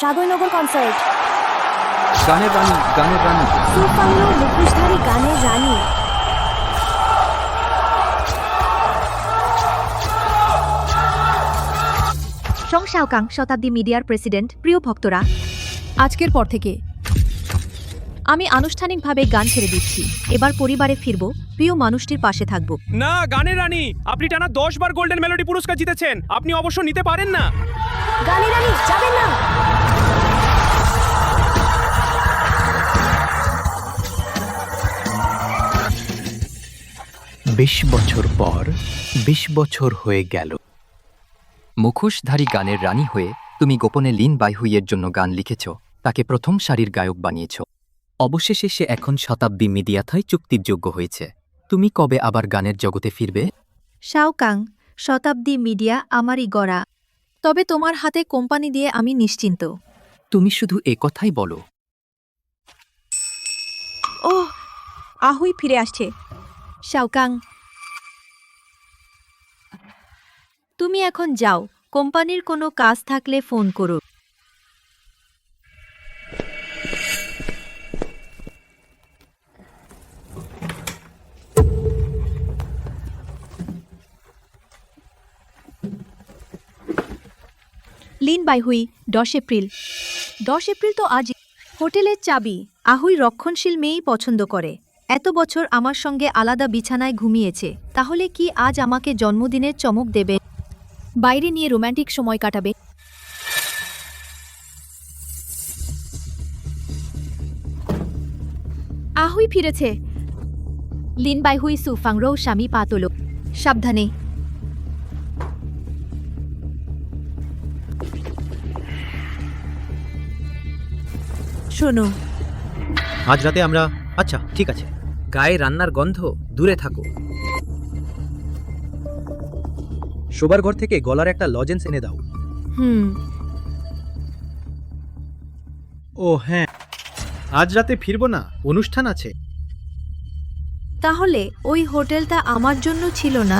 সাগরনগর concert. গানের রানী, গানের রানী। সুফাংলো মুখোশধারী গানের রানী। সং শাওকাং শতাব্দী মিডিয়ার প্রেসিডেন্ট। প্রিয় ভক্তরা, আজকের পর থেকে আমি আনুষ্ঠানিকভাবে গান ছেড়ে দিচ্ছি। এবার পরিবারে ফিরব, প্রিয় মানুষটির পাশে থাকব। না, গানের রানী, আপনি টানা 10 বার গোল্ডেন মেলোডি পুরস্কার জিতেছেন। আপনি অবশ্য নিতে পারেন না। গানের রানী যাবেন না। বিশ বছর পর 20 বছর হয়ে গেল। মুখোশধারী গানের রানী হয়ে তুমি গোপনে লিন বাইহুইয়ের জন্য গান লিখেছ, তাকে প্রথম সারির গায়ক বানিয়েছ। অবশেষে সে এখন শতাব্দী মিডিয়াথায় চুক্তির যোগ্য হয়েছে। তুমি কবে আবার গানের জগতে ফিরবে? শাওকাং শতাব্দী মিডিয়া আমারই গড়া, তবে তোমার হাতে কোম্পানি দিয়ে আমি নিশ্চিন্ত। তুমি শুধু এ কথাই বলো। ও, আহুই ফিরে আসছে। শাওকাং, তুমি এখন যাও, কোম্পানির কোনো কাজ থাকলে ফোন করো। Lin বাইহুই, 10 April. 10 এপ্রিল তো আজ। হোটেলের চাবি আহুই রক্ষণশীল মেয়েই পছন্দ করে। এত বছর আমার সঙ্গে আলাদা বিছানায় ঘুমিয়েছে, তাহলে কি আজ আমাকে জন্মদিনের চমক দেবে? বাইরে নিয়ে রোম্যান্টিক সময় কাটাবে। আহুই ফিরেছে। লিন বাইহুই সুফাংরো স্বামী পাতলো। সাবধানে। শোনো, আজ রাতে আমরা, আচ্ছা ঠিক আছে। গায়ে রান্নার গন্ধ, দূরে থাকো। শোবার ঘর থেকে গলার একটা লজেন্স এনে দাও। ও হ্যাঁ, আজ রাতে ফিরবো না, অনুষ্ঠান আছে। তাহলে ওই হোটেলটা আমার জন্য ছিল না?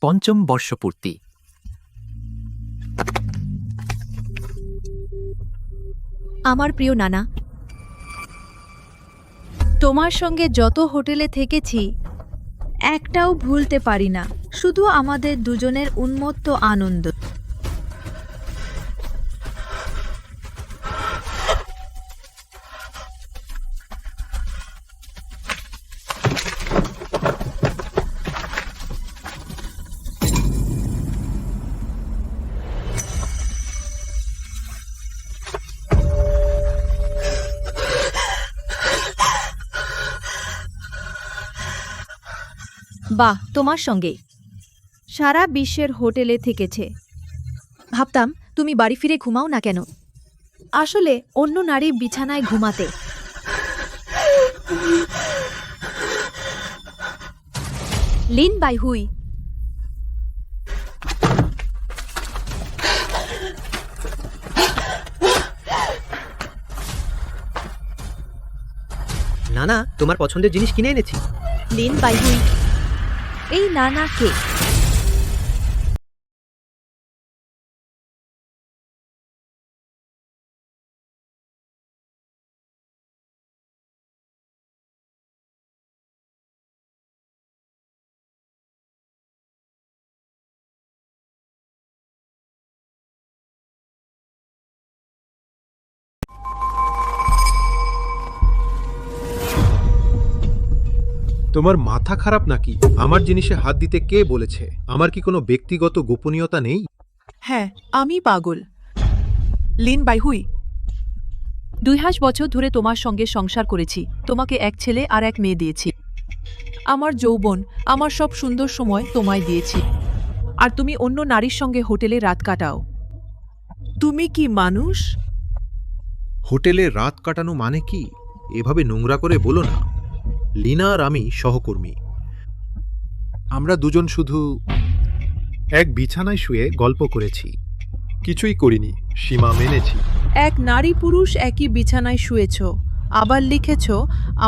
পঞ্চম বর্ষপূর্তি। আমার প্রিয় নানা, তোমার সঙ্গে যত হোটেলে থেকেছি একটাও ভুলতে পারি না, শুধু আমাদের দুজনের উন্মত্ত আনন্দ। বাহ, তোমার সঙ্গে সারা বিশ্বের হোটেলে থেকেছে। ভাবতাম তুমি বাড়ি ফিরে ঘুমাও না কেন। আসলে অন্য নারী বিছানায় ঘুমাতে। লিন বাইহুই, নানা, তোমার পছন্দের জিনিস কিনে এনেছি। লিন বাইহুই, এই নানা কে? তোমার মাথা খারাপ নাকি? আমার জিনিসে হাত দিতে কে বলেছে? আমার কি কোনো ব্যক্তিগত গোপনীয়তা নেই? হ্যাঁ, আমি পাগল। লিন বাইহুই, 2 বছর ধরে তোমার সঙ্গে সংসার করেছি। তোমাকে এক ছেলে আর এক মেয়ে দিয়েছি। আমার যৌবন, আমার সব সুন্দর সময় তোমায় দিয়েছি। আর তুমি অন্য নারীর সঙ্গে হোটেলে রাত কাটাও। তুমি কি মানুষ? হোটেলে রাত কাটানো মানে কি? এভাবে নোংরা করে বলো না। লিনা আর আমি সহকর্মী। আমরা দুজন শুধু এক বিছানায় শুয়ে গল্প করেছি, কিছুই করিনি, সীমা মেনেছি। এক নারী পুরুষ একই বিছানায় শুয়েছ, আবার লিখেছ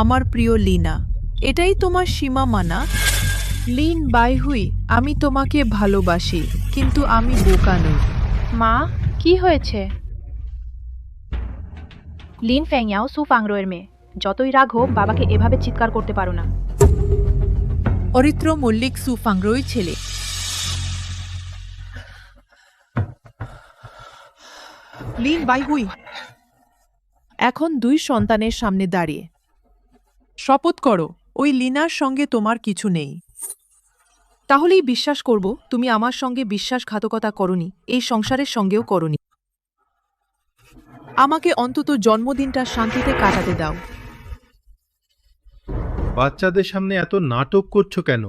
আমার প্রিয় লিনা। এটাই তোমার সীমা মানা? লিন বাইহুই, আমি তোমাকে ভালোবাসি, কিন্তু আমি বোকা নই। মা, কি হয়েছে? লিন ফ্যাংয়াও সু ফাংরোয়ের মেয়ে। যতই রাগ হোক, বাবাকে এভাবে চিৎকার করতে পারো না। অরিত্র মল্লিক সু ফাংরোই ছেলে। লিন বাইহুই এখন 2 সন্তানের সামনে দাঁড়িয়ে শপথ করো ওই লিনার সঙ্গে তোমার কিছু নেই। তাহলেই বিশ্বাস করব তুমি আমার সঙ্গে বিশ্বাসঘাতকতা করনি, এই সংসারের সঙ্গেও করনি। আমাকে অন্তত জন্মদিনটা শান্তিতে কাটাতে দাও। বাচ্চাদের সামনে এত নাটক করছো কেন?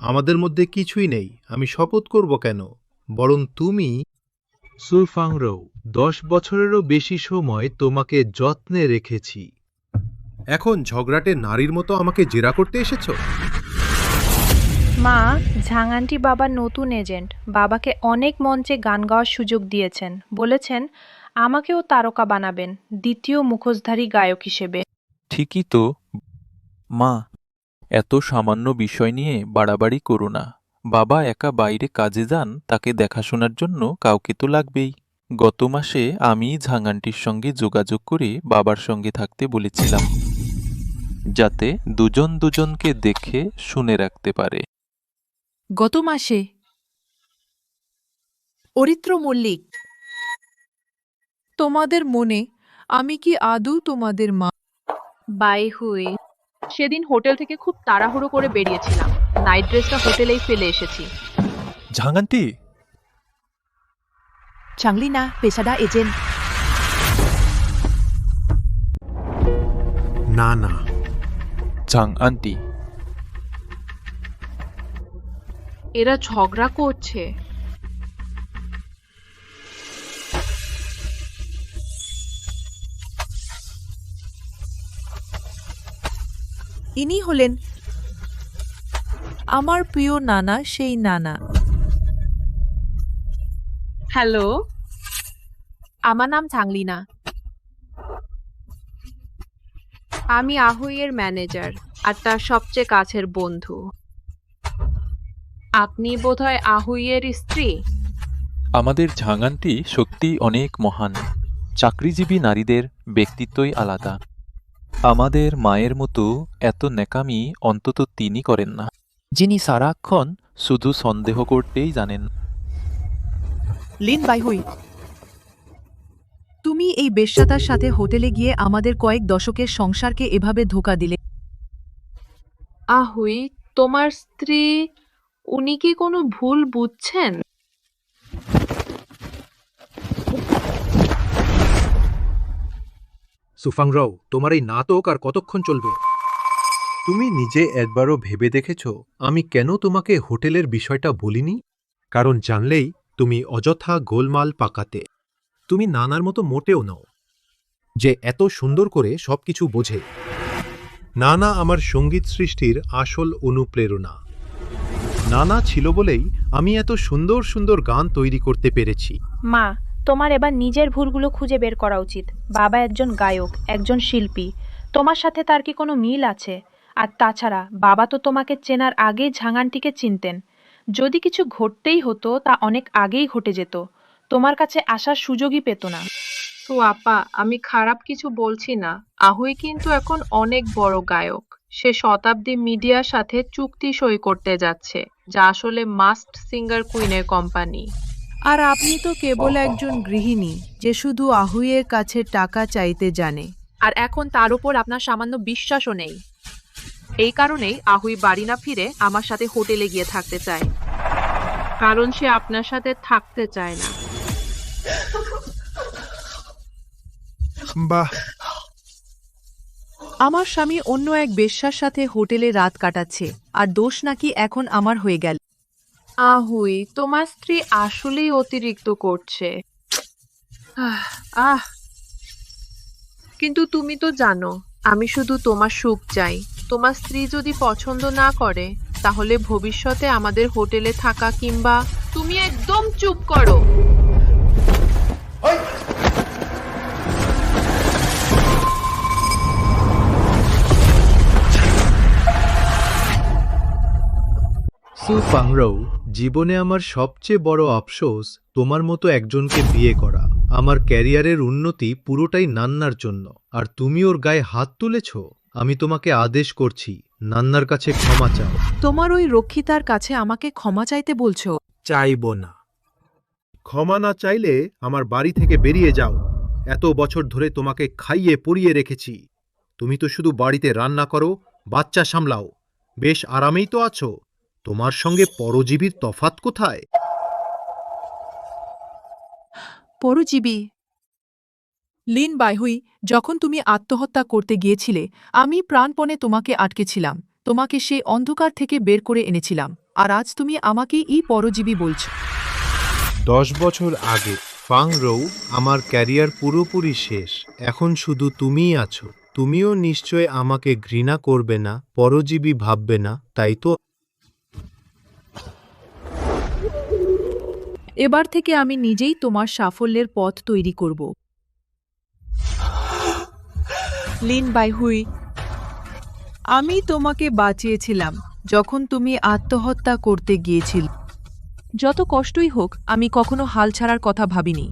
আমাদের মধ্যে কিছুই নেই। আমি শপথ করব কেন? বরং তুমি সুফাংরো, 10 বছরেরও বেশি সময় তোমাকে যত্নে রেখেছি। এখন ঝগড়াটে নারীর মতো আমাকে জেরা করতে এসেছো? মা, ঝাঙান্টি বাবার নতুন এজেন্ট। বাবাকে অনেক মঞ্চে গান গাওয়ার সুযোগ দিয়েছেন। বলেছেন আমাকেও তারকা বানাবেন, দ্বিতীয় মুখোশধারী গায়ক হিসেবে। ঠিকই তো মা, এত সামান্য বিষয় নিয়ে বাড়াবাড়ি করো না। বাবা একা বাইরে কাজে যান, তাকে দেখাশোনার জন্য কাউকে তো লাগবেই। গত মাসে আমি ঝাঙান্টির সঙ্গে যোগাযোগ করে বাবার সঙ্গে থাকতে বলেছিলাম, যাতে দুজন দুজনকে দেখে শুনে রাখতে পারে। গত মাসে? অরিত্র মল্লিক, তোমাদের মনে আমি কি আদৌ তোমাদের মা? বাইহুই, সেদিন হোটেল থেকে খুব তাড়াহুড়ো করে বেরিয়েছিলাম। নাইট ড্রেসটা হোটেলেই ফেলে এসেছি। ঝাঙান্টি, চাংলিনা পেশাদা এজেন্ট। না না, ঝাং আন্টি। এরা ঝগড়া করছে। ইনি হলেন আমার প্রিয় নানা, সেই নানা। হ্যালো, আমার নাম চাংলিনা। আমি আহুইয়ের ম্যানেজার আর তার সবচেয়ে কাছের বন্ধু। আপনি বোধহয় আহুইয়ের স্ত্রী। আমাদের ঝাঙান্টি সত্যি অনেক মহান। চাকরিজীবী নারীদের ব্যক্তিত্বই আলাদা। আমাদের মায়ের মতো এত ন্যাকামি অন্তত তিনি করেন না, যিনি সারাক্ষণ শুধু সন্দেহ করতেই জানেন। লিন বাইহুই, তুমি এই বেশ্যাতার সাথে হোটেলে গিয়ে আমাদের কয়েক দশকের সংসারকে এভাবে ধোঁকা দিলে। আহুই, তোমার স্ত্রী, উনি কি কোনো ভুল বুঝছেন? সুফাংরো, তোমার এই নাটক আর কতক্ষণ চলবে? তুমি নিজে একবারও ভেবে দেখেছো আমি কেন তোমাকে হোটেলের বিষয়টা বলিনি? কারণ জানলেই তুমি অযথা গোলমাল পাকাতে। তুমি নানার মতো মোটেও নও, যে এত সুন্দর করে সবকিছু বোঝে। নানা আমার সঙ্গীত সৃষ্টির আসল অনুপ্রেরণা। নানা ছিল বলেই আমি এত সুন্দর সুন্দর গান তৈরি করতে পেরেছি। মা, তোমার এবার নিজের ভুলগুলো খুঁজে বের করা উচিত। বাবা একজন গায়ক, একজন শিল্পী। তোমার সাথে তার কি কোনো মিল আছে? আর তাছাড়া বাবা তো তোমাকে চেনার আগেই ঝাঙান্টিকে চিনতেন। যদি কিছু ঘটতেই হতো তা অনেক আগেই ঘটে যেত, তোমার কাছে আসার সুযোগই পেত না। তো আপা, আমি খারাপ কিছু বলছি না। আহুই কিন্তু এখন অনেক বড় গায়ক। সে শতাব্দী মিডিয়ার সাথে চুক্তি সই করতে যাচ্ছে, যা আসলে মাস্ট সিঙ্গার কুইনের কোম্পানি। আর আপনি তো কেবল একজন গৃহিণী যে শুধু আহুইয়ের কাছে টাকা চাইতে জানে। আর এখন তার উপর আপনার সামান্য বিশ্বাসও নেই। এই কারণেই আহুই বাড়ি না ফিরে আমার সাথে হোটেলে গিয়ে থাকতে চায়, কারণ সে আপনার সাথে থাকতে চায় না। বাহ, আমার স্বামী অন্য এক বেশ্যার সাথে হোটেলে রাত কাটাচ্ছে, আর দোষ নাকি এখন আমার হয়ে গেল। আহুই, তোমার স্ত্রী আসলেই অতিরিক্ত করছে। কিন্তু তুমি তো জানো আমি শুধু তোমার সুখ চাই। তোমার স্ত্রী যদি পছন্দ না করে, তাহলে ভবিষ্যতে আমাদের হোটেলে থাকা কিংবা... তুমি একদম চুপ করো। সুফাংরৌ, জীবনে আমার সবচেয়ে বড় আফসোস তোমার মতো একজনকে বিয়ে করা। আমার ক্যারিয়ারের উন্নতি পুরোটাই নান্নার জন্য, আর তুমি ওর গায়ে হাত তুলেছ। আমি তোমাকে আদেশ করছি, নান্নার কাছে ক্ষমা চাও। তোমার ওই রক্ষিতার কাছে আমাকে ক্ষমা চাইতে বলছো? চাইব না। ক্ষমা না চাইলে আমার বাড়ি থেকে বেরিয়ে যাও। এত বছর ধরে তোমাকে খাইয়ে পরিয়ে রেখেছি। তুমি তো শুধু বাড়িতে রান্না করো, বাচ্চা সামলাও। বেশ আরামেই তো আছো। তোমার সঙ্গে পরজীবীর তফাৎ কোথায়? পরজীবী? লিন বাইহুই, যখন তুমি আত্মহত্যা করতে গিয়েছিলে, আমি প্রাণপণে তোমাকে আটকেছিলাম। তোমাকে সেই অন্ধকার থেকে বের করে এনেছিলাম, আর আজ তুমি আমাকেই পরজীবী বলছো। 10 বছর আগে ফাংরৌ, আমার ক্যারিয়ার পুরোপুরি শেষ। এখন শুধু তুমিই আছো। তুমিও নিশ্চয় আমাকে ঘৃণা করবে না, পরজীবী ভাববে না, তাই তো? এবার থেকে আমি নিজেই তোমার সাফল্যের পথ তৈরি করব। লিন বাইহুই, আমি তোমাকে বাঁচিয়েছিলাম যখন তুমি আত্মহত্যা করতে গিয়েছিল। যত কষ্টই হোক, আমি কখনো হাল ছাড়ার কথা ভাবিনি।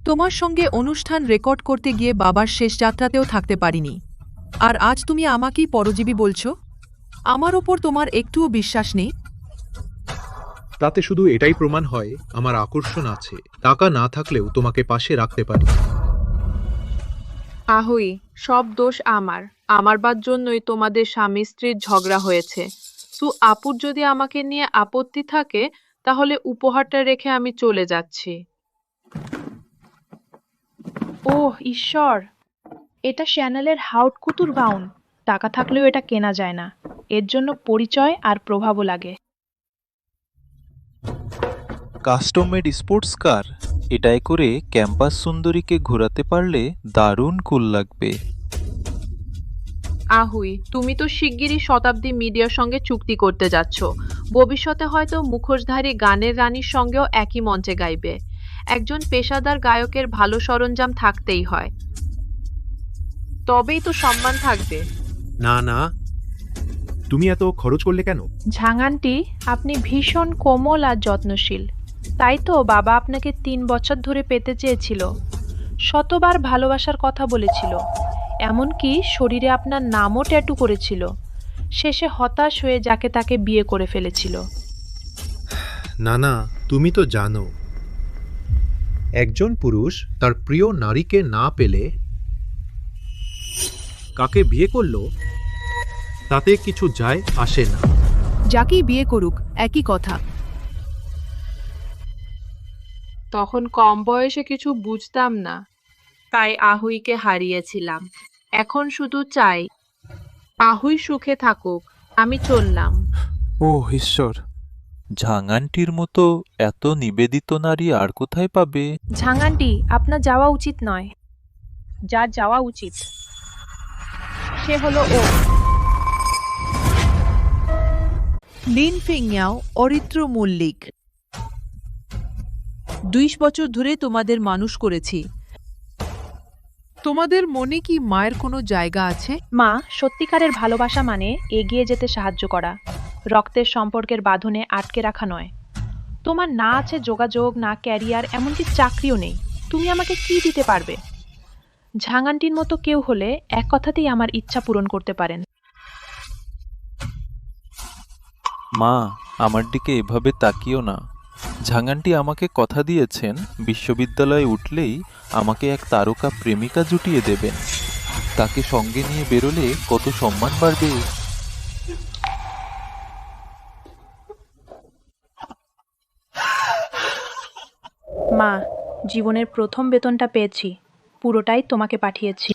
তোমার সঙ্গে অনুষ্ঠান রেকর্ড করতে গিয়ে বাবার শেষ যাত্রাতেও থাকতে পারিনি। আর আজ তুমি আমাকেই পরজীবী বলছো? আমার ওপর তোমার একটুও বিশ্বাস নেই? তাতে শুধু এটাই প্রমাণ হয় আমার আকর্ষণ আছে। টাকা না থাকলেও তোমাকে পাশে রাখতে পারি। আহুই, সব দোষ আমার বাদ জন্যই তোমাদের স্বামী স্ত্রীর ঝগড়া হয়েছে। আপুর যদি আমাকে নিয়ে আপত্তি থাকে, তাহলে উপহারটা রেখে আমি চলে যাচ্ছি। ওহ ঈশ্বর, এটা শ্যানেলের হাউট কুতুর গাউন। টাকা থাকলেও এটা কেনা যায় না। এর জন্য পরিচয় আর প্রভাবও লাগে। কাস্টম মেড স্পোর্টস কার, এটায় করে ক্যাম্পাস সুন্দরীকে ঘোরাতে পারলে দারুণ কুল লাগবে। আহুই, তুমি তো শিগগিরই শতাব্দী মিডিয়ার সঙ্গে চুক্তি করতে যাচ্ছ। ভবিষ্যতে হয়তো মুখোশধারী গানের রানীর সঙ্গেও একই মঞ্চে গাইবে। একজন পেশাদার গায়কের ভালো সরঞ্জাম থাকতেই হয়, তবেই তো সম্মান থাকবে। না না, তুমি এত খরচ করলে কেন? ঝাঙানটি, আপনি ভীষণ কোমল আর যত্নশীল। তাই তো বাবা আপনাকে 3 বছর ধরে পেতে চেয়েছিল। শতবার ভালোবাসার কথা বলেছিল, এমনকি শরীরে আপনার নামও ট্যাটু করেছিল। শেষে হতাশ হয়ে যাকে তাকে বিয়ে করে ফেলেছিল। না না, তুমি তো জানো, একজন পুরুষ তার প্রিয় নারীকে না পেলে কাকে বিয়ে করলো তাতে কিছু যায় আসে না। যাকেই বিয়ে করুক, একই কথা। তখন কম বয়সে কিছু বুঝতাম না, তাই আহুইকে হারিয়েছিলাম। এখন শুধু চাই আহুই সুখে থাকুক। আমি চললাম। ও ঈশ্বর, ঝাঙানটির মতো এত নিবেদিত নারী আর কোথায় পাবে? ঝাঙানটি, আপনার যাওয়া উচিত নয়। যার যাওয়া উচিত সে হলো ও। লিন ফিংয়াও, অরিত্র মল্লিক। 20 বছর ধরে তোমাদের মানুষ করেছি। তোমাদের মনে কি মায়ের কোনো জায়গা আছে? মা, সত্যিকারের ভালোবাসা মানে এগিয়ে যেতে সাহায্য করা, রক্তের সম্পর্কের বাঁধনে আটকে রাখা নয়। তোমার না আছে যোগাযোগ, না ক্যারিয়ার, এমনকি চাকরিও নেই। তুমি আমাকে কি দিতে পারবে? ঝাঙানটির মতো কেউ হলে এক কথাতেই আমার ইচ্ছা পূরণ করতে পারেন। মা, আমার দিকে এভাবে তাকিও না। ঝাঙানটি আমাকে কথা দিয়েছেন বিশ্ববিদ্যালয়ে উঠলেই আমাকে এক তারকা প্রেমিকা জুটিয়ে দেবেন। তাকে সঙ্গে নিয়ে বেরোলে কত সম্মান বাড়বে। মা, জীবনের প্রথম বেতনটা পেয়েছি, পুরোটাই তোমাকে পাঠিয়েছি।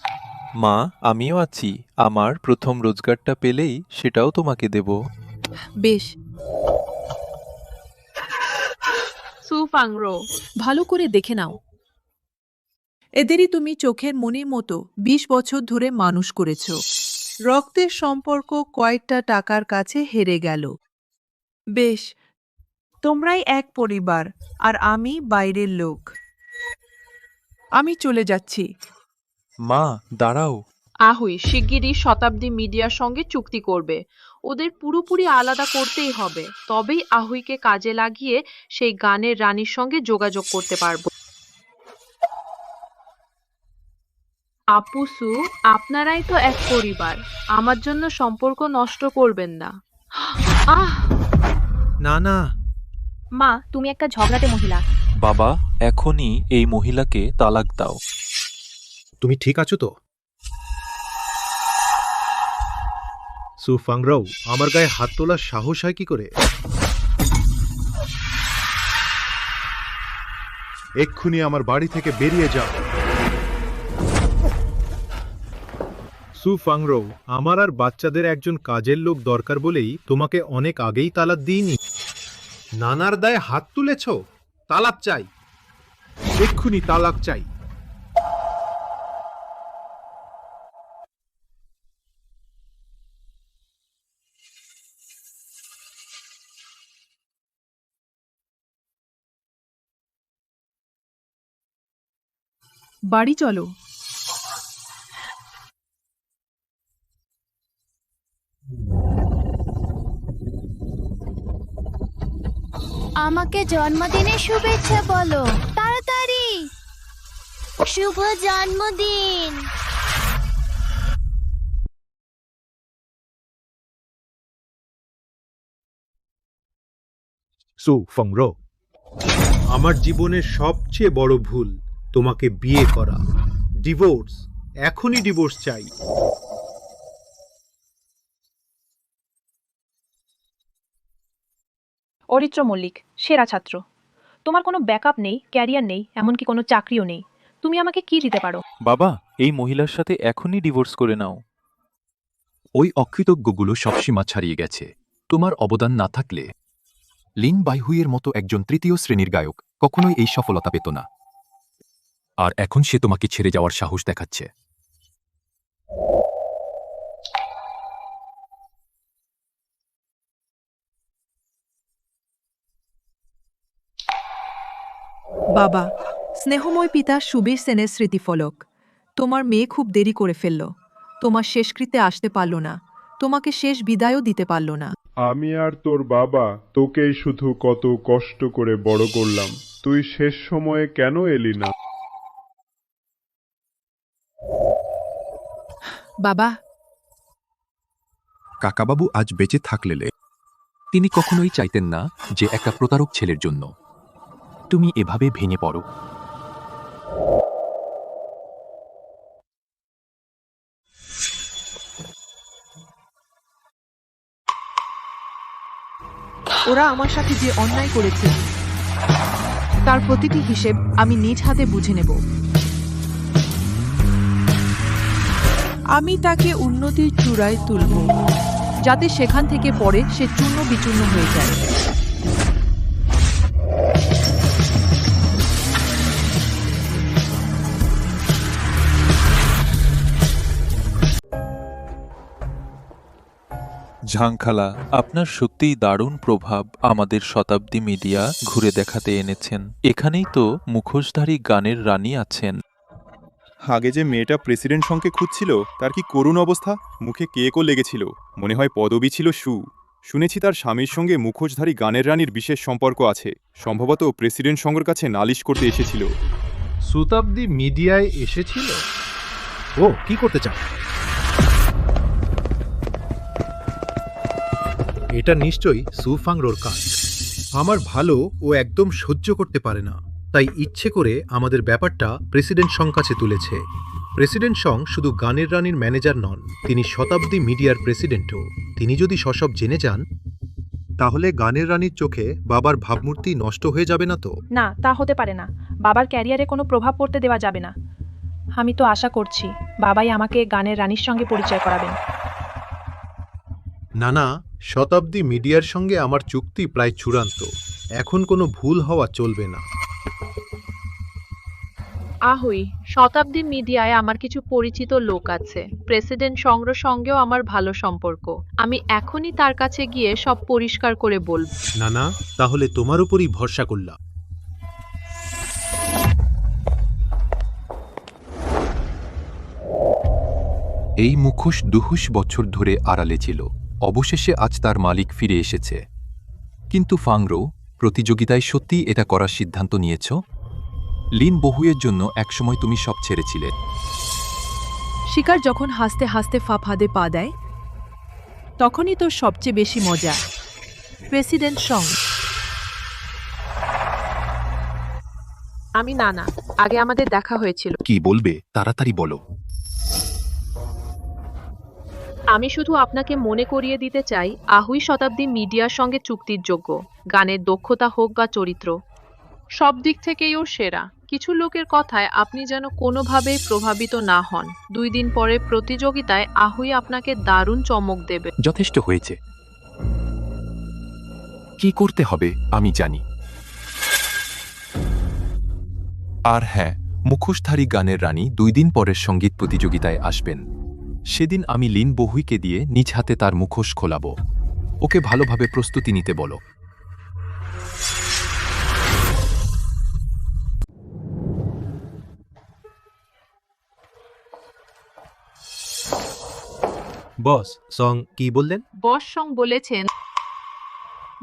মা, আমিও আছি। আমার প্রথম রোজগারটা পেলেই সেটাও তোমাকে দেব। বেশ, সুফাংরো, ভালো করে দেখে নাও। এদেরই তুমি চোখের মনের মতো 20 বছর ধরে মানুষ করেছ। রক্তের সম্পর্ক কয়েকটা টাকার কাছে হেরে গেল। বেশ, তোমরাই এক পরিবার, আর আমি বাইরের লোক। আমি চলে যাচ্ছি। মা, দাঁড়াও। আহুই শিগগিরই শতাব্দী মিডিয়ার সঙ্গে চুক্তি করবে। ওদের পুরোপুরি আলাদা করতেই হবে, তবেই আহুইকে কাজে লাগিয়ে সেই গানের রানীর সঙ্গে যোগাযোগ করতে পারবো। আপুসু, আপনারাই তো এক পরিবার, আমার জন্য সম্পর্ক নষ্ট করবেন না। আহ, না না, মা, তুমি একটা ঝগড়াটে মহিলা। বাবা, এখনই এই মহিলাকে তালাক দাও। তুমি ঠিক আছো তো? সু ফাংরাও, আমার গায়ে হাত তোলার সাহস হয় কি করে? এক্ষুনি আমার বাড়ি থেকে বেরিয়ে যাও। সু ফাংরাও, আমার আর বাচ্চাদের একজন কাজের লোক দরকার বলেই তোমাকে অনেক আগেই তালাক দিইনি। নানার দায়ে হাত তুলেছ? তালাক চাই, এক্ষুনি তালাক চাই। বাড়ি চলো। আমাকে জন্মদিনের শুভেচ্ছা বলো তাড়াতাড়ি। শুভ জন্মদিন। সু ফাংরাও, আমার জীবনের সবচেয়ে বড় ভুল তোমাকে বিয়ে করা। ডিভোর্স, এখনই ডিভোর্স চাই। অরিত্র মল্লিক, সেরা ছাত্র। তোমার কোনো ব্যাকআপ নেই, ক্যারিয়ার নেই, এমনকি কোনো চাকরিও নেই। তুমি আমাকে কি দিতে পারো? বাবা, এই মহিলার সাথে এখনই ডিভোর্স করে নাও। ওই অকৃতজ্ঞগুলো সব সীমা ছাড়িয়ে গেছে। তোমার অবদান না থাকলে লিন বাইহুইয়ের মতো একজন তৃতীয় শ্রেণীর গায়ক কখনোই এই সফলতা পেত না। আর এখন সে তোমাকে ছেড়ে যাওয়ার সাহস দেখাচ্ছে। বাবা, স্নেহময় পিতা সুবীর সেনের স্মৃতিফলক। তোমার মেয়ে খুব দেরি করে ফেলল, তোমার শেষকৃত্যে আসতে পারল না, তোমাকে শেষ বিদায়ও দিতে পারল না। আমি আর তোর বাবা তোকেই শুধু কত কষ্ট করে বড় করলাম, তুই শেষ সময়ে কেন এলি না? বাবা, কাকাবাবু আজ বেঁচে থাকলে তিনি কখনোই চাইতেন না যে একটা প্রতারক ছেলের জন্য তুমি এভাবে ভেঙে পড়ো। ওরা আমার সাথে যে অন্যায় করেছে তার প্রতিটি হিসেব আমি নিজ হাতে বুঝে নেব। আমি তাকে উন্নতির চূড়ায় তুলব, যাতে সেখান থেকে পরে সে চূর্ণ বিচূর্ণ হয়ে যায়। ঝাংখালা, আপনার সত্যিই দারুণ প্রভাব আমাদের শতাব্দী মিডিয়া ঘুরে দেখাতে এনেছেন। এখানেই তো মুখোশধারী গানের রানী আছেন। আগে যে মেয়েটা প্রেসিডেন্ট সঙ্গে খুঁজছিল তার কি করুণ অবস্থা, মুখে কেকও লেগেছিল, মনে হয় পদবী ছিল সু। শুনেছি তার স্বামীর সঙ্গে মুখোশধারী গানের রানীর বিশেষ সম্পর্ক আছে, সম্ভবত প্রেসিডেন্ট সঙ্গের কাছে নালিশ করতে এসেছিল। শতাব্দী মিডিয়ায় এসেছিল? ও কি করতে চাও? এটা নিশ্চয়ই সু ফাংরোর কাজ। আমার ভালো ও একদম সহ্য করতে পারে না, তাই ইচ্ছে করে আমাদের ব্যাপারটা প্রেসিডেন্ট সং কাছে তুলেছে। প্রেসিডেন্ট সং শুধু গানের রানীর ম্যানেজার নন, তিনি শতাব্দী মিডিয়ার প্রেসিডেন্টও। তিনি যদি সসব জেনে যান তাহলে গানের রানীর চোখে বাবার ভাবমূর্তি নষ্ট হয়ে যাবে না তো? না, তা হতে পারে না। বাবার ক্যারিয়ারে কোনো প্রভাব পড়তে দেওয়া যাবে না। আমি তো আশা করছি বাবাই আমাকে গানের রানীর সঙ্গে পরিচয় করাবেন। না না, শতাব্দী মিডিয়ার সঙ্গে আমার চুক্তি প্রায় চূড়ান্ত, এখন কোনো ভুল হওয়া চলবে না। আহুই, শতাব্দী মিডিয়ায় আমার কিছু পরিচিত লোক আছে। প্রেসিডেন্ট সংগ্রহ সঙ্গেও আমার ভালো সম্পর্ক। আমি এখনই তার কাছে গিয়ে সব পরিষ্কার করে বলব। না না, তাহলে তোমার উপরই ভরসা করলাম। এই মুখোশ ২০০ বছর ধরে আড়ালে ছিল, অবশেষে আজ তার মালিক ফিরে এসেছে। কিন্তু ফাংরো, প্রতিযোগিতায় সত্যিই এটা করার সিদ্ধান্ত নিয়েছ? লিন বহুয়ের জন্য একসময় তুমি সব ছেড়েছিলে। শিকার যখন হাসতে হাসতে ফাঁদে পা দেয় তখনই তো সবচেয়ে বেশি মজা। President song. আমি নানা, আগে আমাদের দেখা হয়েছিল। কি বলবে তাড়াতাড়ি বলো। আমি শুধু আপনাকে মনে করিয়ে দিতে চাই, আহুই শতাব্দী মিডিয়ার সঙ্গে চুক্তির যোগ্য। গানের দক্ষতা হোক বা চরিত্র, সব দিক থেকেই ও সেরা। কিছু লোকের কথায় আপনি যেন কোনোভাবেই প্রভাবিত না হন। 2 দিন পরে প্রতিযোগিতায় আহুই আপনাকে দারুণ চমক দেবে। যথেষ্ট হয়েছে। কি করতে হবে আমি জানি। আর হ্যাঁ, মুখোশধারী গানের রানী 2 দিন পরের সঙ্গীত প্রতিযোগিতায় আসবেন। সেদিন আমি লিন বহুইকে দিয়ে নিজ হাতে তার মুখোশ খোলাব। ওকে ভালোভাবে প্রস্তুতি নিতে বলো। বস, সং কি বললেন? বস সং বলেছেন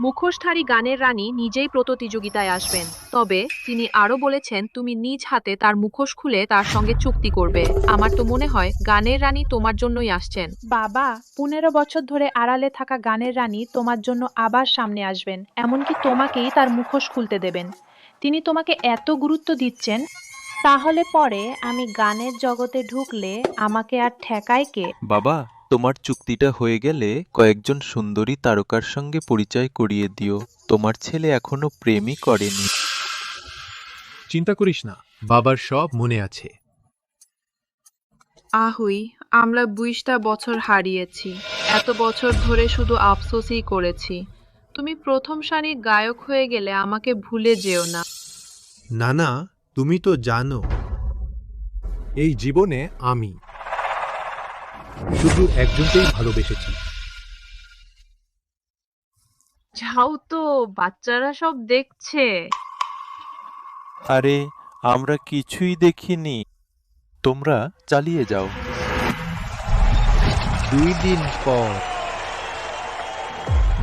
মুখোশধারী গানের রানী নিজেই প্রতিযোগিতায় আসবেন। তবে তিনি আরও বলেছেন তুমি নিজ হাতে তার মুখোশ খুলে তার সঙ্গে চুক্তি করবে। আমার তো মনে হয় গানের রানী তোমার জন্যই আসছেন। বাবা, 15 বছর ধরে আড়ালে থাকা গানের রানী তোমার জন্য আবার সামনে আসবেন, এমনকি তোমাকেই তার মুখোশ খুলতে দেবেন। তিনি তোমাকে এত গুরুত্ব দিচ্ছেন, তাহলে পরে আমি গানের জগতে ঢুকলে আমাকে আর ঠেকায় কে? বাবা, তোমার চুক্তিটা হয়ে গেলে কয়েকজন সুন্দরী তারকার সঙ্গে পরিচয় করিয়ে দিও। তোমার ছেলে এখনো প্রেমই করেনি। চিন্তা করিস না, বাবার সব মনে আছে। আহুই, আমরা 20টা বছর হারিয়েছি। এত বছর ধরে শুধু আফসোসই করেছি। তুমি প্রথম সারির গায়ক হয়ে গেলে আমাকে ভুলে যেও না। না না, তুমি তো জানো এই জীবনে আমি শুধু একজনকেই ভালোবেসেছি। যাও তো, বাচ্চারা সব দেখছে। আরে, আমরা কিছুই দেখিনি। তোমরা চালিয়ে যাও। 2 দিন পর।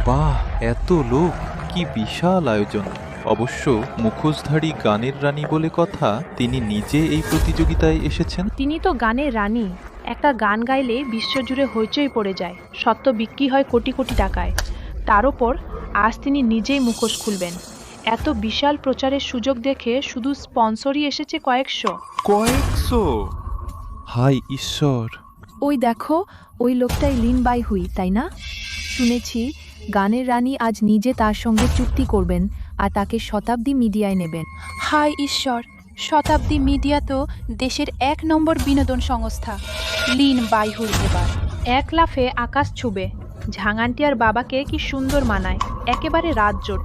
বাহ, এত লোক! কি বিশাল আয়োজন! অবশ্য মুখোশধারী গানের রানী বলে কথা, তিনি নিজে এই প্রতিযোগিতায় এসেছেন। তিনি তো গানের রানী। একটা গান গাইলে বিশ্বজুড়ে হইচই পড়ে যায়, সত্য বিক্রি হয় কোটি কোটি টাকায়। তার ওপর আজ তিনি নিজেই মুখোশ খুলবেন। এত বিশাল প্রচারের সুযোগ দেখে শুধু স্পন্সরই এসেছে কয়েকশো। হায় ঈশ্বর! ওই দেখো, ওই লোকটাই লিন বাইহুই, তাই না? শুনেছি গানের রানী আজ নিজে তার সঙ্গে চুক্তি করবেন আর তাকে শতাব্দী মিডিয়ায় নেবেন। হায় ঈশ্বর, শতাব্দী মিডিয়া তো দেশের 1 নম্বর বিনোদন সংস্থা। লিন বাইহুর এবার 1 লাফে আকাশ ছুবে। ঝাঙানটি আর বাবাকে কি সুন্দর মানায়, একেবারে রাজজোট।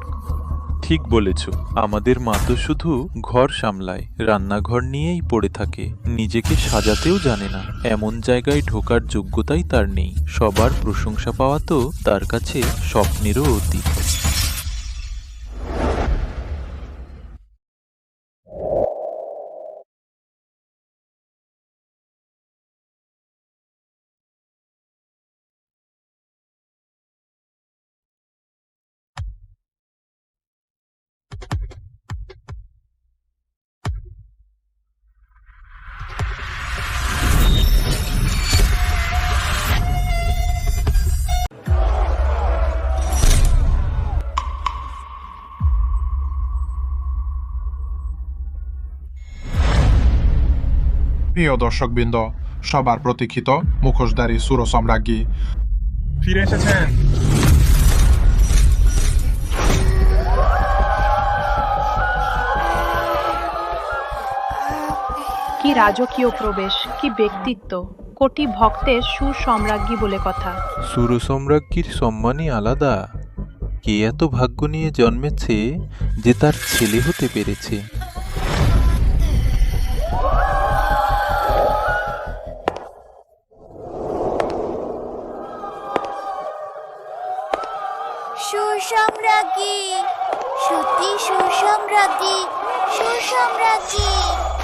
ঠিক বলেছ। আমাদের মা তো শুধু ঘর সামলায়, রান্নাঘর নিয়েই পড়ে থাকে। নিজেকে সাজাতেও জানে না। এমন জায়গায় ঢোকার যোগ্যতাই তার নেই। সবার প্রশংসা পাওয়া তো তার কাছে স্বপ্নেরও অতীত। প্রিয় দর্শকবৃন্দ, সবার প্রতীক্ষিত মুখোশধারী সুর সম্রাজ্ঞী ফিরে এসেছেন। কি রাজকীয় প্রবেশ, কি ব্যক্তিত্ব! কোটি ভক্তের সুসম্রাজ্ঞী বলে কথা। সুরসম্রাজ্ঞীর সম্মানই আলাদা। কে এত ভাগ্য নিয়ে জন্মেছে যে তার ছেলে হতে পেরেছে। সুসম্রাজ্ঞী, সত্যি সুসম্রাজ্ঞী, সুসম্রাজ্ঞী।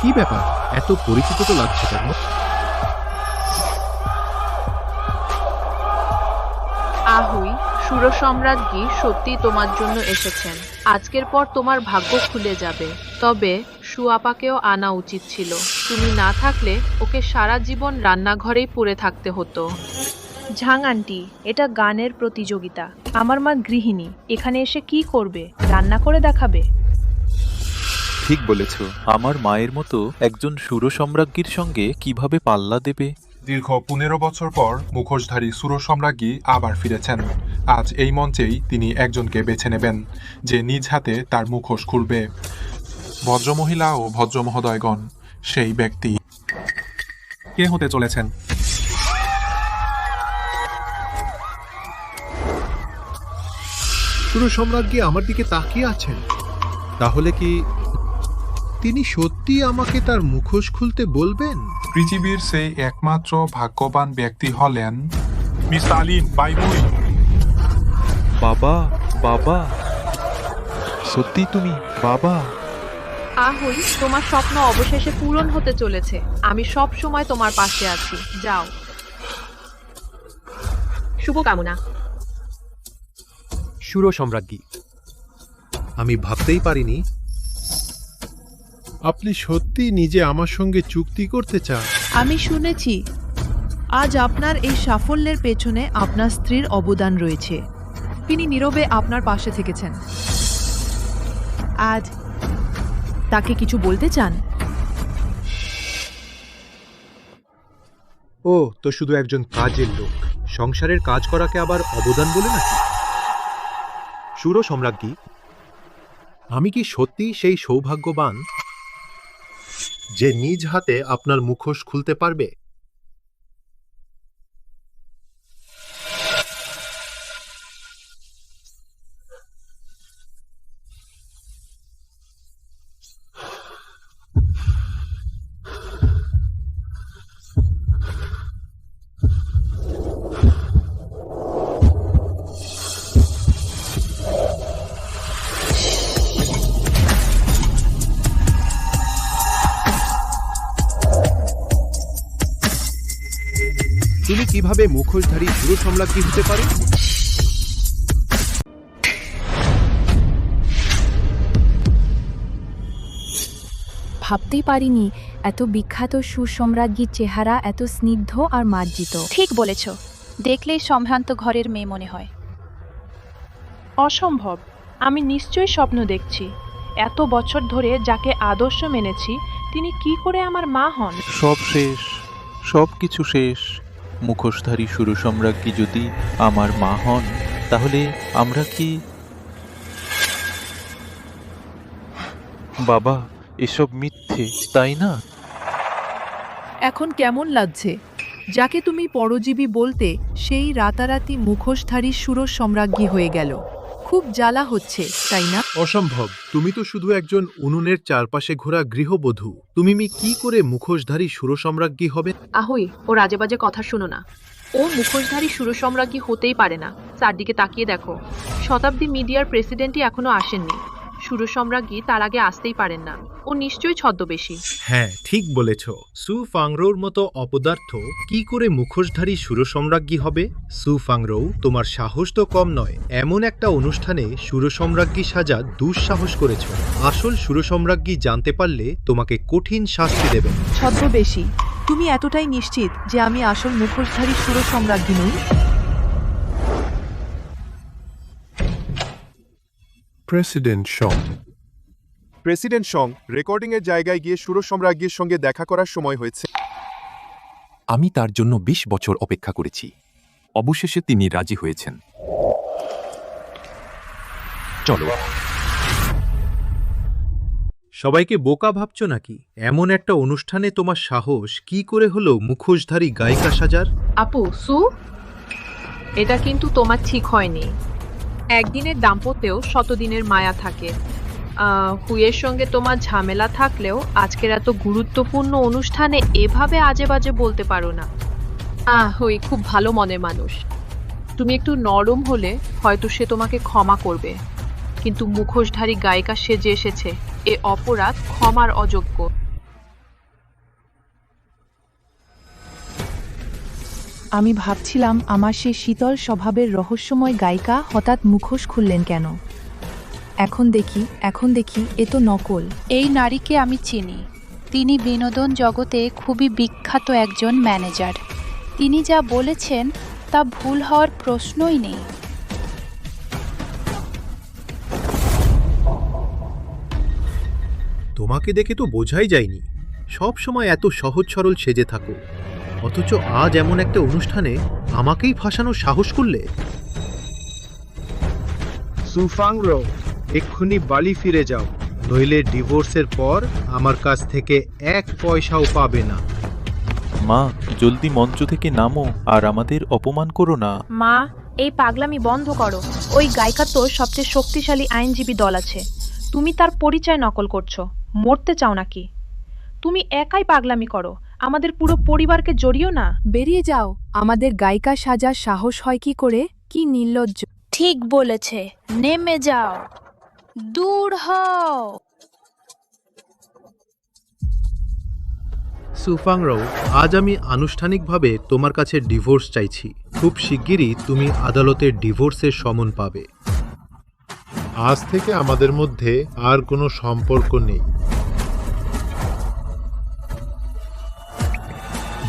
কি ব্যাপার, এত পরিচিত তো লাগছে কেন? আহুই, সুরসম্রাজ্ঞী সত্যি তোমার জন্য এসেছেন। আজকের পর তোমার ভাগ্য খুলে যাবে। তবে সুয়াপাকেও আনা উচিত ছিল। তুমি না থাকলে ওকে সারা জীবন রান্নাঘরেই পড়ে থাকতে হতো। ঝাং আন্টি, এটা গানের প্রতিযোগিতা। আমার মা গৃহিণী, এখানে এসে কি করবে? রান্না করে দেখাবে? ঠিক বলেছ। আমার মায়ের মতো একজন সুরসম্রাজ্ঞীর সঙ্গে কিভাবে পাল্লা দেবে? দীর্ঘ 15 বছর পর মুখোশধারী সুরসম্রাজ্ঞী আবার ফিরেছেন। আজ এই মঞ্চেই তিনি একজনকে বেছে নেবেন, যে নিজ হাতে তার মুখোশ খুলবে। ভদ্রমহিলা ও ভদ্রমহোদয়গণ, সেই ব্যক্তি কে হতে চলেছেন? সুরসম্রাজ্ঞী আমার দিকে তাকিয়ে আছেন। তাহলে কি তিনি সত্যি আমাকে তার মুখোশ খুলতে বলবেন? পৃথিবীর সেই একমাত্র ভাগ্যবান ব্যক্তি হলেন মিস্টার লিন বাইহুই। বাবা, বাবা, সত্যি তুমি বাবা? আহুই, তোমার স্বপ্ন অবশেষে পূরণ হতে চলেছে। আমি সব সময় তোমার পাশে আছি। যাও। শুভকামনা। সুরসম্রাজ্ঞী, আমি ভাবতেই পারিনি আপনি সত্যি নিজে আমার সঙ্গে চুক্তি করতে চান? আমি শুনেছি আজ আপনার এই সাফল্যের পেছনে আপনার স্ত্রীর অবদান রয়েছে। তিনি নীরবে আপনার পাশে থেকেছেন। আজ তাকে কিছু বলতে চান? ও তো শুধু একজন কাজের লোক। সংসারের কাজ করাকে আবার অবদান বলে নাকি? সুরসম্রাজ্ঞী, আমি কি সত্যি সেই সৌভাগ্যবান যে নিজ হাতে আপনার মুখোশ খুলতে পারবে? তুমি কিভাবে মুখোশধারী সুরসম্রাজ্ঞী হতে পারো? ভাবতেই পারিনি এত বিখ্যাত সুসম্রাজ্ঞীর চেহারা এত স্নিগ্ধ আর মার্জিত। ঠিক বলেছ, দেখলেই সম্ভ্রান্ত ঘরের মেয়ে মনে হয়। অসম্ভব। আমি নিশ্চয়ই স্বপ্ন দেখছি। এত বছর ধরে যাকে আদর্শ মেনেছি, তিনি কি করে আমার মা হন? সব শেষ, সব কিছু শেষ। মুখোশধারী সুরসম্রাজ্ঞী যদি আমার মা হন, তাহলে আমরা কি? বাবা, এসব মিথ্যে, তাই না? এখন কেমন লাগছে? যাকে তুমি পরজীবী বলতে, সেই রাতারাতি মুখোশধারী সুরসম্রাজ্ঞী হয়ে গেল। খুব জ্বালা হচ্ছে, তাই না? অসম্ভব। তুমি তো শুধু একজন উনুনের চারপাশে ঘোরা গৃহবধূ। তুমি কি করে মুখোশধারী সুরসম্রাজ্ঞী হবে? আহুই, ওর আজে বাজে কথা শুনো না। ও মুখোশধারী সুরসম্রাজ্ঞী হতেই পারে না। চারদিকে তাকিয়ে দেখো, শতাব্দী মিডিয়ার প্রেসিডেন্টই এখনো আসেননি। সুরসম্রাজ্ঞী তার আগে আসতেই পারেন না। ও নিশ্চয়ই ছদ্মবেশী। হ্যাঁ, ঠিক বলেছ। সু ফাংরোর মতো অপদার্থ কি করে মুখোশধারী সুরসম্রাজ্ঞী হবে? সু ফাংরো, তোমার সাহস তো কম নয়। এমন একটা অনুষ্ঠানে সুরসম্রাজ্ঞী সাজা দুঃসাহস করেছ। আসল সুরসম্রাজ্ঞী জানতে পারলে তোমাকে কঠিন শাস্তি দেবে। ছদ্মবেশী, তুমি এতটাই নিশ্চিত যে আমি আসল মুখোশধারী সুরসম্রাজ্ঞী নই? প্রেসিডেন্ট সং রেকর্ডিংয়ের জায়গায় গিয়ে সুরসম্রাজ্ঞীর সঙ্গে দেখা করার সময় হয়েছে। আমি তার জন্য 20 বছর অপেক্ষা করেছি। অবশেষে তিনি রাজি হয়েছেন। চলো। সবাইকে বোকা ভাবছো নাকি? এমন একটা অনুষ্ঠানে তোমার সাহস কি করে হলো মুখোশধারী গায়িকা সাজার? আপু, সু, এটা কিন্তু তোমার ঠিক হয়নি। একদিনের দাম্পত্যেও শতদিনের মায়া থাকে। হুইয়ের সঙ্গে তোমার ঝামেলা থাকলেও আজকের এত গুরুত্বপূর্ণ অনুষ্ঠানে এভাবে আজে বাজে বলতে পারো না। হুই খুব ভালো মনের মানুষ। তুমি একটু নরম হলে হয়তো সে তোমাকে ক্ষমা করবে, কিন্তু মুখোশধারী গায়িকা সেজে এসেছে, এ অপরাধ ক্ষমার অযোগ্য। আমি ভাবছিলাম আমার সে শীতল স্বভাবের রহস্যময় গায়িকা হঠাৎ মুখোশ খুললেন কেন। এখন দেখি এ তো নকল। এই নারীকে আমি চিনি। তিনি বিনোদন জগতে খুবই বিখ্যাত একজন ম্যানেজার। তিনি যা বলেছেন তা ভুল হওয়ার প্রশ্নই নেই। তোমাকে দেখে তো বোঝাই যায়নি সব সময় এত সহজ সরল সেজে থাকো, অথচ আজ এমন একটা অনুষ্ঠানে আমাকেই ফাঁসানোর সাহস করলে। সুফাংরো, এক্ষুনি বালি ফিরে যাও, নইলে ডিভোর্সের পর আমার কাছ থেকে 1 পয়সাও পাবে না। মা, জলদি মঞ্চ থেকে নামো আর আমাদের অপমান করো না। মা, এই পাগলামি বন্ধ করো। ওই গায়িকার তো সবচেয়ে শক্তিশালী আইনজীবী দল আছে। তুমি তার পরিচয় নকল করছো। মরতে চাও নাকি? তুমি একাই পাগলামি করো, আমাদের পুরো পরিবারকে জড়িও না। বেরিয়ে যাও। আমাদের গায়িকা সাজার সাহস হয় কি করে? কি নির্লজ্জ। ঠিক বলেছে, নেমে যাও, দূর হও। সুফাংরো, আজ আমি আনুষ্ঠানিকভাবে তোমার কাছে ডিভোর্স চাইছি। খুব শিগগিরই তুমি আদালতে ডিভোর্সের সমন পাবে। আজ থেকে আমাদের মধ্যে আর কোনো সম্পর্ক নেই।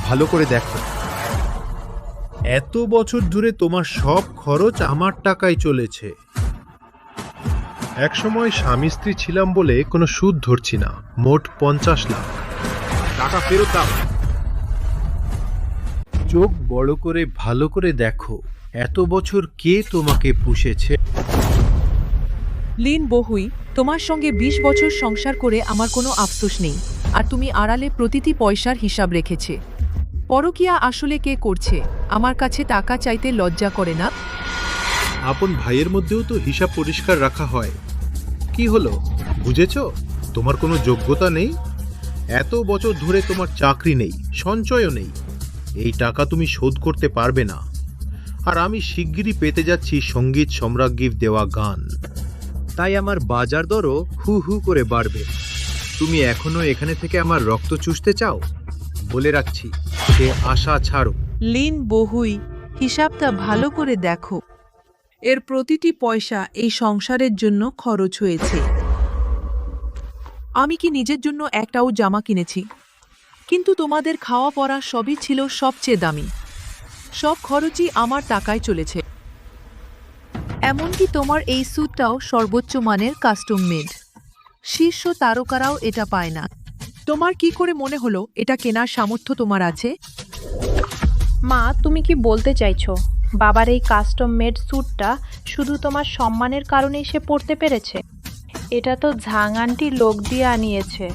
ভালো করে দেখো, এত বছর ধরে তোমার সব খরচ আমার টাকায় চলেছে। একসময় স্বামী স্ত্রী ছিলাম বলে কোনো সুদ ধরছি না। মোট 50 লাখ টাকা ফেরত দাও। চোখ বড় করে ভালো করে দেখো, এত বছর কে তোমাকে পুষেছে। লিন বহুই, তোমার সঙ্গে 20 বছর সংসার করে আমার কোনো আফসোস নেই। আর তুমি আড়ালে প্রতিটি পয়সার হিসাব রেখেছে। পরকীয়া আসলে কে করছে? আমার কাছে টাকা চাইতে লজ্জা করে না? আপন ভাইয়ের মধ্যেও তো হিসাব পরিষ্কার রাখা হয়। কি হলো, বুঝেছ? তোমার কোনো যোগ্যতা নেই। এত বছর ধরে তোমার চাকরি নেই, সঞ্চয়ও নেই। এই টাকা তুমি শোধ করতে পারবে না। আর আমি শিগগিরই পেতে যাচ্ছি সঙ্গীত সম্রাজ্ঞীর দেওয়া গান। তাই আমার বাজার দরও হু হু করে বাড়বে। তুমি এখনো এখানে থেকে আমার রক্ত চুষতে চাও? বলে রাখছি, সে আশা ছাড়ো। লিন বহুই, হিসাবটা ভালো করে দেখো। এর প্রতিটি পয়সা এই সংসারের জন্য খরচ হয়েছে। আমি কি নিজের জন্য একটাও জামা কিনেছি? কিন্তু তোমাদের খাওয়া পরা সবই ছিল সবচেয়ে দামি। সব খরচই আমার টাকায় চলেছে। এমনকি তোমার এই স্যুটটাও সর্বোচ্চ মানের কাস্টম মেড। শীর্ষ তারকারাও এটা পায় না। তোমার কি করে মনে হলো এটা কেনার সামর্থ্য তোমার আছে? মা, তুমি কি বলতে চাইছো বাবার এই কাস্টম মেড স্যুটটা শুধু তোমার সম্মানের কারণেই সে পরতে পেরেছে? এটা তো ঝাং আন্টি লোক দিয়ে আনিয়েছে।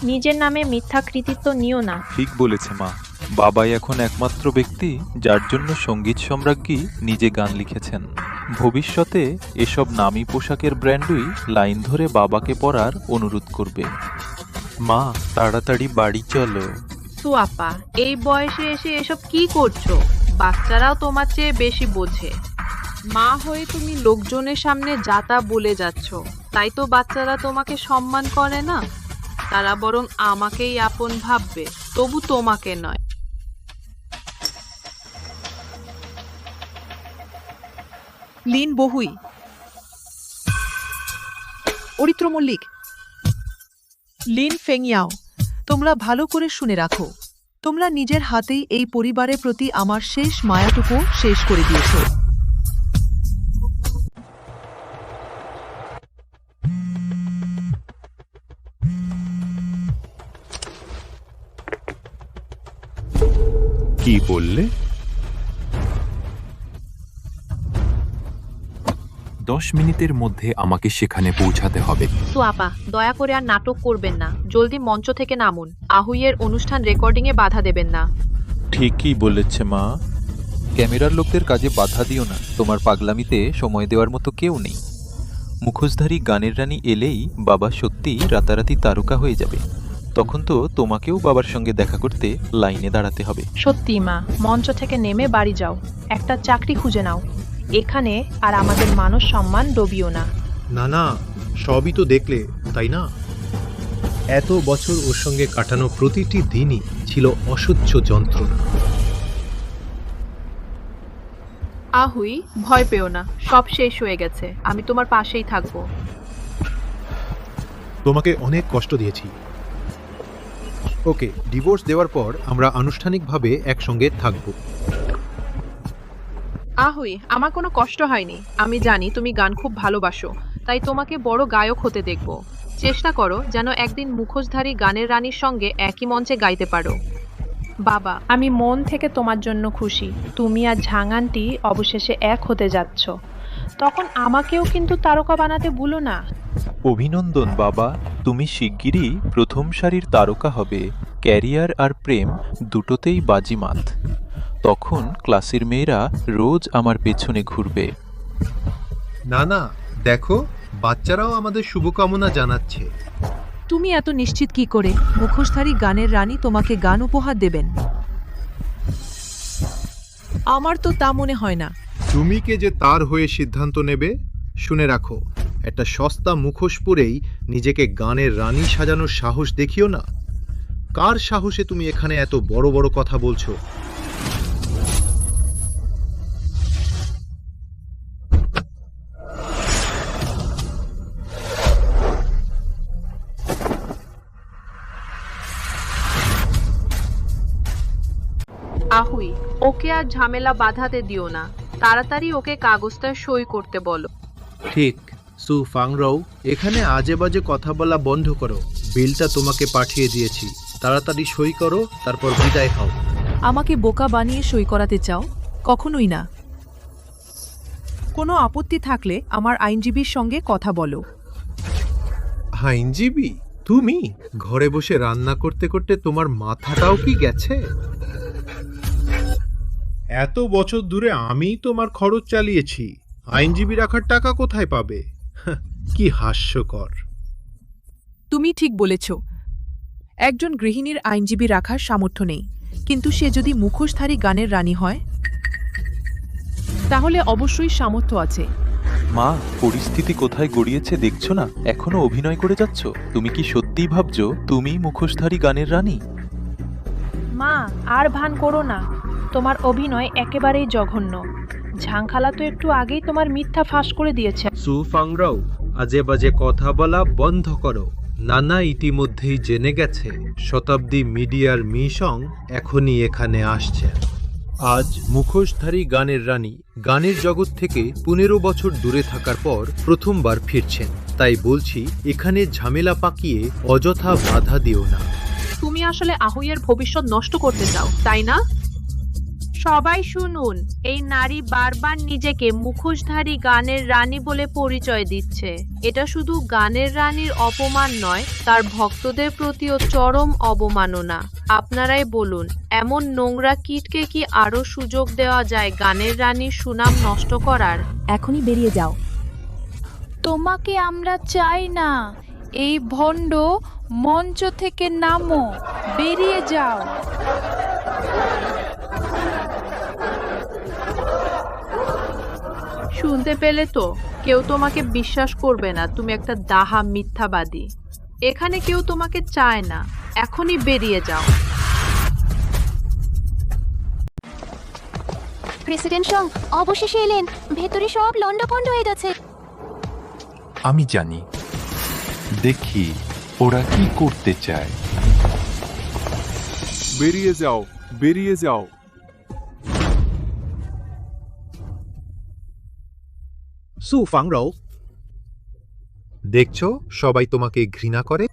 নিজের নামে মিথ্যা কৃতিত্ব নিও না। ঠিক বলেছে মা। বাবাই এখন একমাত্র ব্যক্তি যার জন্য সঙ্গীত সম্রাজ্ঞী নিজে গান লিখেছেন। ভবিষ্যতে এসব নামী পোশাকের ব্র্যান্ডই লাইন ধরে বাবাকে পরার অনুরোধ করবে। মা, তাড়াতাড়ি বাড়ি চলো। সুয়াপা, এই বয়সে এসে এসব কি করছো? বাচ্চারাও তোমার চেয়ে বেশি বোঝে। মা হয়ে তুমি লোকজনের সামনে যা তা বলে যাচ্ছ, তাই তো বাচ্চারা তোমাকে সম্মান করে না। তারা বরং আমাকেই আপন ভাববে, তবু তোমাকে নয়। লিন বহুই, অরিত্র মল্লিক, লিন ফেংয়াও, তোমরা ভালো করে শুনে রাখো। তোমরা নিজের হাতেই এই পরিবারের প্রতি আমার শেষ মায়াটুকু শেষ করে দিয়েছো। কি বললে? 10 মিনিটের মধ্যে আমাকে সেখানে পৌঁছাতে হবে। সুয়াপা, দয়া করে আর নাটক করবেন না। জলদি মঞ্চ থেকে নামুন। আহুইয়ের অনুষ্ঠান রেকর্ডিংয়ে বাধা দেবেন না। ঠিকই বলেছে মা। ক্যামেরার লোকদের কাজে বাধা দিও না। তোমার পাগলামিতে সময় দেওয়ার মতো কেউ নেই। মুখোশধারী গানের রানী এলেই বাবা সত্যি রাতারাতি তারকা হয়ে যাবে। তখন তো তোমাকেও বাবার সঙ্গে দেখা করতে লাইনে দাঁড়াতে হবে। সত্যি মা, মঞ্চ থেকে নেমে বাড়ি যাও। একটা চাকরি খুঁজে নাও। এখানে আর আমাদের মানস সম্মান ডোবিও না। না না, সবই তো দেখলে, তাই না? এত বছর ওর সঙ্গে কাটানো প্রতিটি দিনই ছিল অসহ্য যন্ত্রণা। আহুই, ভয় পেও না, সব শেষ হয়ে গেছে। আমি তোমার পাশেই থাকবো। তোমাকে অনেক কষ্ট দিয়েছি। ওকে, ডিভোর্স দেওয়ার পর আমরা আনুষ্ঠানিকভাবে একসঙ্গে থাকব। আহুই, আমার কোনো কষ্ট হয়নি। আমি জানি তুমি গান খুব ভালোবাসো, তাই তোমাকে বড় গায়ক হতে দেখব। চেষ্টা করো যেন একদিন মুখোশধারী গানের রানীর সঙ্গে একই মঞ্চে গাইতে পারো। বাবা, আমি মন থেকে তোমার জন্য খুশি। তুমি আর ঝাঙানটি অবশেষে এক হতে যাচ্ছ। তখন আমাকেও কিন্তু তারকা বানাতে ভুলো না। অভিনন্দন বাবা, তুমি শিগগিরই প্রথম সারির তারকা হবে। ক্যারিয়ার আর প্রেম দুটোতেই বাজিমাত। তখন ক্লাসের মেয়েরা রোজ আমার পেছনে ঘুরবে। না না, দেখো, বাচ্চারাও আমাদের শুভকামনা জানাচ্ছে। তুমি এত নিশ্চিত কি করে মুখোশধারী গানের রানী তোমাকে গান উপহার দেবেন? আমার তো তা মনে হয় না। তুমি কে যে তার হয়ে সিদ্ধান্ত নেবে? শুনে রাখো, একটা সস্তা মুখোশ পরেই নিজেকে গানের রানী সাজানোর সাহস দেখিও না। কার সাহসে তুমি এখানে এত বড় বড় কথা বলছো? আহুই, ওকে আর ঝামেলা বাঁধাতে দিও না। তাড়াতাড়ি ওকে কাগজটা সই করতে বলো। ঠিক। সু ফাংরাও, এখানে আজে বাজে কথা বলা বন্ধ করো। বিলটা তোমাকে পাঠিয়ে দিয়েছি, তাড়াতাড়ি সই করো, তারপর বিদায় হও। আমাকে বোকা বানিয়ে সই করাতে চাও? কখনোই না। কোনো আপত্তি থাকলে আমার আইনজীবীর সঙ্গে কথা বলো। আইনজীবী? তুমি ঘরে বসে রান্না করতে করতে তোমার মাথাটাও কি গেছে? এত বছর ধরে আমিই তোমার খরচ চালিয়েছি, আইনজীবী রাখার টাকা কোথায় পাবে? কি হাস্যকর। তুমি ঠিক বলেছ, একজন গৃহিণীর আইনজীবী রাখার সামর্থ্য নেই, কিন্তু সে যদি মুখোশধারী গানের রানী হয় তাহলে অবশ্যই সামর্থ্য আছে। মা, পরিস্থিতি কোথায় গড়িয়েছে দেখছো না? এখনো অভিনয় করে যাচ্ছ? তুমি কি সত্যিই ভাবছো তুমি মুখোশধারী গানের রানী? মা, আর ভান করো না। তোমার অভিনয় একেবারেই জঘন্য। ঝাংখালা তো একটু আগেই তোমার মিথ্যা ফাঁস করে দিয়েছে। সু ফাংরাও, আজে বাজে কথা বলা বন্ধ করো। নানা ইতিমধ্যেই জেনে গেছে শতাব্দী মিডিয়ার মিশং এখনই এখানে আসছে। আজ মুখোশধারী গানের রানী গানের জগৎ থেকে 15 বছর দূরে থাকার পর প্রথমবার ফিরছেন। তাই বলছি, এখানে ঝামেলা পাকিয়ে অযথা বাধা দিও না। তুমি আসলে আহুইয়ের ভবিষ্যৎ নষ্ট করতে চাও, তাই না? সবাই শুনুন, এই নারী বারবার নিজেকে মুখোশধারী গানের রানী বলে পরিচয় দিচ্ছে। এটা শুধু গানের রানীর অপমান নয়, তার ভক্তদের প্রতিও চরম অবমাননা। আপনারাই বলুন, এমন নোংরা কীটকে কি আরো সুযোগ দেওয়া যায় গানের রানীর সুনাম নষ্ট করার? এখনই বেরিয়ে যাও। তোমাকে আমরা চাই না। এই ভণ্ড মঞ্চ থেকে নামো, বেরিয়ে যাও। শুনতে পেলে তো? কেউ তোমাকে বিশ্বাস করবে না। তুমি একটা দাহা মিথ্যাবাদী। এখানে কেউ তোমাকে চায় না। এখনই বেরিয়ে যাও। প্রেসিডেন্ট সং অবশেষে এলেন। ভেতরে সব লন্ডভন্ড হয়ে যাচ্ছে। আমি জানি, দেখি ওরা কি করতে চায়। বেরিয়ে যাও, বেরিয়ে যাও। সু ফাংরাও, দেখছো সবাই তোমাকে ঘৃণা করে।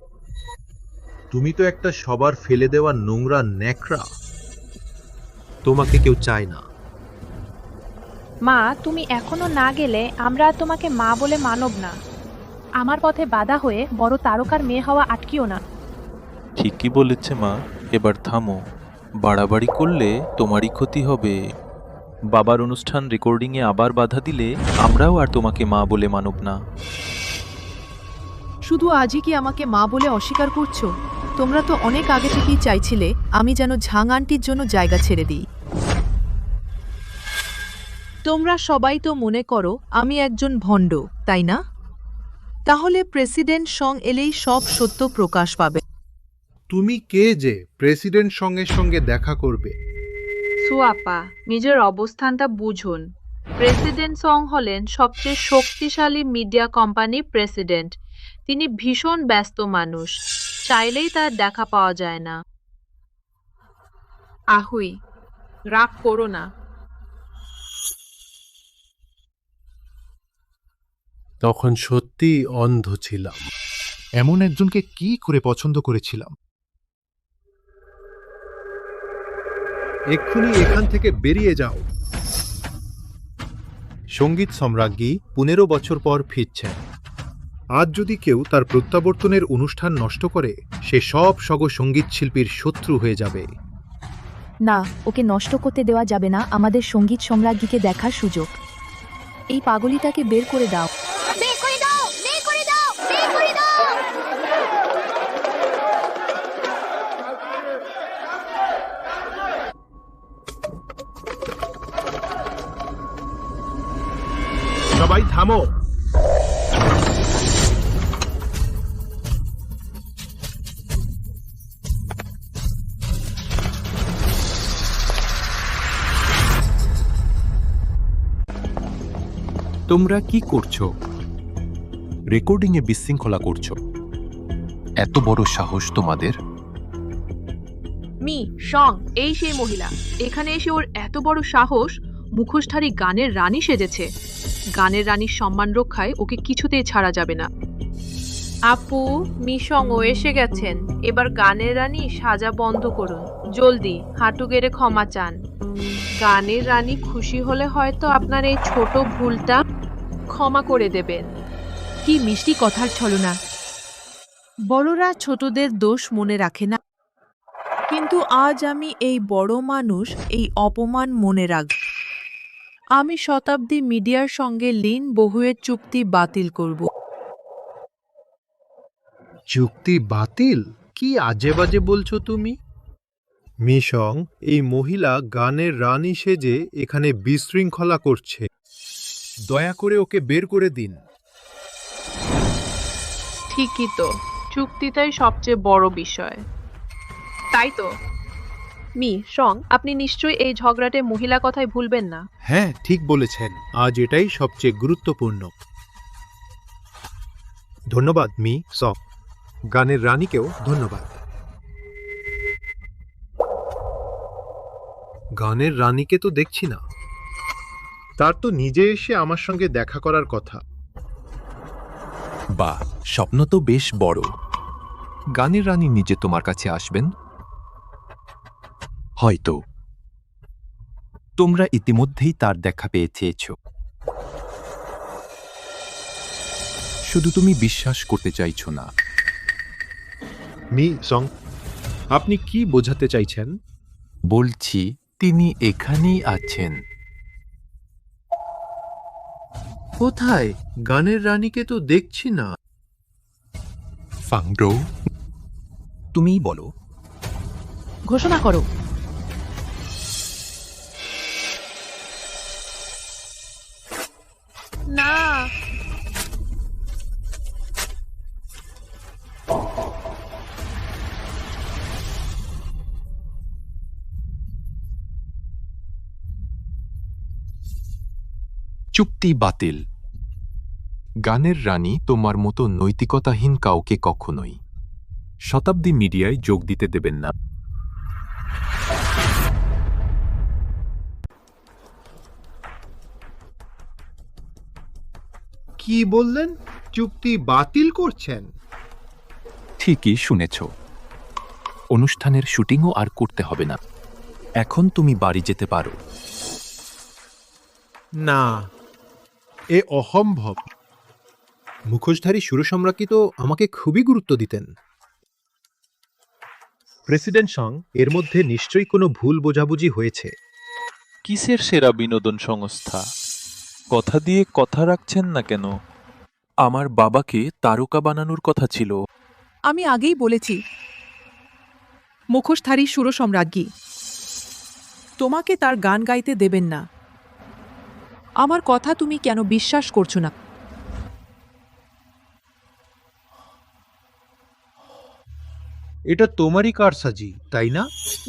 তুমি তো একটা সবার ফেলে দেওয়া নোংরা ন্যাকড়া। তোমাকে কেউ চায় না। মা, তুমি এখনো না গেলে আমরা আর তোমাকে মা বলে মানব না। আমার পথে বাধা হয়ে বড় তারকার মেয়ে হওয়া আটকিও না। ঠিকই বলেছে মা, এবার থামো। বাড়াবাড়ি করলে তোমারই ক্ষতি হবে। বাবার অনুষ্ঠান রেকর্ডিংয়ে আবার বাধা দিলে আমরাও আর তোমাকে মা বলে মানব না। শুধু আজই কি আমাকে মা বলে অস্বীকার করছো? তোমরা তো অনেক আগে থেকেই চাইছিলে আমি যেন ঝাং আন্টির জন্য জায়গা ছেড়ে দিই। তোমরা সবাই তো মনে করো আমি একজন ভণ্ড, তাই না? তাহলে প্রেসিডেন্ট সং এলেই সব সত্য প্রকাশ পাবে। তুমি কে যে প্রেসিডেন্ট সঙ্গে সঙ্গে দেখা করবে? সুয়াপা, নিজের অবস্থানটা বুঝুন। প্রেসিডেন্ট সং হলেন সবচেয়ে শক্তিশালী মিডিয়া কোম্পানির প্রেসিডেন্ট। তিনি ভীষণ ব্যস্ত মানুষ, চাইলেই তার দেখা পাওয়া যায় না। আহুই, রাগ করো না। তখন সত্যি অন্ধ ছিলাম। এমন একজনকে কি করে পছন্দ করেছিলাম। এক্ষুনি এখান থেকে বেরিয়ে যাও। সঙ্গীত সম্রাজ্ঞী 15 বছর পর ফিরছেন। আজ যদি কেউ তার প্রত্যাবর্তনের অনুষ্ঠান নষ্ট করে, সে সব সঙ্গীত শিল্পীর শত্রু হয়ে যাবে। না, ওকে নষ্ট করতে দেওয়া যাবে না। আমাদের সঙ্গীত সম্রাজ্ঞীকে দেখার সুযোগ। এই পাগলিটাকে বের করে দাও। সবাই থামো। তোমরা কি করছো? রেকর্ডিংয়ে বিশৃঙ্খলা করছো। এত বড় সাহস তোমাদের? মি সং, এই সেই মহিলা। এখানে এসে ওর এত বড় সাহস। মুখোশধারী গানের রানী সেজেছে। গানের রানীর সম্মান রক্ষায় ওকে কিছুতেই ছাড়া যাবে না। আপু, মিশং ও এসে গেছেন। এবার গানের রানী সাজা বন্ধ করুন। জলদি হাঁটু গেড়ে ক্ষমা চান। গানের রানী খুশি হলে হয়তো আপনার এই ছোট ভুলটা ক্ষমা করে দেবেন। কি মিষ্টি কথার ছলনা। বড়রা ছোটদের দোষ মনে রাখে না, কিন্তু আজ আমি এই বড় মানুষ এই অপমান মনে রাখব। আমি শতাব্দী মিডিয়ার সঙ্গে লিন বহুয়ের চুক্তি বাতিল করব। চুক্তি বাতিল? কি আজে বাজে বলছো তুমি? মিশং, এই মহিলা গানের রানী সেজে এখানে বিশৃঙ্খলা করছে। দয়া করে ওকে বের করে দিন। ঠিকই তো, চুক্তিটাই সবচেয়ে বড় বিষয়। তাই তো। মি সং, আপনি নিশ্চয়ই এই ঝগড়াটে মহিলা কথাই ভুলবেন না। হ্যাঁ, ঠিক বলেছেন। আজ এটাই সবচেয়ে গুরুত্বপূর্ণ। ধন্যবাদ মি সং। গানের রানীকেও ধন্যবাদ। গানের রানীকে তো দেখছি না। তার তো নিজে এসে আমার সঙ্গে দেখা করার কথা। বাহ, স্বপ্ন তো বেশ বড়। গানের রানী নিজে তোমার কাছে আসবেন? হয়তো। তোমরা ইতিমধ্যেই তার দেখা পেয়ে চেয়েছ। শুধু তুমি বিশ্বাস করতে চাইছো না। মি সং, আপনি কি বোঝাতে চাইছেন? বলছি, তিনি এখানেই আছেন। কোথায়? গানের রানীকে তো দেখছি না। ফাংড্রো, তুমিই বলো। ঘোষণা করো। না, চুক্তি বাতিল। গানের রানী তোমার মতো নৈতিকতাহীন কাউকে কখনোই শতাব্দী মিডিয়ায় যোগ দিতে দেবেন না। কি বললেন? চুক্তি বাতিল করছেন? ঠিকই শুনেছ। অনুষ্ঠানের শুটিংও আর করতে হবে না। এখন তুমি বাড়ি যেতে পারো। না, এ অসম্ভব। মুখোশধারী সুরসম্রাজ্ঞী তো আমাকে খুবই গুরুত্ব দিতেন। প্রেসিডেন্ট সং, এর মধ্যে নিশ্চয়ই কোনো ভুল বোঝাবুঝি হয়েছে। কিসের সেরা বিনোদন সংস্থা? কথা দিয়ে কথা রাখছেন না কেন? আমার বাবাকে তারকা বানানোর কথা ছিল। আমি আগেই বলেছি, মুখোশধারী সুরসম্রাজ্ঞী তোমাকে তার গান গাইতে দেবেন না। আমার কথা তুমি কেন বিশ্বাস করছো না? এটা তোমারই কারসাজি, তাই না?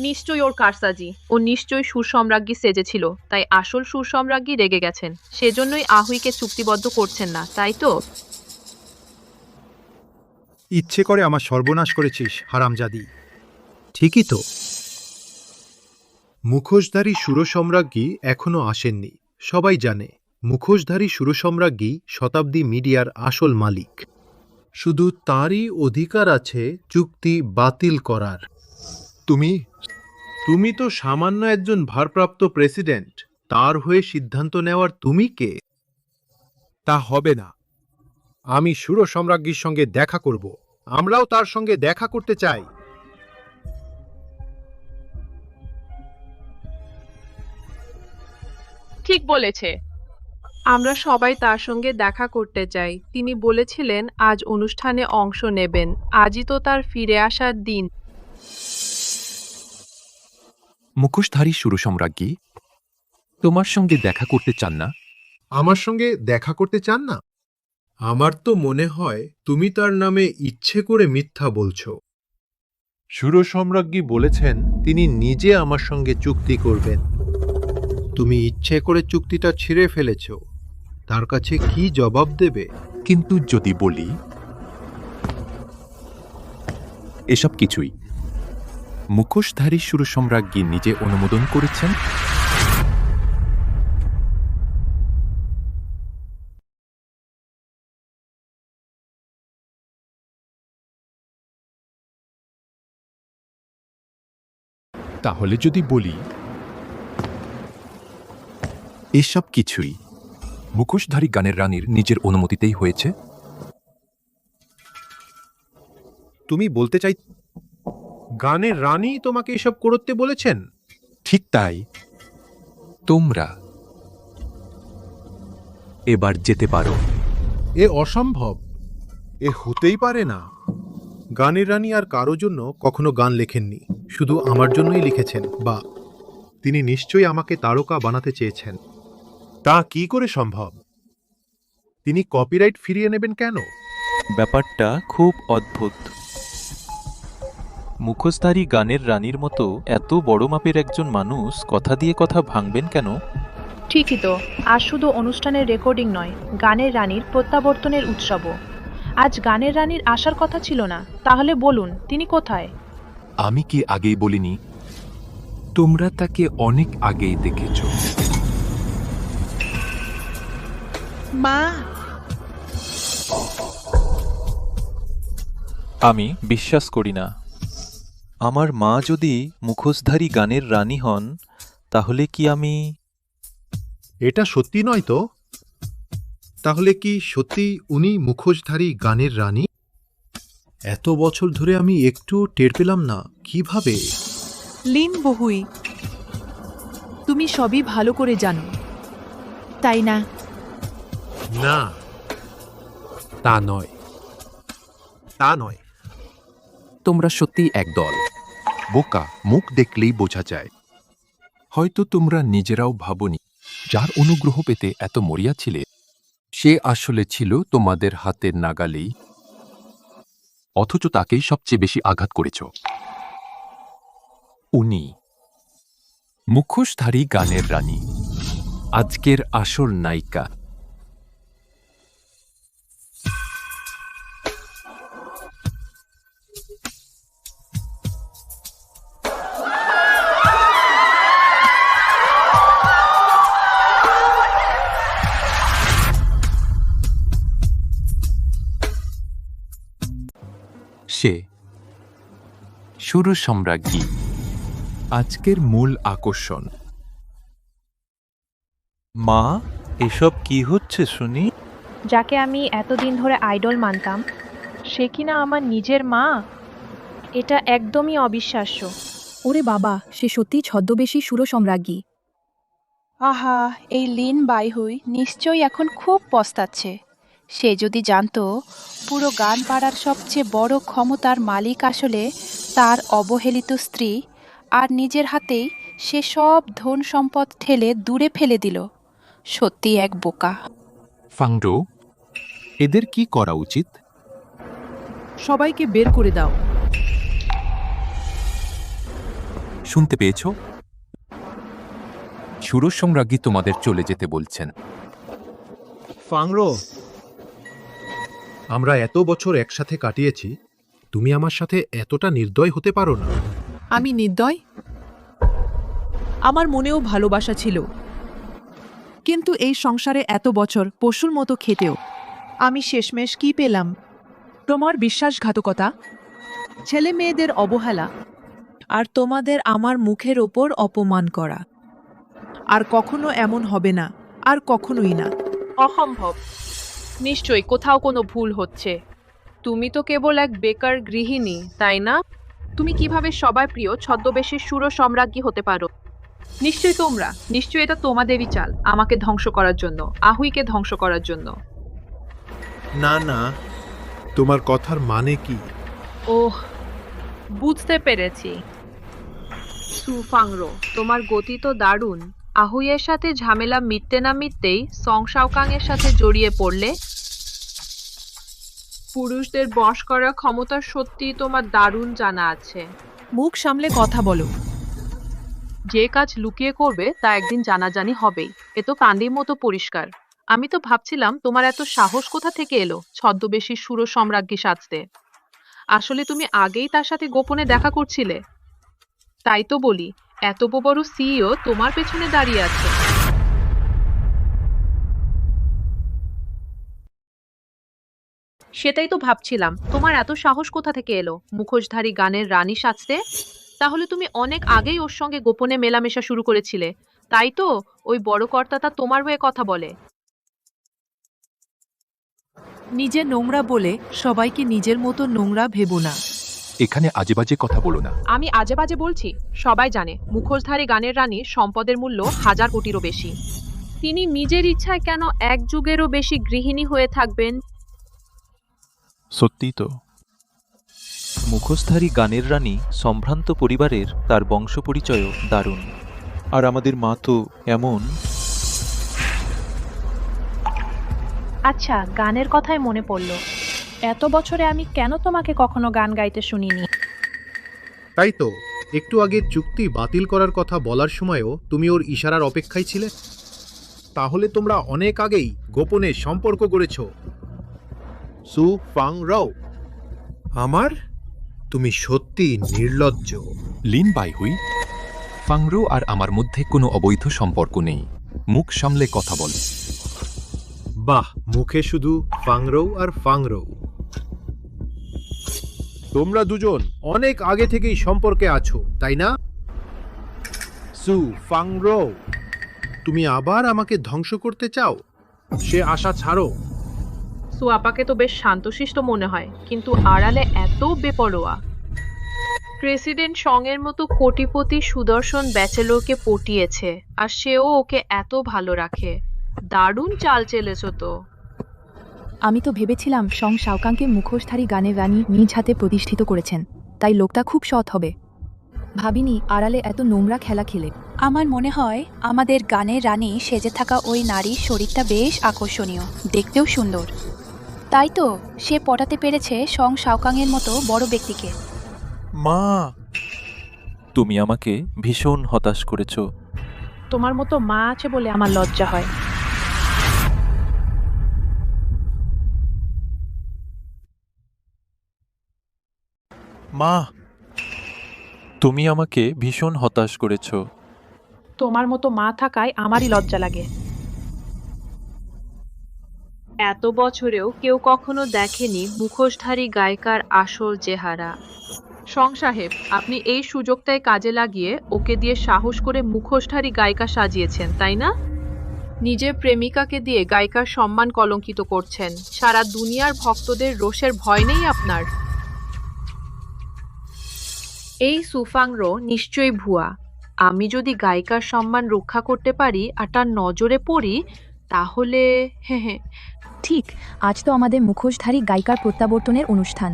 নিশ্চয়ই ওর কারসাজি। ও নিশ্চয়ই সুরসম্রাজ্ঞী সেজেছিল, তাই আসল সুরসম্রাজ্ঞী রেগে গেছেন। সেজন্যই আহুইকে চুক্তিবদ্ধ করছেন না, তাই তো? ইচ্ছে করে আমার সর্বনাশ করেছিস, হারামজাদি। ঠিকই তো। মুখোশধারী সুরসম্রাজ্ঞী এখনো আসেননি। সবাই জানে মুখোশধারী সুরসম্রাজ্ঞী শতাব্দী মিডিয়ার আসল মালিক। শুধু তারই অধিকার আছে চুক্তি বাতিল করার। তুমি তো সামান্য একজন ভারপ্রাপ্ত প্রেসিডেন্ট। তার হয়ে সিদ্ধান্ত নেওয়ার তুমি কে? তা হবে না। আমি সুরসম্রাজ্ঞীর সঙ্গে দেখা করব। আমরাও তার সঙ্গে দেখা করতে চাই। ঠিক বলেছে। আমরা সবাই তার সঙ্গে দেখা করতে চাই। তিনি বলেছিলেন আজ অনুষ্ঠানে অংশ নেবেন। আজই তো তার ফিরে আসার দিন। মুখোশধারী সুরসম্রাজ্ঞী তোমার সঙ্গে দেখা করতে চান না? আমার সঙ্গে দেখা করতে চান না? আমার তো মনে হয় তুমি তার নামে ইচ্ছে করে মিথ্যা বলছো। সুরসম্রাজ্ঞী বলেছেন তিনি নিজে আমার সঙ্গে চুক্তি করবেন। তুমি ইচ্ছে করে চুক্তিটা ছিঁড়ে ফেলেছ। তার কাছে কি জবাব দেবে? কিন্তু যদি বলি এসব কিছুই মুখোশধারী সুরসম্রাজ্ঞী নিজে অনুমোদন করেছেন, তাহলে যদি বলি এসব কিছুই মুখোশধারী গানের রানীর নিজের অনুমতিতেই হয়েছে, তুমি বলতে চাই গানের রানী তোমাকে এসব করতে বলেছেন? ঠিক তাই। তোমরা এবার যেতে পারো। এ অসম্ভব। এ হতেই পারে না। গানের রানী আর কারো জন্য কখনো গান লেখেননি, শুধু আমার জন্যই লিখেছেন। বা তিনি নিশ্চয়ই আমাকে তারকা বানাতে চেয়েছেন। তা কি করে সম্ভব? তিনি কপিরাইট ফিরিয়ে নেবেন কেন? ব্যাপারটা খুব অদ্ভুত। মুখোশধারী গানের রানীর মতো এত বড় মাপের একজন মানুষ কথা দিয়ে কথা ভাঙবেন কেন? ঠিকই তো। আজ শুধু অনুষ্ঠানের রেকর্ডিং নয়, গানের রানীর প্রত্যাবর্তনের উৎসবও। আজ গানের রানীর আসার কথা ছিল না। তাহলে বলুন তিনি কোথায়? আমি কি আগেই বলিনি? তোমরা তাকে অনেক আগেই দেখেছ। মা, আমি বিশ্বাস করি না। আমার মা যদি মুখোশধারী গানের রানী হন, তাহলে কি আমি... এটা সত্যি নয় তো? তাহলে কি সত্যি উনি মুখোশধারী গানের রানী? এত বছর ধরে আমি একটু টের পেলাম না। কিভাবে? লিন বহুই, তুমি সবই ভালো করে জানো, তাই না? না, তা নয়। তা নয়। তোমরা সত্যি একদল বোকা। মুখ দেখলেই বোঝা যায়। হয়তো তোমরা নিজেরাও ভাবনি যার অনুগ্রহ পেতে এত মরিয়া ছিলে সে আসলে ছিল তোমাদের হাতের নাগালেই, অথচ তাকেই সবচেয়ে বেশি আঘাত করেছ। উনি মুখোশধারী গানের রানী, আজকের আসল নায়িকা। সে সুরসম্রাজ্ঞী, আজকের মূল আকর্ষণ। মা, এসব কি হচ্ছে শুনি? যাকে আমি এতদিন ধরে আইডল মানতাম, সে কিনা আমার নিজের মা। এটা একদমই অবিশ্বাস্য। ওরে বাবা, সে সত্যি ছদ্মবেশী সুরসম্রাজ্ঞী। আহা, এই লিন বাইহুই নিশ্চয়ই এখন খুব পস্তাচ্ছে। সে যদি জানতো পুরো গান পাড়ার সবচেয়ে বড় ক্ষমতার মালিক আসলে তার অবহেলিত স্ত্রী, আর নিজের হাতেই সে সব ধন সম্পদ ঠেলে দূরে ফেলে দিল। সত্যি এক বোকা। ফাংডো, এদের কি করা উচিত? সবাইকে বের করে দাও। শুনতে পেয়েছ? সুরজ সম্রাজ্ঞী তোমাদের চলে যেতে বলছেন। ফাংরো, আমরা এত বছর একসাথে কাটিয়েছি, তুমি আমার সাথে এতটা নির্দয় হতে পারো না। আমি নির্দয়? আমার মনেও ভালোবাসা ছিল, কিন্তু এই সংসারে এত বছর পশুর মতো খেটেও আমি শেষমেশ কি পেলাম? তোমার বিশ্বাসঘাতকতা, ছেলে মেয়েদের অবহেলা, আর তোমাদের আমার মুখের ওপর অপমান করা। আর কখনো এমন হবে না, আর কখনোই না। অসম্ভব। নিশ্চয়ই কোথাও কোনো ভুল হচ্ছে। তুমি তো কেবল এক বেকার গৃহিণী, তাই না? তুমি কিভাবে সবার প্রিয় ছদ্মবেশী সুর সম্রাজ্ঞী হতে পারো? নিশ্চয়ই এটা তোমাদেরই চাল, আমাকে ধ্বংস করার জন্য, আহুইকে ধ্বংস করার জন্য। না না, তোমার কথার মানে কি? ওহ, বুঝতে পেরেছি। সুফাংরো, তোমার গতি তো দারুণ। আহুইয়ের সাথে ঝামেলা মিটতে না মিটতেই সং শাওকাং এর সাথে জড়িয়ে পড়লে। পুরুষদের বশ করার ক্ষমতা সত্যিই তোমার দারুণ জানা আছে। মুখ সামলে কথা বলো। যে কাজ লুকিয়ে করবে তা একদিন জানাজানি হবেই। এ তো কান্দির মতো পরিষ্কার। আমি তো ভাবছিলাম তোমার এত সাহস কোথা থেকে এলো ছদ্মবেশী সুর সম্রাজ্ঞী সাজতে। আসলে তুমি আগেই তার সাথে গোপনে দেখা করছিলে। তাই তো বলি, এত বড় সিইও তোমার পেছনে দাঁড়িয়ে আছে। সেটাই তো ভাবছিলাম, তোমার এত সাহস কোথা থেকে এলো মুখোশধারী গানের রানী সাজতে? তাহলে তুমি অনেক আগেই ওর সঙ্গে গোপনে মেলামেশা শুরু করেছিলে, তাই তো ওই বড় কর্তাটা তোমার হয়ে কথা বলে। নিজে নোংরা বলে সবাইকে নিজের মতো নোংরা ভেবো না। এখানে আজেবাজে কথা বলো না। আমি আজে বাজে বলছি? সবাই জানে মুখোশধারী গানের রানী সম্পদের মূল্য 1000 কোটিরও বেশি। তিনি নিজের ইচ্ছায় কেন 1 যুগেরও বেশি গৃহিণী হয়ে থাকবেন? সত্যি তো। মুখোশধারী গানের রানী সম্ভ্রান্ত পরিবারের, তার বংশ পরিচয়ও দারুণ। আর আমাদের মা তো এমন। আচ্ছা, গানের কথাই মনে পড়লো। এত বছরে আমি কেন তোমাকে কখনো গান গাইতে শুনিনি? তাই তো, একটু আগে চুক্তি বাতিল করার কথা বলার সময়ও তুমি ওর ইশারার অপেক্ষায় ছিলে। তাহলে তোমরা অনেক আগেই গোপনে সম্পর্ক গড়েছ। সু ফাং রাও, তুমি সত্যি নির্লজ্জ। লিন বাইহুই, ফাংরো আর আমার মধ্যে কোনো অবৈধ সম্পর্ক নেই। মুখ সামলে কথা বল। বাহ, মুখে শুধু ফাংরৌ আর ফাংরৌ। তোমরা দুজন অনেক আগে থেকেই সম্পর্কে আছো, তাই না? সু ফাংরৌ, তুমি আবার আমাকে ধ্বংস করতে চাও? সে আশা ছাড়ো। সুয়াপাকে তো বেশ শান্তশিষ্ট মনে হয়, কিন্তু আড়ালে এত বেপরোয়া। প্রেসিডেন্ট সং এর মতো কোটিপতি সুদর্শন ব্যাচেলরকে পটিয়েছে, আর সেও ওকে এত ভালো রাখে। দারুণ চাল চেলেছ তো। আমি তো ভেবেছিলাম সং শাওকাংকে মুখোশধারী গানের রানী নিজ হাতে প্রতিষ্ঠিত করেছেন, তাই লোকটা খুব সৎ হবে। ভাবিনি আড়ালে এত নোংরা খেলা খেলে। আমার মনে হয় আমাদের গানের রানী সেজে থাকা ওই নারীর শরীরটা বেশ আকর্ষণীয়, দেখতেও সুন্দর। তাই তো সে পটাতে পেরেছে সং শাওকাংয়ের মতো বড় ব্যক্তিকে। মা, তুমি আমাকে ভীষণ হতাশ করেছ। তোমার মতো মা আছে বলে আমার লজ্জা হয়। মা, তুমি আমাকে ভীষণ হতাশ করেছ। তোমার মতো মা থাকায় আমারই লজ্জা লাগে। এত বছরেও কেউ কখনো দেখেনি মুখোশধারী গায়িকার আসল চেহারা। সং সাহেব, আপনি এই সুযোগটাই কাজে লাগিয়ে ওকে দিয়ে সাহস করে মুখোশধারী গায়িকা সাজিয়েছেন, তাই না? নিজের প্রেমিকাকে দিয়ে গায়িকার সম্মান কলঙ্কিত করছেন। সারা দুনিয়ার ভক্তদের রোষের ভয় নেই আপনার? এই সুফাংরো নিশ্চয়ই ভুয়া। আমি যদি গায়িকার সম্মান রক্ষা করতে পারি আর তার নজরে পড়ি, তাহলে ঠিক, আজ তো আমাদের মুখোশধারী গায়িকার প্রত্যাবর্তনের অনুষ্ঠান।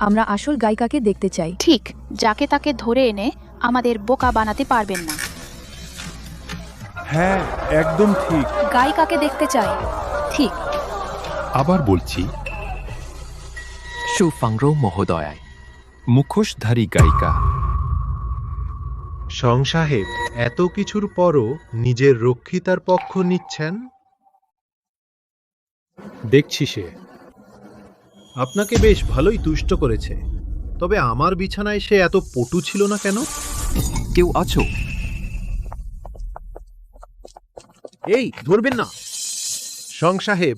আমরা আসল গায়িকাকে দেখতে চাই। ঠিক, যাকে তাকে ধরে এনে আমাদের বোকা বানাতে পারবেন না। হ্যাঁ, একদম ঠিক। গায়িকাকে দেখতে চাই। ঠিক। আবার বলছি, সু ফাংরো মহোদয়, মুখোশধারী গায়িকা। সং সাহেব এত কিছুর পরও নিজের রক্ষিতার পক্ষ নিচ্ছেন? দেখছি সে আপনাকে বেশ ভালোই তুষ্ট করেছে, তবে আমার বিছানায় সে এত পটু ছিল না কেন? কেউ আছো? এই ধরবেন না। সং সাহেব,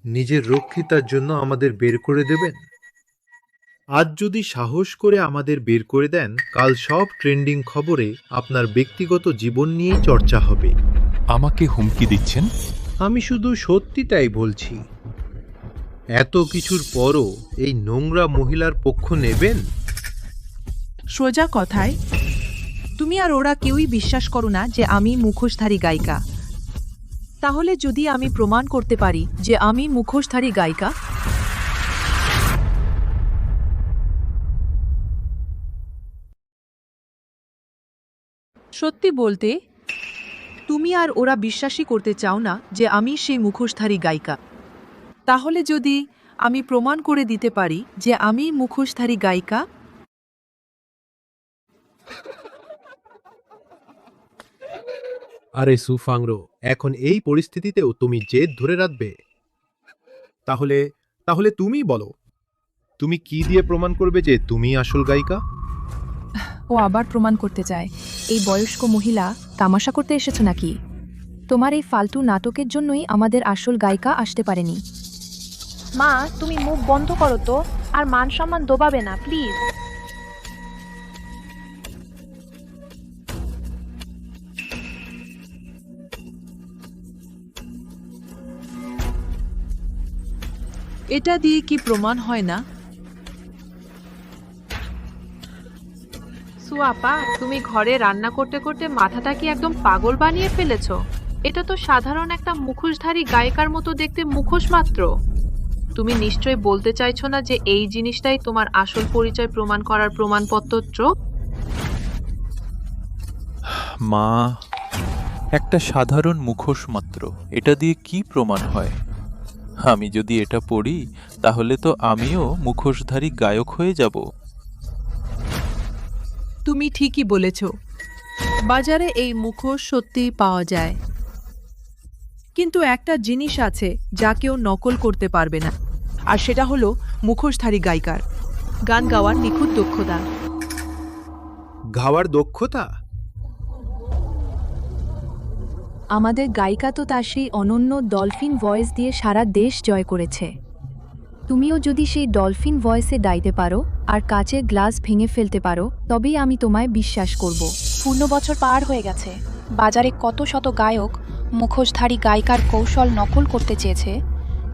নিজের রক্ষিতার জন্য আমাদের বের করে দেবেন? আজ যদি সাহস করে আমাদের বের করে দেন, কাল সব ট্রেন্ডিং খবরে আপনার ব্যক্তিগত জীবন নিয়েই চর্চা হবে। আমাকে হুমকি দিচ্ছেন? আমি শুধু সত্যিটাই বলছি। এত কিছুর পরও এই নোংরা মহিলার পক্ষ নেবেন? সোজা কথায়, তুমি আর ওরা কেউই বিশ্বাস করো না যে আমি মুখোশধারী গায়িকা। তাহলে যদি আমি প্রমাণ করতে পারি যে আমি মুখোশধারী গায়িকা, সত্যি বলতে তুমি আর ওরা বিশ্বাসই করতে চাও না যে আমি সেই মুখোশধারী গায়িকা। তাহলে যদি আমি প্রমাণ করে দিতে পারি যে আমি মুখোশধারী গায়িকা, আরে সুফাংরো, এখন এই পরিস্থিতিতেও তুমি জেদ ধরে রাখবে? তাহলে তুমি বলো, তুমি কি দিয়ে প্রমাণ করবে যে তুমি আসল গায়িকা? ও আবার প্রমাণ করতে চায়। এই বয়স্ক মহিলা তামাশা করতে এসেছো নাকি? তোমার এই ফালতু নাটকের জন্যই আমাদের আসল গায়িকা আসতে পারেনি। মা, তুমি মুখ বন্ধ করো তো, আর মান সম্মান দোবাবে না প্লিজ। এটা দিয়ে কি প্রমাণ হয় না? সুয়াপা, তুমি ঘরে রান্না করতে করতে মাথাটা কি একদম পাগল বানিয়ে ফেলেছো? এটা তো সাধারণ একটা মুখোশধারী গায়িকার মতো দেখতে মুখোশ মাত্র। তুমি নিশ্চয়ই বলতে চাইছো না যে এই জিনিসটাই তোমার আসল পরিচয় প্রমাণ করার প্রমাণপত্র? মা, একটা সাধারণ মুখোশ মাত্র, এটা দিয়ে কি প্রমাণ হয়? আমি যদি এটা পড়ি তাহলে তো আমিও মুখোশধারী গায়ক হয়ে যাব। তুমি ঠিকই বলেছ, বাজারে এই মুখোশ সত্যিই পাওয়া যায়, কিন্তু একটা জিনিস আছে যা কেউ নকল করতে পারবে না, আর সেটা হলো মুখোশধারী গায়িকার গান গাওয়ার নিখুঁত দক্ষতা। গাওয়ার দক্ষতা? আমাদের গায়িকা তো তার সেই অনন্য ডলফিন ভয়েস দিয়ে সারা দেশ জয় করেছে। তুমিও যদি সেই ডলফিন ভয়েসে গাইতে পারো আর কাচের গ্লাস ভেঙে ফেলতে পারো, তবেই আমি তোমায় বিশ্বাস করব। 14 বছর পার হয়ে গেছে, বাজারে কত শত গায়ক মুখোশধারী গায়িকার কৌশল নকল করতে চেয়েছে,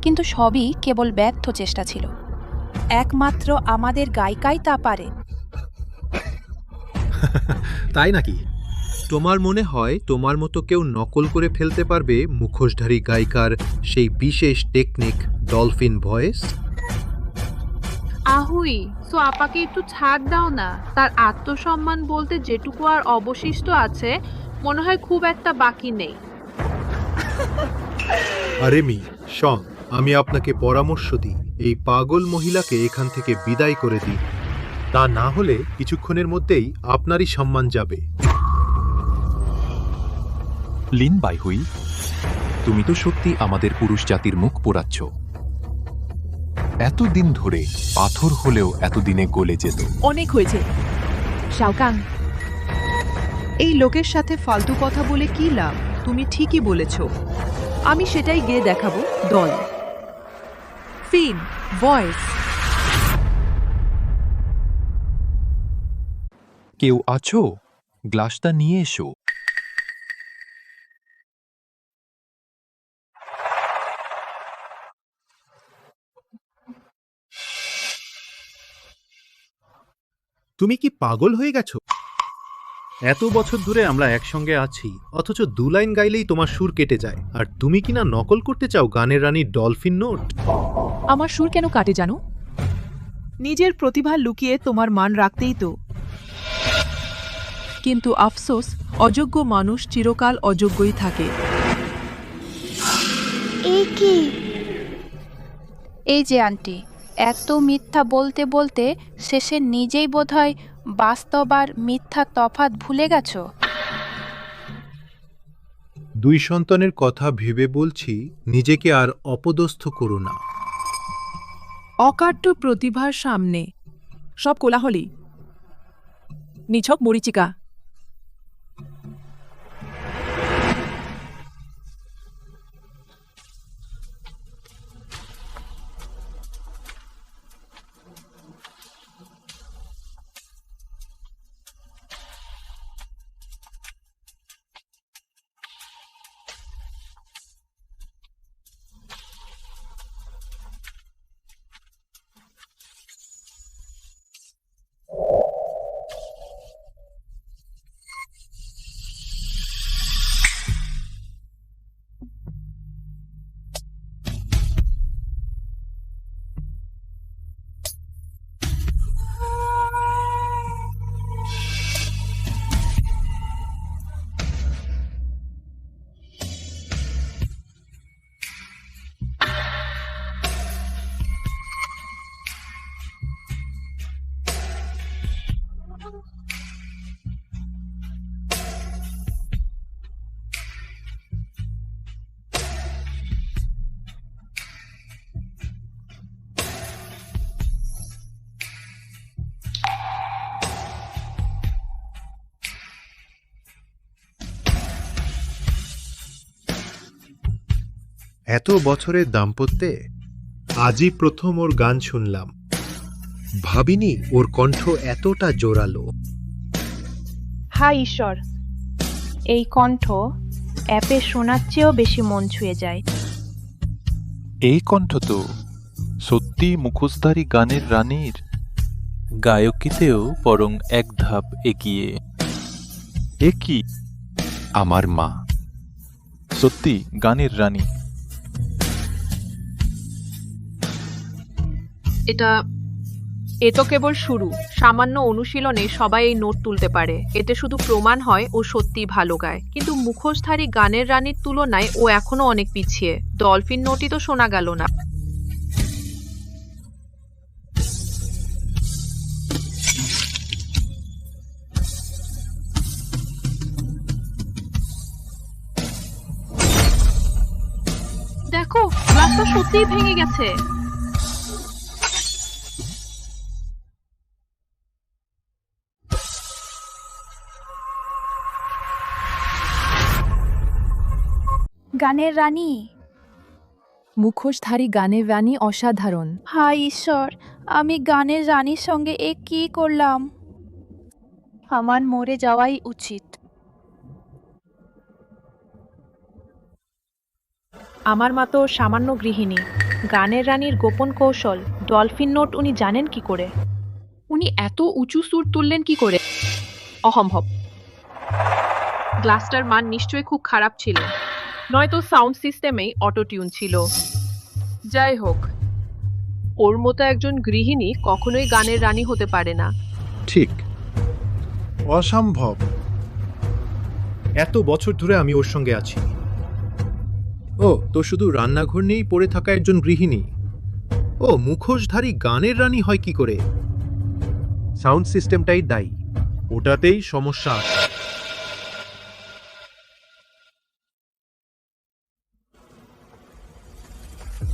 কিন্তু সবই কেবল ব্যর্থ চেষ্টা ছিল। একমাত্র আমাদের গায়িকাই তা পারে। তাই নাকি? তোমার মনে হয় তোমার মতো কেউ নকল করে ফেলতে পারবে মুখোশধারী গায়িকার সেই বিশেষ টেকনিক ডলফিন ভয়েস? আহুই, সোয়াপাকে একটু ছাড় দাও না। তার আত্মসম্মান বলতে যেটুকু আর অবশিষ্ট আছে, মনে হয় খুব একটা বাকি নেই। আরে মি, শং, আমি আপনাকে পরামর্শ দিই, এই পাগল মহিলাকে এখান থেকে বিদায় করে দিন। তা না হলে কিছুক্ষণের মধ্যেই আপনারই সম্মান যাবে। লিন বাইহুই, তুমি তো সত্যি আমাদের পুরুষ জাতির মুখ পোড়াচ্ছ। এতদিন ধরে পাথর হলেও এতদিনে গলে যেত। অনেক হয়েছে শাওকাং, এই লোকের সাথে ফালতু কথা বলে কি লাভ? তুমি ঠিকই বলেছ, আমি সেটাই গিয়ে দেখাবো। দল ফিন ভয়েস। কেউ আছো? গ্লাসটা নিয়ে এসো। তুমি কি পাগল হয়ে গেছো? এত বছর ধরে আমরা একসঙ্গে আছি, অথচ 2 লাইন গাইলেই তোমার সুর কেটে যায়, আর তুমি কিনা নকল করতে চাও গানের রানী ডলফিন নোট? আমার সুর কেন কাটে জানো? নিজের প্রতিভা লুকিয়ে তোমার মান রাখতেই তো। কিন্তু আফসোস, অযোগ্য মানুষ চিরকাল অযোগ্যই থাকে। এই যে আন্টি, এত মিথ্যা বলতে বলতে শেষে নিজেই বোধহয় বাস্তব আর মিথ্যা তফাৎ ভুলে গেছো? 2 সন্তানের কথা ভেবে বলছি, নিজেকে আর অপদস্থ করো না। অকাট্য প্রতিভার সামনে সব কোলাহলী, নিছক মরিচিকা। এত বছরের দাম্পত্যে আজই প্রথম ওর গান শুনলাম। ভাবিনি ওর কণ্ঠ এতটা জোরালো। হায় ঈশ্বর, এই কণ্ঠ অ্যাপে শোনার চেয়েও বেশি মন ছুঁয়ে যায়। এই কণ্ঠ তো সত্যি মুখোশধারী গানের রানীর, গায়কিতেও বরং এক ধাপ এগিয়ে। এ কি? আমার মা। সত্যি গানের রানী। এ তো কেবল শুরু। সামান্য অনুশীলনে সবাই এই নোট তুলতে পারে। এতে শুধু প্রমাণ হয় ও সত্যিই ভালো গায়। কিন্তু মুখোশধারী গানের রানীর তুলনায় ও এখনো অনেক পিছিয়ে। ডলফিন নোটই তো শোনা গেল না। দেখো, গ্লাসটা সত্যিই ভেঙে গেছে। গানের রানী। মুখোশধারী গানের রানী অসাধারণ। হায় ঈশ্বর, আমি গানের রানীর সঙ্গে এ কি করলাম? আমার মরে যাওয়াই উচিত। আমার মা তো সামান্য গৃহিণী। গানের রানীর গোপন কৌশল ডলফিন নোট উনি জানেন কি করে? উনি এত উঁচু সুর তুললেন কি করে? অসম্ভব। গ্লাসটার মান নিশ্চয়ই খুব খারাপ ছিল, নয়তো সাউন্ড সিস্টেমেই অটো টিউন ছিল। যাই হোক, ওর মতো একজন গৃহিণী কখনোই গানের রানী হতে পারে না। ঠিক, অসম্ভব। এত বছর ধরে আমি ওর সঙ্গে আছি। ও তো শুধু রান্নাঘর নিয়েই পড়ে থাকা একজন গৃহিণী। ও মুখোশধারী গানের রানী হয় কি করে? সাউন্ড সিস্টেমটাই দায়ী, ওটাতেই সমস্যা আছে।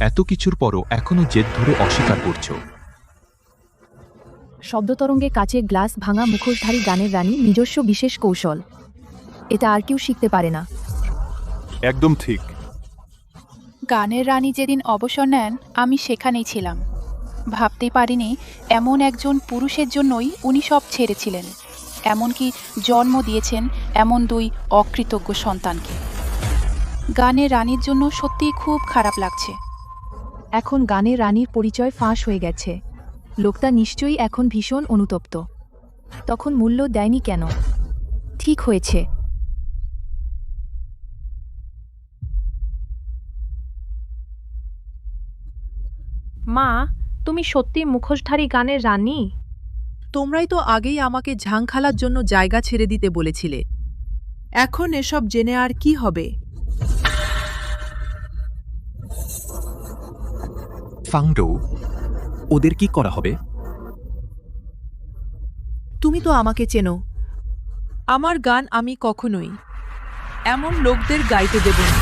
এত কিছুর পরও এখনো জেদ ধরে অস্বীকার করছো। শব্দতরঙ্গে কাচের গ্লাস ভাঙা মুখোশধারী গানের রানী নিজস্ব বিশেষ কৌশল। এটা আর কেউ শিখতে পারে না। একদম ঠিক। গানের রানী যেদিন অবসর নেন আমি সেখানেই ছিলাম। ভাবতেই পারিনি এমন একজন পুরুষের জন্যই উনি সব ছেড়েছিলেন, এমনকি জন্ম দিয়েছেন এমন 2 অকৃতজ্ঞ সন্তানকে। গানের রানীর জন্য সত্যিই খুব খারাপ লাগছে। এখন গানের রানীর পরিচয় ফাঁস হয়ে গেছে। লোকটা নিশ্চয়ই এখন ভীষণ অনুতপ্ত। তখন মূল্য দেয়নি কেন? ঠিক হয়েছে। মা, তুমি সত্যি মুখোশধারী গানের রানী? তোমরাই তো আগেই আমাকে ঝাংখালার জন্য জায়গা ছেড়ে দিতে বলেছিলে। এখন এসব জেনে আর কি হবে? ফাংডো, ওদের কি করা হবে? তুমি তুমি তো আমাকে চেনো। আমার গান আমি কখনোই এমন লোকদের গাইতে দেব না।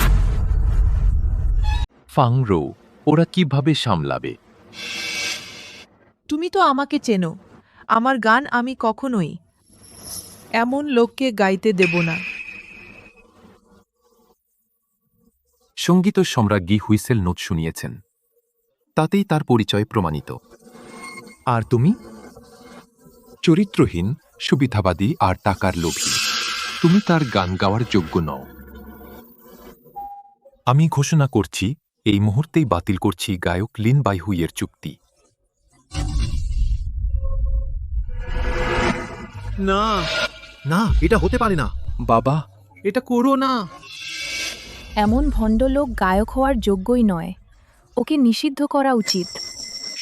ফাংরো, ওরা কিভাবে সামলাবে? তুমি তো আমাকে চেনো। আমার গান আমি কখনোই এমন লোককে গাইতে দেব না। সঙ্গীত সম্রাট গি হুইসেল নোট শুনিয়েছেন, তাতেই তার পরিচয় প্রমাণিত। আর তুমি চরিত্রহীন, সুবিধাবাদী আর টাকার লোভী। তুমি তার গান গাওয়ার যোগ্য নও। আমি ঘোষণা করছি, এই মুহূর্তেই বাতিল করছি গায়ক লিন বাইহুইয়ের চুক্তি। না না, এটা হতে পারে না। বাবা, এটা করো না। এমন ভণ্ড লোক গায়ক হওয়ার যোগ্যই নয়। ওকে নিষিদ্ধ করা উচিত।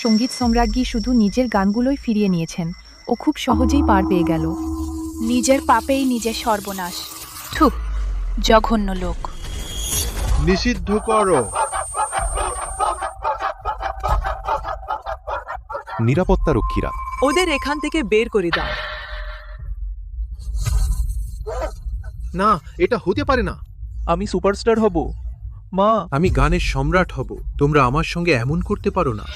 সঙ্গীত সম্রাজ্ঞী শুধু নিজের গানগুলোই ফিরিয়ে নিয়েছেন। ও খুব সহজেই পার পেয়ে গেল। নিজের পাপেই নিজের সর্বনাশ। থুপ, জঘন্য লোক। নিষিদ্ধ করো। নিরাপত্তারক্ষীরা, ওদের এখান থেকে বের করে দাও। না, এটা হতে পারে না। আমি সুপারস্টার হব। মা, আমি গানের সম্রাট হব। তোমরা আমার সঙ্গে এমন করতে পারো না।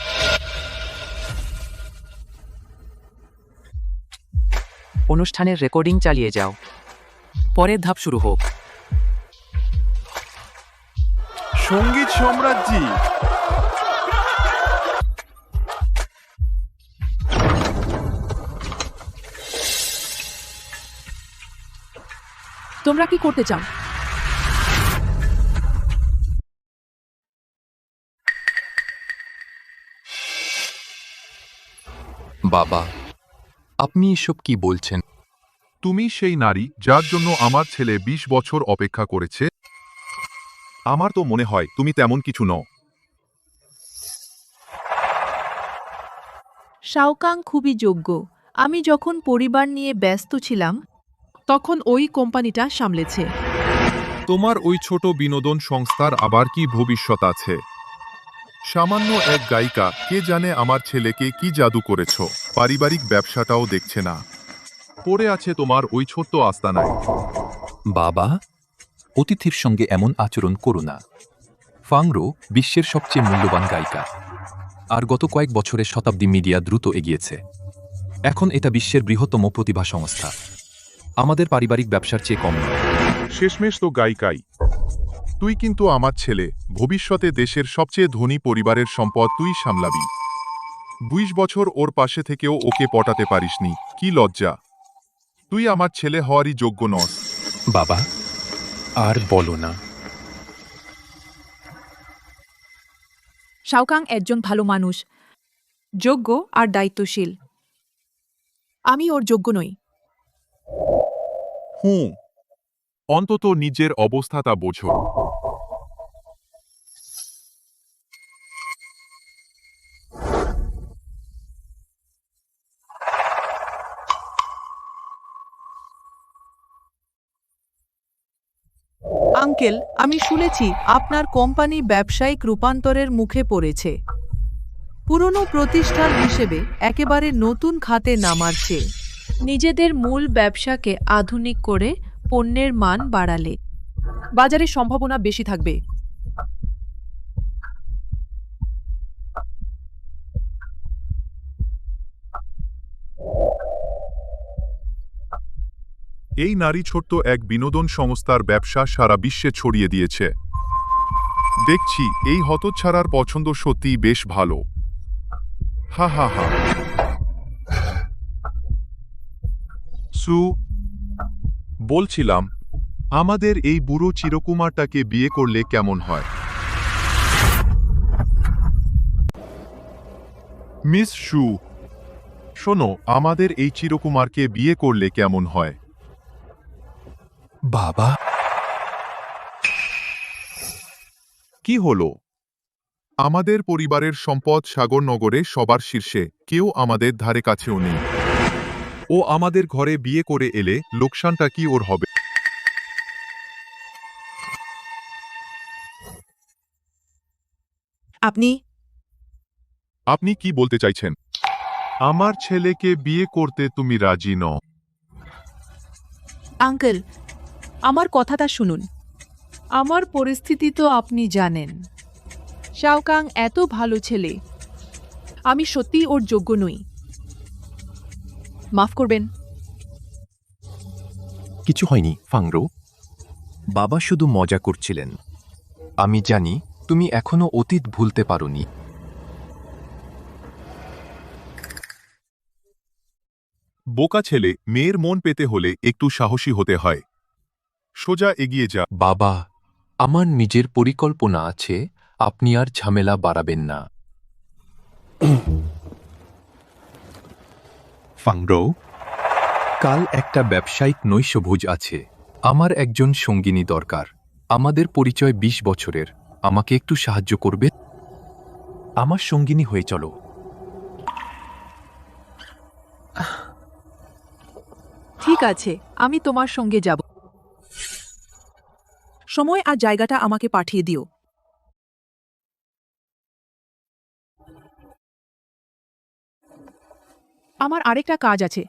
অনুষ্ঠানের রেকর্ডিং চালিয়ে যাও। পরের ধাপ শুরু হোক। সঙ্গীত সম্রাজ্ঞী, তোমরা কি করতে চাও? বাবা, আপনি এসব কি বলছেন? তুমি সেই নারী যার জন্য আমার ছেলে ২০ বছর অপেক্ষা করেছে। আমার তো মনে হয় তুমি তেমন কিছু নও। শাওকাং খুবই যোগ্য। আমি যখন পরিবার নিয়ে ব্যস্ত ছিলাম তখন ওই কোম্পানিটা সামলেছে। তোমার ওই ছোট বিনোদন সংস্থার আবার কি ভবিষ্যৎ আছে? সামান্য এক গায়িকা, কে জানে আমার ছেলেকে কি জাদু করেছ। পারিবারিক ব্যবসাটাও দেখছে না, পড়ে আছে তোমার ওই ছোট্ট আস্তানায়। বাবা, অতিথির সঙ্গে এমন আচরণ করো না। ফাংরো বিশ্বের সবচেয়ে মূল্যবান গায়িকা, আর গত কয়েক বছরে শতাব্দী মিডিয়া দ্রুত এগিয়েছে। এখন এটা বিশ্বের বৃহত্তম প্রতিভা সংস্থা। আমাদের পারিবারিক ব্যবসার চেয়ে কম নয়। শেষমেশ তো গায়িকাই। তুই কিন্তু আমার ছেলে, ভবিষ্যতে দেশের সবচেয়ে ধনী পরিবারের সম্পদ তুই সামলাবি। ২০ বছর ওর পাশে থেকেও ওকে পটাতে পারিসনি, কি লজ্জা। তুই আমার ছেলে হওয়ারই যোগ্য নস। বাবা, আর বলো না। শাওকাং একজন ভালো মানুষ, যোগ্য আর দায়িত্বশীল। আমি ওর যোগ্য নই। অন্তত নিজের অবস্থাটা বোঝো। আঙ্কেল, আমি শুনেছি আপনার কোম্পানি ব্যবসায়িক রূপান্তরের মুখে পড়েছে। পুরনো প্রতিষ্ঠান হিসেবে একেবারে নতুন খাতে নামার চেয়ে নিজেদের মূল ব্যবসাকে আধুনিক করে পণ্যের মান বাড়ালে বাজারে সম্ভাবনা বেশি থাকবে। এই নারী ছোট্ট এক বিনোদন সংস্থার ব্যবসা সারা বিশ্বে ছড়িয়ে দিয়েছে। দেখছি এই হতচ্ছাড়ার পছন্দ সত্যিই বেশ ভালো। হা হা হা। বলছিলাম, আমাদের এই বুড়ো চিরকুমারটাকে বিয়ে করলে কেমন হয়? মিস শু, শোনো, আমাদের এই চিরকুমারকে বিয়ে করলে কেমন হয়? বাবা, কি হলো? আমাদের পরিবারের সম্পদ সাগরনগরে সবার শীর্ষে, কেউ আমাদের ধারে কাছেও নেই। ও আমাদের ঘরে বিয়ে করে এলে লোকসানটা কি ওর হবে? আপনি কি বলতে চাইছেন? আমার ছেলেকে বিয়ে করতে তুমি রাজি নও? আঙ্কেল, আমার কথাটা শুনুন। আমার পরিস্থিতি তো আপনি জানেন। শাওকাং এত ভালো ছেলে, আমি সত্যি ওর যোগ্য নই। মাফ করবেন। কিছু হয়নি ফাংরো। বাবা শুধু মজা করছিলেন। আমি জানি তুমি এখনো অতীত ভুলতে পারোনি। বোকা ছেলে, মেয়ের মন পেতে হলে একটু সাহসী হতে হয়। সোজা এগিয়ে যা। বাবা, আমার নিজের পরিকল্পনা আছে, আপনি আর ঝামেলা বাড়াবেন না। ফাংরো, কাল একটা ব্যবসায়িক নৈশভোজ আছে। আমার একজন সঙ্গিনী দরকার। আমাদের পরিচয় 20 বছরের। আমাকে একটু সাহায্য করবে? আমার সঙ্গিনী হয়ে চলো। ঠিক আছে, আমি তোমার সঙ্গে যাব। সময় আর জায়গাটা আমাকে পাঠিয়ে দিও। আমার আরেকটা কাজ আছে,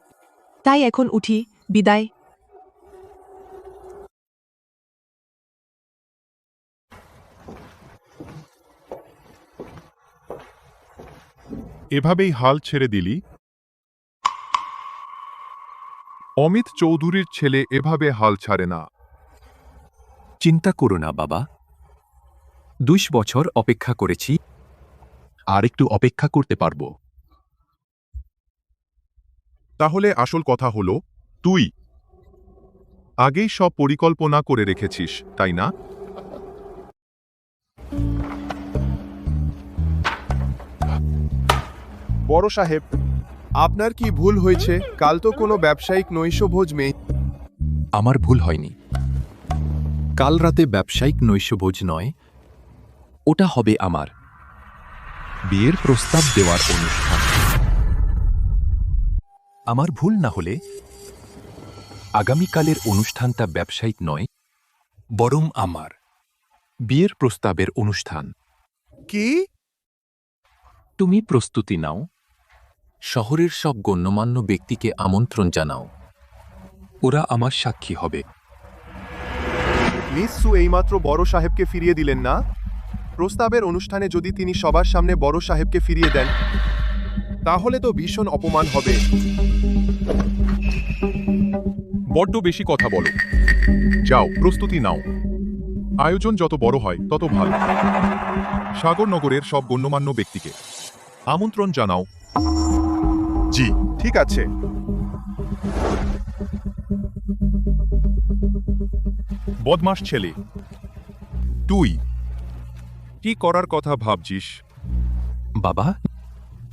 তাই এখন উঠি। বিদায়। এভাবেই হাল ছেড়ে দিলি? অমিত চৌধুরীর ছেলে এভাবে হাল ছাড়ে না। চিন্তা করো না বাবা, 2 বছর অপেক্ষা করেছি, আর একটু অপেক্ষা করতে পারবো। তাহলে আসল কথা হলো, তুই আগেই সব পরিকল্পনা করে রেখেছিস, তাই না? বড় সাহেব, আপনার কি ভুল হয়েছে? কাল তো কোনো ব্যবসায়িক নৈশভোজ নেই। আমার ভুল হয়নি। কাল রাতে ব্যবসায়িক নৈশভোজ নয়, ওটা হবে আমার বিয়ের প্রস্তাব দেওয়ার অনুষ্ঠান। আমার ভুল না হলে আগামীকালের অনুষ্ঠানটা ব্যবসায়িক নয়, বরং আমার বিয়ের প্রস্তাবের অনুষ্ঠান। কি? তুমি প্রস্তুতি নাও, শহরের সব গণ্যমান্য ব্যক্তিকে আমন্ত্রণ জানাও, ওরা আমার সাক্ষী হবে। মিস সু এইমাত্র বড় সাহেবকে ফিরিয়ে দিলেন না? প্রস্তাবের অনুষ্ঠানে যদি তিনি সবার সামনে বড় সাহেবকে ফিরিয়ে দেন, তাহলে তো ভীষণ অপমান হবে। বড্ড বেশি কথা বলো। যাও, প্রস্তুতি নাও। আয়োজন যত বড় হয় তত ভালো। সাগরনগরের সব গণ্যমান্য ব্যক্তিকে আমন্ত্রণ জানাও। জি, ঠিক আছে। বদমাস ছেলে, তুই কি করার কথা ভাবছিস? বাবা,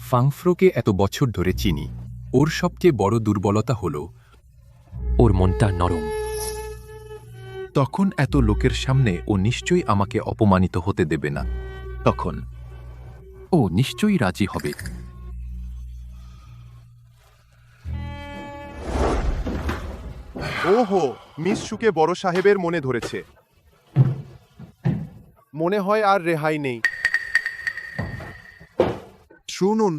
ফাংফ্রোকে এত বছর ধরে চিনি। ওর সবচেয়ে বড় দুর্বলতা হল ওর মনটা নরম। তখন এত লোকের সামনে ও নিশ্চয়ই আমাকে অপমানিত হতে দেবে না। তখন ও নিশ্চয়ই রাজি হবে। ওহো, মিস সুকে বড় সাহেবের মনে ধরেছে। মনে হয় আর রেহাই নেই। শুনুন,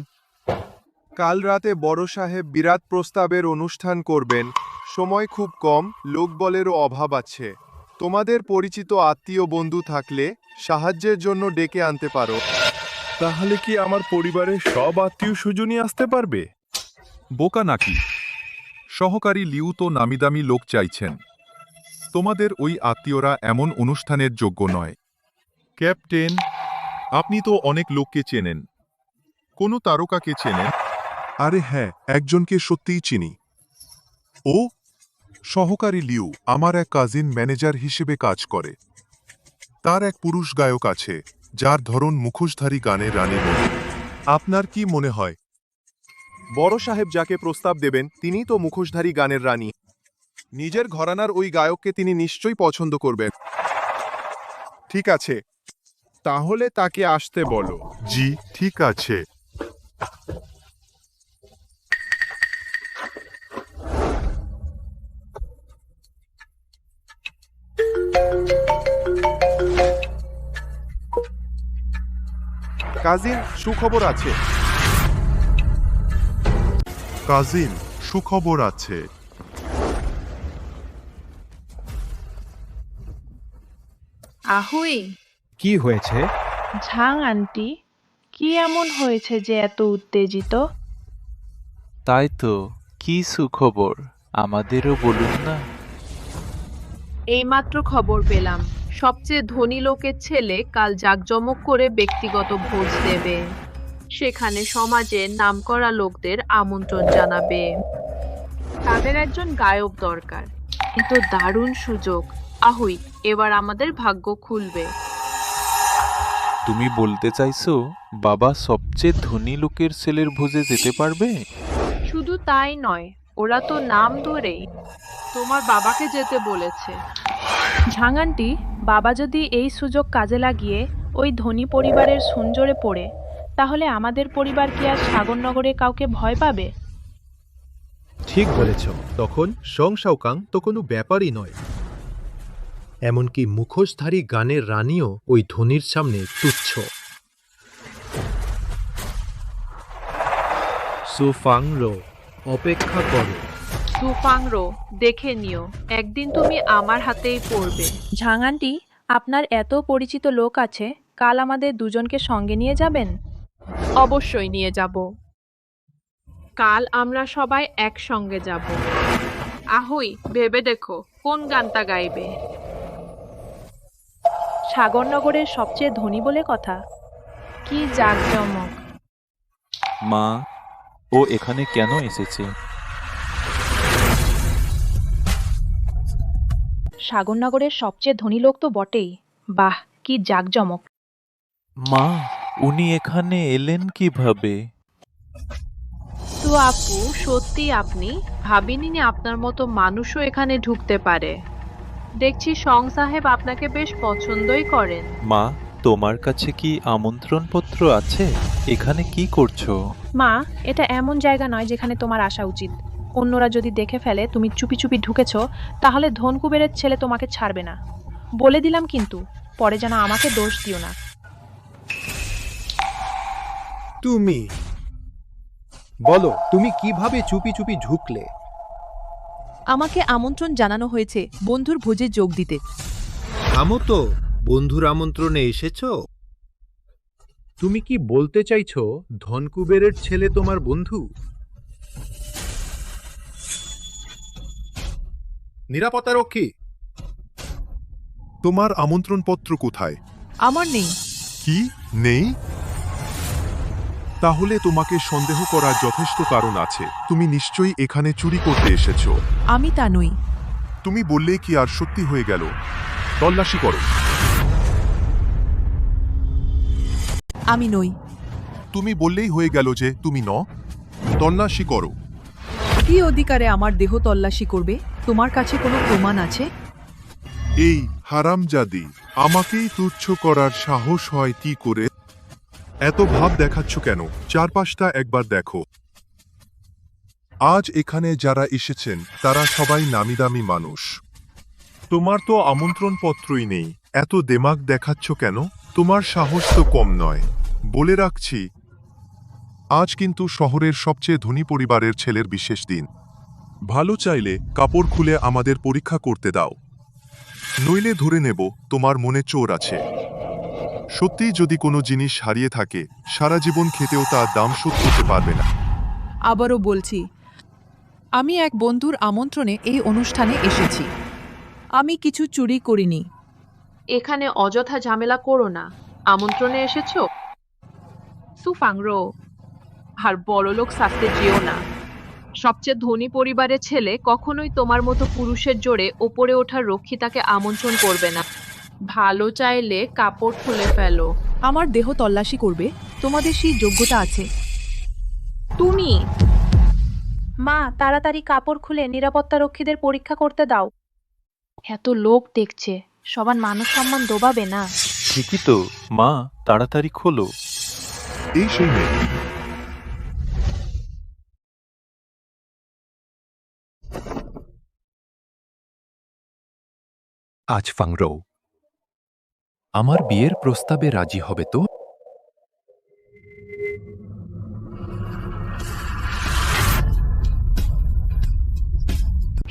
কাল রাতে বড় সাহেব বিরাট প্রস্তাবের অনুষ্ঠান করবেন। সময় খুব কম, লোকবলেরও অভাব আছে। তোমাদের পরিচিত আত্মীয় বন্ধু থাকলে সাহায্যের জন্য ডেকে আনতে পারো। তাহলে কি আমার পরিবারের সব আত্মীয় স্বজনই আসতে পারবে? বোকা নাকি? সহকারী লিউ তো নামিদামি লোক চাইছেন। তোমাদের ওই আত্মীয়রা এমন অনুষ্ঠানের যোগ্য নয়। ক্যাপ্টেন, আপনি তো অনেক লোককে চেনেন। কোনো তারকাকে চেনেন? আরে হ্যাঁ, একজনকে সত্যিই চিনি। ও সহকারী লিউ আমার এক কাজিন ম্যানেজার হিসেবে কাজ করে। তার এক পুরুষ গায়ক আছে, যার ধরন মুখোশধারী গানের রানী মতো। আপনার কি মনে হয়? বড় সাহেব যাকে প্রস্তাব দেবেন তিনি তো মুখোশধারী গানের রানী। নিজের ঘরানার ওই গায়ককে তিনি নিশ্চয়ই পছন্দ করবেন। ঠিক আছে, তাহলে তাকে আসতে বলো। জি, ঠিক আছে। কাজিন, সুখবর আছে। কাজিন, সুখবর আছে। আহুই, কি হয়েছে? ঝাং আন্টি, কি এমন হয়েছে যে এত উত্তেজিত? তাই তো, কি সুখবর, আমাদেরও বলুন না। এইমাত্র খবর পেলাম সবচেয়ে ধনী লোকের ছেলে কাল জাঁকজমক করে ব্যক্তিগত ভোজ দেবে। সেখানে সমাজের নামকরা লোকদের আমন্ত্রণ জানাবে। তাদের একজন গায়ক দরকার। কিন্তু দারুণ সুযোগ। আহুই, এবার আমাদের ভাগ্য খুলবে। তুমি বলতে চাইছো বাবা সবচেয়ে ধনী লোকের ছেলের ভোজে যেতে পারবে? শুধু তাই নয়, ওরা তো নাম ধরেই তোমার বাবাকে যেতে বলেছে। ঝাং আন্টি, বাবা যদি এই সুযোগ কাজে লাগিয়ে ওই ধনী পরিবারের সুনজরে পড়ে, তাহলে আমাদের পরিবার কি আর সাগরনগরে কাউকে ভয় পাবে? ঠিক বলেছ, তখন সংসাউকাং তো কোনো ব্যাপারই নয়। এমনকি মুখোশধারী গানের রানীও ওই ধনীর সামনে তুচ্ছ। সুফাংরো, অপেক্ষা করো। সুফাংরো, দেখে নিও, একদিন তুমি আমার হাতেই পড়বে। ঝাং আন্টি, আপনার এত পরিচিত লোক আছে, কাল আমাদের দুজনকে সঙ্গে নিয়ে যাবেন? অবশ্যই নিয়ে যাব। কাল আমরা সবাই একসঙ্গে যাব। আহুই, ভেবে দেখো কোন গানটা গাইবে। সাগরনগরের সবচেয়ে ধনী বলে কথা। কি জাঁকজমক! মা, ও এখানে কেন এসেছে? সাগরনগরের সবচেয়ে ধনী লোক তো বটেই। বাহ, কি জাঁকজমক! মা, উনি এখানে এলেন কিভাবে? তো আপু, সত্যি আপনি? ভাবিনি আপনার মতো মানুষও এখানে ঢুকতে পারে। দেখছি সং সাহেব আপনাকে বেশ পছন্দই করেন। মা, তোমার কাছে কি আমন্ত্রণপত্র আছে? এখানে কি করছো? মা, এটা এমন জায়গা নয় যেখানে তোমার আসা উচিত। অন্যরা যদি দেখে ফেলে তুমি চুপি চুপি ঢুকেছ, তাহলে ধন কুবেরের ছেলে তোমাকে ছাড়বে না। বলে দিলাম কিন্তু, পরে যেন আমাকে দোষ দিও না। তুমি বলো, তুমি কিভাবে চুপি চুপি ঢুকলে? আমাকে আমন্ত্রণ জানানো হয়েছে বন্ধুর ভোজে যোগ দিতে। থামো তো, বন্ধুর আমন্ত্রণে এসেছো? তুমি কি বলতে চাইছো ধনকুবেরের ছেলে তোমার বন্ধু? নিরাপত্তারক্ষী, তোমার আমন্ত্রণপত্র কোথায়? আমার নেই। কি নেই? তাহলে তোমাকে সন্দেহ করার যথেষ্ট কারণ আছে। তুমি নিশ্চয়ই এখানে চুরি করতে এসেছো। আমি তা নই। তুমি বললে কি আর সত্যি হয়ে গেল? তল্লাশি করো। আমি নই। তুমি বললেই হয়ে গেল যে তুমি ন। তল্লাশি করো। কি অধিকারে আমার দেহ তল্লাশি করবে? তোমার কাছে কোনো প্রমাণ আছে? এই হারামজাদি, আমাকেই তুচ্ছ করার সাহস হয় কি করে? এত ভাব দেখাচ্ছ কেন? চারপাশটা একবার দেখো। আজ এখানে যারা এসেছেন তারা সবাই নামিদামি মানুষ। তোমার তো আমন্ত্রণপত্রই নেই, এত দেমাগ দেখাচ্ছ কেন? তোমার সাহস তো কম নয়। বলে রাখছি, আজ কিন্তু শহরের সবচেয়ে ধনী পরিবারের ছেলের বিশেষ দিন। ভালো চাইলে কাপড় খুলে আমাদের পরীক্ষা করতে দাও, নইলে ধরে নেব তোমার মনে চোর আছে। সত্যি যদি কোনো জিনিস হারিয়ে থাকে, সারা জীবন খেতেও তার দাম শোধ করতে পারবে না। আবারও বলছি, আমি এক বন্ধুর আমন্ত্রণে এই অনুষ্ঠানে এসেছি। আমি কিছু চুরি করিনি। এখানে অযথা ঝামেলা করো না। আমন্ত্রণে এসেছো? সুফাংরো, আর বড়লোক সাজতে যেও না। সবচেয়ে ধনী পরিবারের ছেলে কখনোই তোমার মতো পুরুষের জোরে ওপরে ওঠার রক্ষিতাকে আমন্ত্রণ করবে না। ভালো চাইলে কাপড় খুলে ফেলো। আমার দেহ তল্লাশি করবে? তোমাদের সেই যোগ্যতা আছে? তুমি মা, তাড়াতাড়ি কাপড় খুলে নিরাপত্তারক্ষীদের পরীক্ষা করতে দাও। এত লোক দেখছে, সবার মান সম্মান দোবাবে না। ঠিকই তো, মা, তাড়াতাড়ি খোলো। এই সেই মেয়ে। আজ ফাংরো, আমার বিয়ের প্রস্তাবে রাজি হবে তো?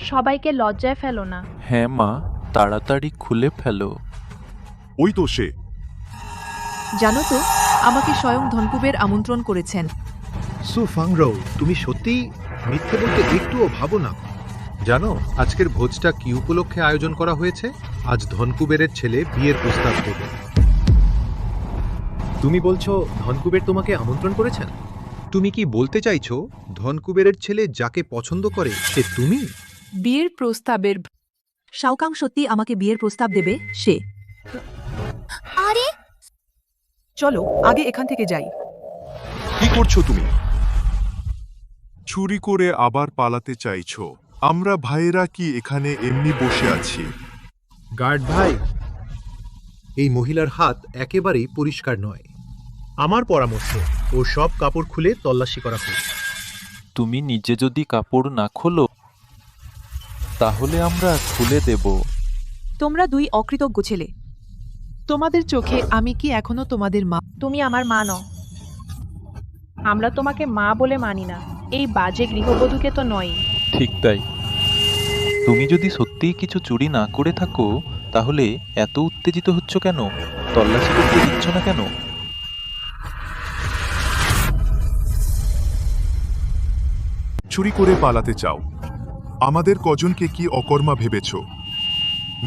সবাইকে লজ্জায় ফেলো না। হ্যাঁ মা, তাড়াতাড়ি খুলে ফেলো। ওই তো সে। জানো তো আমাকে স্বয়ং ধনকুবের আমন্ত্রণ করেছেন। সু ফাংরো, তুমি সত্যিই মিথ্যে বলতে একটুও ভাবো না। জানো আজকের ভোজটা কি উপলক্ষে আয়োজন করা হয়েছে? আজ ধনকুবেরের ছেলে বিয়ের প্রস্তাব দেবে। তুমি বলছো ধনকুবের তোমাকে আমন্ত্রণ করেছেন? তুমি কি বলতে চাইছো ধনকুবেরের ছেলে যাকে পছন্দ করে সে তুমি? বিয়ের প্রস্তাবের শাওকাং সত্যি আমাকে বিয়ের প্রস্তাব দেবে সে? আরে চলো আগে এখান থেকে যাই। কি করছো তুমি? চুরি করে আবার পালাতে চাইছো? আমরা ভাইয়েরা কি এখানে এমনি বসে আছি? গার্ড ভাই, এই মহিলার হাত একেবারেই পরিষ্কার নয়। আমার পরামর্শ ও সব কাপড় খুলে তল্লাশি করা হোক। তুমি নিজে যদি কাপড় না খোলো তাহলে আমরা খুলে দেব। তোমরা দুই অকৃতজ্ঞ ছেলে। তোমাদের চোখে আমি কি এখনো তোমাদের মা? তুমি আমার মা নও। আমরা তোমাকে মা বলে মানি না, এই বাজে গৃহবধূকে তো নয়ই। ঠিক তাই। তুমি যদি সত্যিই কিছু চুরি না করে থাকো তাহলে এত উত্তেজিত হচ্ছ কেন? তল্লাশি করতে দিচ্ছ না কেন? চুরি করে পালাতে চাও? আমাদের কজনকে কি অকর্মা ভেবেছ?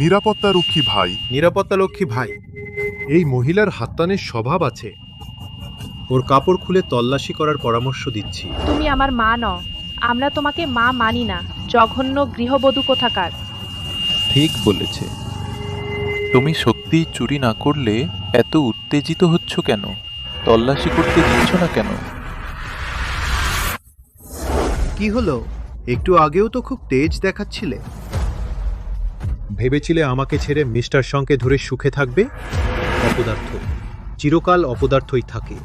নিরাপত্তারক্ষী ভাই। নিরাপত্তারক্ষী ভাই, এই মহিলার হাততানের স্বভাব আছে। ওর কাপড় খুলে তল্লাশি করার পরামর্শ দিচ্ছি। তুমি আমার মা নও। আমরা তোমাকে মা মানি না, জঘন্য গৃহবধূ কোথাকার। ঠিক বলেছে। তুমি সত্যি চুরি না করলে এত উত্তেজিত হচ্ছ কেন? তল্লাশি করতে দিচ্ছ না কেন? কি হলো? একটু আগেও তো খুব তেজ দেখাচ্ছিলে। ভেবেছিলে আমাকে ছেড়ে মিস্টার শংকে ধরে সুখে থাকবে? অপদার্থ চিরকাল অপদার্থই থাকে,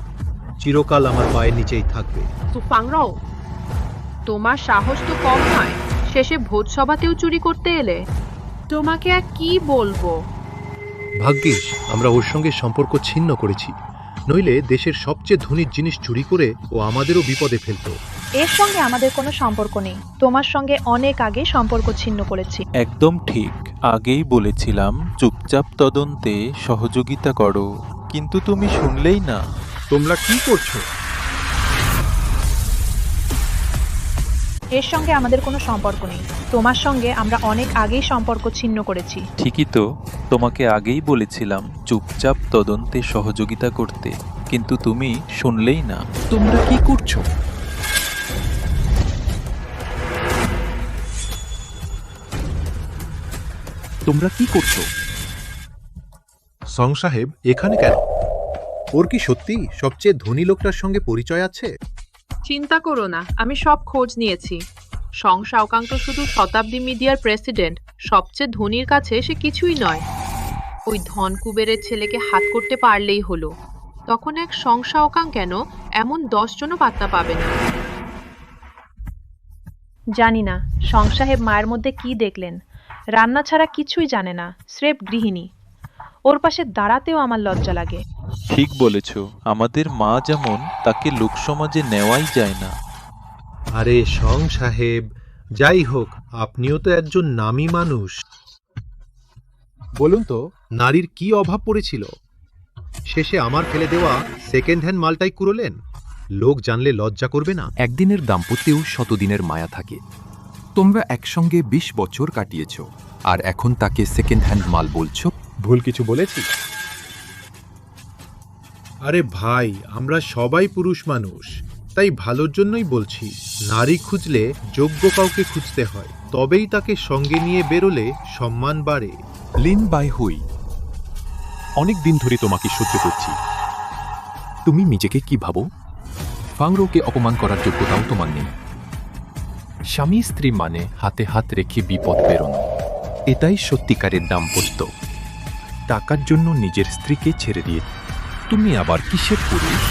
চিরকাল আমার পায়ের নিচেই থাকবে। সুফাংরাও, তোমার সাহস তো কম নয়। শেষে ভোজসভাতেও চুরি করতে এলে। তোমাকে আর কি বলবো? ভাগ্যিস আমরা ওর সঙ্গে সম্পর্ক ছিন্ন করেছি, নইলে দেশের সবচেয়ে ধনীর জিনিস চুরি করে ও আমাদেরও বিপদে ফেলতো। এর সঙ্গে আমাদের কোনো সম্পর্ক নেই। তোমার সঙ্গে অনেক আগে সম্পর্ক ছিন্ন করেছি। একদম ঠিক। আগেই বলেছিলাম চুপচাপ তদন্তে সহযোগিতা করো, কিন্তু তুমি শুনলেই না। তোমরা কি করছো? এর সঙ্গে আমাদের কোনো সম্পর্ক নেই। তোমার সঙ্গে আমরা অনেক আগেই সম্পর্ক ছিন্ন করেছি। ঠিকই তো, তোমাকে আগেই বলেছিলাম চুপচাপ তদন্তে সহযোগিতা করতে, কিন্তু তুমি শুনলেই না। তোমরা কি করছো? তোমরা কি করছো? সং সাহেব এখানে কেন? ওর কি সত্যি সবচেয়ে ধনী লোকটার সঙ্গে পরিচয় আছে? চিন্তা করো না, আমি সব খোঁজ নিয়েছি। সং শাওকাং তো শুধু শতাব্দী মিডিয়ার প্রেসিডেন্ট, সবচেয়ে ধনীর কাছে সে কিছুই নয়। ওই ধনকুবেরের ছেলেকে হাত করতে পারলেই হলো। তখন এক সং শাওকাং কেন, এমন 10 জনও পাত্তা পাবে না। জানি না সং সাহেব মায়ের মধ্যে কি দেখলেন। রান্না ছাড়া কিছুই জানে না, স্রেফ গৃহিণী। ওর পাশে দাঁড়াতেও আমার লজ্জা লাগে। ঠিক বলেছ, আমাদের মা যেমন, তাকে লোকসমাজে নেওয়াই যায় না। আরে সং সাহেব, যাই হোক আপনিও তো একজন নামী মানুষ। বলুন তো নারীর কি অভাব পড়েছিল? শেষে আমার ফেলে দেওয়া সেকেন্ড হ্যান্ড মালটাই কুড়োলেন। লোক জানলে লজ্জা করবে না? একদিনের দাম্পত্যেও শতদিনের মায়া থাকে। তোমরা একসঙ্গে 20 বছর কাটিয়েছ, আর এখন তাকে সেকেন্ড হ্যান্ড মাল বলছো? ভুল কিছু বলেছি? আরে ভাই, আমরা সবাই পুরুষ মানুষ, তাই ভালোর জন্যই বলছি। নারী খুঁজলে যোগ্য কাউকে খুঁজতে হয়, তবেই তাকে সঙ্গে নিয়ে বেরোলে সম্মান বাড়ে। লিন বাই হুই, অনেক দিন ধরে তোমাকে সহ্য করছি। তুমি নিজেকে কি ভাবো? ফাংরোকে অপমান করার যোগ্যতাও তোমার নেই। স্বামী স্ত্রী মানে হাতে হাত রেখে বিপদ বেরোনো। এটাই সত্যিকারের দাম্পত্য। টাকার জন্য নিজের স্ত্রীকে ছেড়ে দিয়ে তুমি আবার কিসের পুরুষ?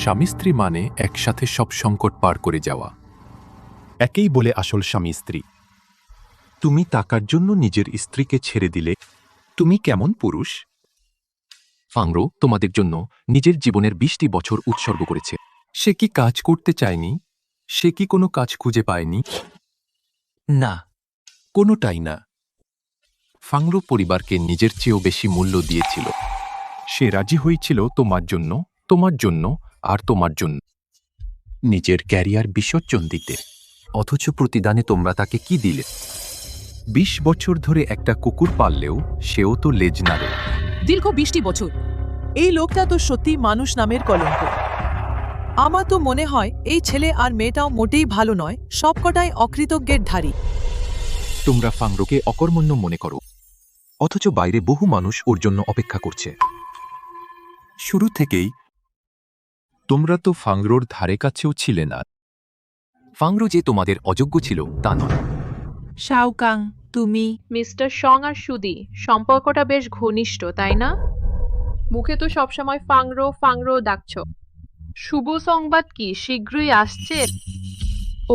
স্বামী স্ত্রী মানে একসাথে সব সংকট পার করে যাওয়া। একেই বলে আসল স্বামী স্ত্রী। তুমি টাকার জন্য নিজের স্ত্রীকে ছেড়ে দিলে তুমি কেমন পুরুষ? ফাংরো তোমাদের জন্য নিজের জীবনের 20টি বছর উৎসর্গ করেছে। সে কি কাজ করতে চায়নি? সে কি কোনো কাজ খুঁজে পায়নি? না, কোনোটাই না। ফাংরো পরিবারকে নিজের চেয়েও বেশি মূল্য দিয়েছিল। সে রাজি হয়েছিল তোমার জন্য আর তোমার জন্য নিজের ক্যারিয়ার বিসর্জন দিতে। অথচ প্রতিদানে তোমরা তাকে কি দিলে? ২০ বছর ধরে একটা কুকুর পাললেও সেও তো লেজ নাড়ে। দীর্ঘ ২০টি বছর এই লোকটা তো সত্যি মানুষ নামের কলঙ্ক। আমার তো মনে হয় এই ছেলে আর মেয়েটাও মোটেই ভালো নয়, সবকটাই অকৃতজ্ঞের ধারী। তোমরা ফাংরোকে অকর্মণ্য মনে করো, অথচ বাইরে বহু মানুষ ওর জন্য অপেক্ষা করছে। শুরু থেকেই তোমরা তো ফাংরোর ধারে কাছেও ছিলে না। ফাংরো যে তোমাদের অযোগ্য ছিল তা নয়। শাওকাং, তুমি মিস্টার সং আর সুদি সম্পর্কটা বেশ ঘনিষ্ঠ, তাই না? মুখে তো সবসময় ফাংরো ফাংরো ডাকছ। শুভ সংবাদ কি শীঘ্রই আসছে?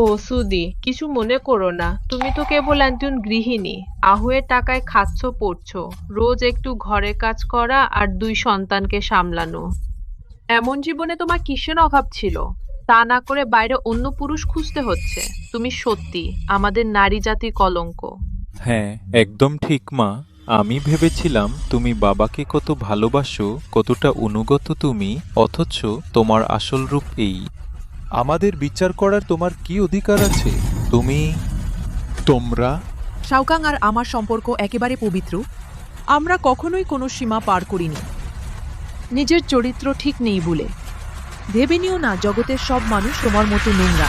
ও সুদি, কিছু মনে করো না, তুমি তো কেবল একজন গৃহিণী। আহুয়ের টাকায় খাচ্ছ পড়ছ, রোজ একটু ঘরের কাজ করা আর 2 সন্তানকে সামলানো। এমন জীবনে তোমার কিসের অভাব ছিল? তা না করে বাইরে অন্য পুরুষ খুঁজতে হচ্ছে। তুমি সত্যি আমাদের নারী জাতির কলঙ্ক। হ্যাঁ, একদম ঠিক মা। আমি ভেবেছিলাম তুমি বাবাকে কত ভালোবাসো, কতটা অনুগত তুমি, অথচ তোমার আসল রূপ এই। আমাদের বিচার করার তোমার কি অধিকার আছে? তোমরা শাওকাং আর আমার সম্পর্ক একেবারে পবিত্র। আমরা কখনোই কোনো সীমা পার করিনি, নিজের চরিত্র ঠিক নেই বলে। ভেবে নিও না জগতের সব মানুষ তোমার মতো নোংরা।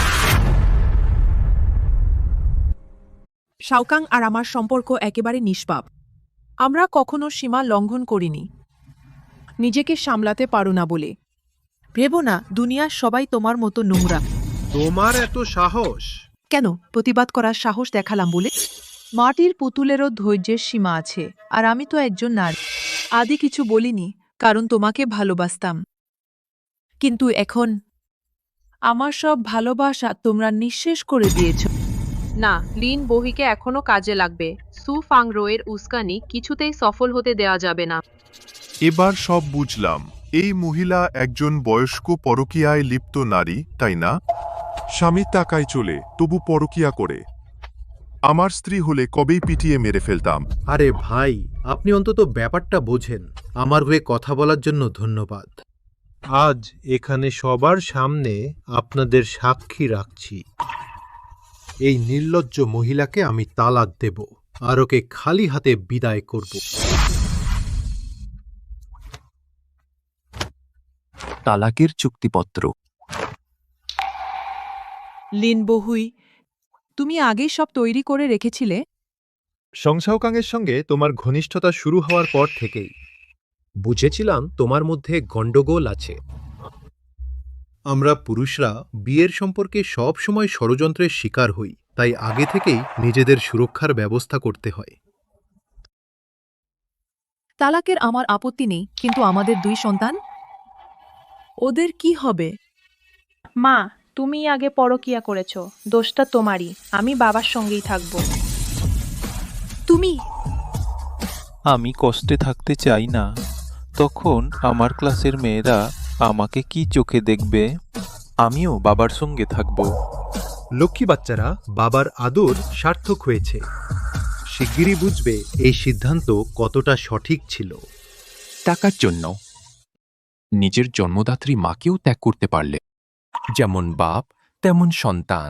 শাওকাং আর আমার সম্পর্ক একেবারে নিষ্পাপ। আমরা কখনো সীমা লঙ্ঘন করিনি, নিজেকে সামলাতে পারো না বলে। ভেবো না দুনিয়ার সবাই তোমার মতো নোংরা। তোমার এত সাহস! কেন প্রতিবাদ করার সাহস দেখালাম বলে? মাটির পুতুলেরও ধৈর্যের সীমা আছে, আর আমি তো একজন নারী। আদি কিছু বলিনি, কারণ তোমাকে ভালোবাসতাম। কিন্তু এখন আমার সব ভালোবাসা তোমরা নিঃশেষ করে দিয়েছ। না, লিন বহিকে এখনো কাজে লাগবে। সু ফাংরোয়ের উস্কানি কিছুতেই সফল হতে দেওয়া যাবে না। এবার সব বুঝলাম। এই মহিলা একজন বয়স্ক পরকীয়ায় লিপ্ত নারী, তাই না? স্বামীর টাকায় চলে, তবু পরকীয়া করে। আমার স্ত্রী হলে কবেই পিটিয়ে মেরে ফেলতাম। আরে ভাই, আপনি অন্তত ব্যাপারটা বোঝেন। আমার হয়ে কথা বলার জন্য ধন্যবাদ। আজ এখানে সবার সামনে আপনাদের সাক্ষী রাখছি, এই নির্লজ্জ মহিলাকে আমি তালাক দেব আর ওকে খালি হাতে বিদায় করব। তালাকের চুক্তিপত্র। লিন বহুই, তুমি আগেই সব তৈরি করে রেখেছিলে? সংসাওকাংয়ের সঙ্গে তোমার ঘনিষ্ঠতা শুরু হওয়ার পর থেকেই বুঝেছিলাম তোমার মধ্যে গণ্ডগোল আছে। আমরা পুরুষরা বিয়ের সম্পর্কে সব সময় ষড়যন্ত্রের শিকার হই, তাই আগে থেকেই নিজেদের সুরক্ষার ব্যবস্থা করতে হয়। তালাকের আমার আপত্তি নেই, কিন্তু আমাদের 2 সন্তান, ওদের কি হবে? মা, তুমি আগে পরকিয়া করেছো, দোষটা তোমারই। আমি বাবার সঙ্গেই থাকবো। তুমি? আমি কষ্টে থাকতে চাই না। তখন আমার ক্লাসের মেয়েরা আমাকে কি চোখে দেখবে? আমিও বাবার সঙ্গে থাকব। লক্ষ্মী বাচ্চারা, বাবার আদর সার্থক হয়েছে। শিগগিরই বুঝবে এই সিদ্ধান্ত কতটা সঠিক ছিল। টাকার জন্য নিজের জন্মদাত্রী মাকেও ত্যাগ করতে পারলে। যেমন বাপ তেমন সন্তান।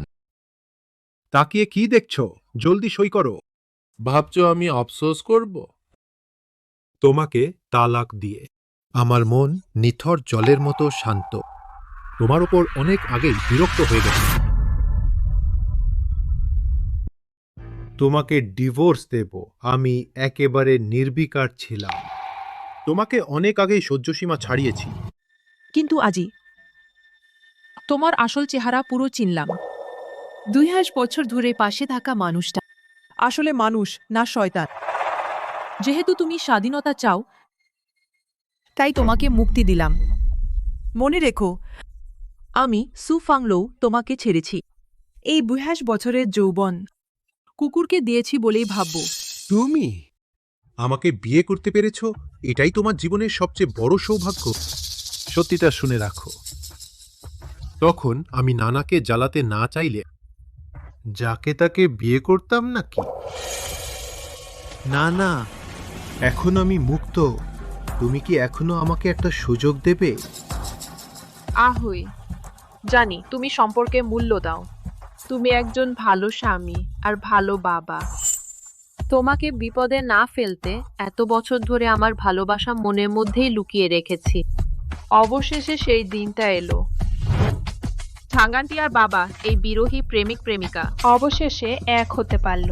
তাকিয়ে কি দেখছো? জলদি সই করো। ভাবছো আমি আফসোস করব? তোমাকে তালাক দিয়ে আমার মন নিথর জলের মতো শান্ত। তোমার ওপর অনেক আগেই বিরক্ত হয়ে গেছে। তোমাকে ডিভোর্স দেব। আমি একেবারে নির্বিকার ছিলাম। তোমাকে অনেক আগেই সহ্যসীমা ছাড়িয়েছি। কিন্তু আজি তোমার আসল চেহারা পুরো চিনলাম। ২০০ বছর ধরে পাশে থাকা মানুষটা আসলে মানুষ না শয়তান। যেহেতু তুমি স্বাধীনতা চাও, তাই তোমাকে মুক্তি দিলাম। মনে রেখো, আমি সু ফাংলো তোমাকে ছেড়েছি। এই ২০ বছরের যৌবন কুকুরকে দিয়েছি বলেই ভাবব। তুমি আমাকে বিয়ে করতে পেরেছ, এটাই তোমার জীবনের সবচেয়ে বড় সৌভাগ্য। সত্যিটা শুনে রাখো, তখন আমি নানাকে জ্বালাতে না চাইলে যাকে তাকে বিয়ে করতাম নাকি? না না, এখন আমি মুক্ত। তুমি কি এখনো আমাকে একটা সুযোগ দেবে? আহুই, জানি তুমি সম্পর্কে মূল্য দাও। তুমি একজন ভালো স্বামী আর ভালো বাবা। তোমাকে বিপদে না ফেলতে এত বছর ধরে আমার ভালোবাসা মনের মধ্যেই লুকিয়ে রেখেছি। অবশেষে সেই দিনটা এলো। ঝাঙ্গান্টি আর বাবা, এই বিরোহী প্রেমিক প্রেমিকা, অবশেষে এক হতে পারল।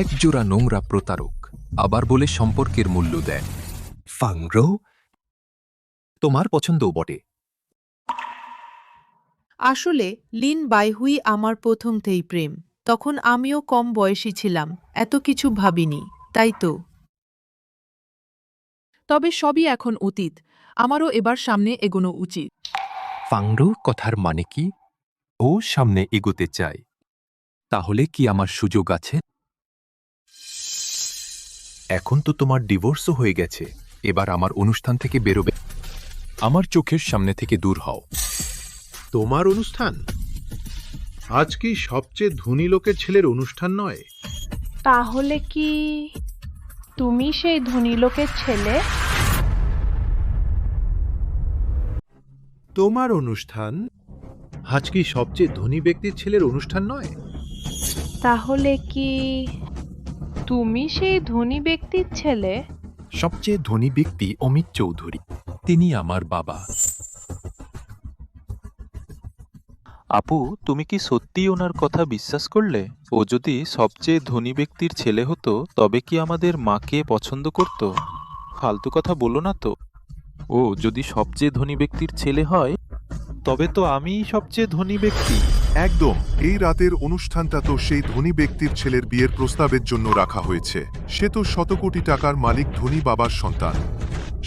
একজোড়া নোংরা প্রতারক আবার বলে সম্পর্কের মূল্য দেয়। ফাংরো, তোমার পছন্দও বটে। আসলে লিন বাইহুই আমার প্রথমতেই প্রেম। তখন আমিও কম বয়সী ছিলাম, এত কিছু ভাবিনি, তাই তো। তবে সবই এখন অতীত, আমারও এবার সামনে এগোনো উচিত। ফাংরো কথার মানে কি? ও সামনে এগোতে চায়। তাহলে কি আমার সুযোগ আছে? এখন তো তোমার ডিভোর্সও হয়ে গেছে, এবার আমার অনুষ্ঠান থেকে বেরোবে। আমার চোখের সামনে থেকে দূর হও। তোমার অনুষ্ঠান? আজ কি সবচেয়ে ধনী লোকের ছেলের অনুষ্ঠান নয়? তাহলে কি তুমি সেই ধনী লোকের ছেলে? তোমার অনুষ্ঠান? আজ কি সবচেয়ে ধনী ব্যক্তির ছেলের অনুষ্ঠান নয়? তাহলে কি তুমি সেই ধনী ব্যক্তির ছেলে? সবচেয়ে ধনী ব্যক্তি অমিত চৌধুরী, তিনি আমার বাবা। আপু, তুমি কি সত্যিই ওনার কথা বিশ্বাস করলে? ও যদি সবচেয়ে ধনী ব্যক্তির ছেলে হতো তবে কি আমাদের মাকে পছন্দ করত? ফালতু কথা বলো না তো। ও যদি সবচেয়ে ধনী ব্যক্তির ছেলে হয় তবে তো আমিই সবচেয়ে ধনী ব্যক্তি। একদম। এই রাতের অনুষ্ঠানটা তো সেই ধনী ব্যক্তির ছেলের বিয়ের প্রস্তাবের জন্য রাখা হয়েছে। সে তো শত কোটি টাকার মালিক ধনী বাবার সন্তান।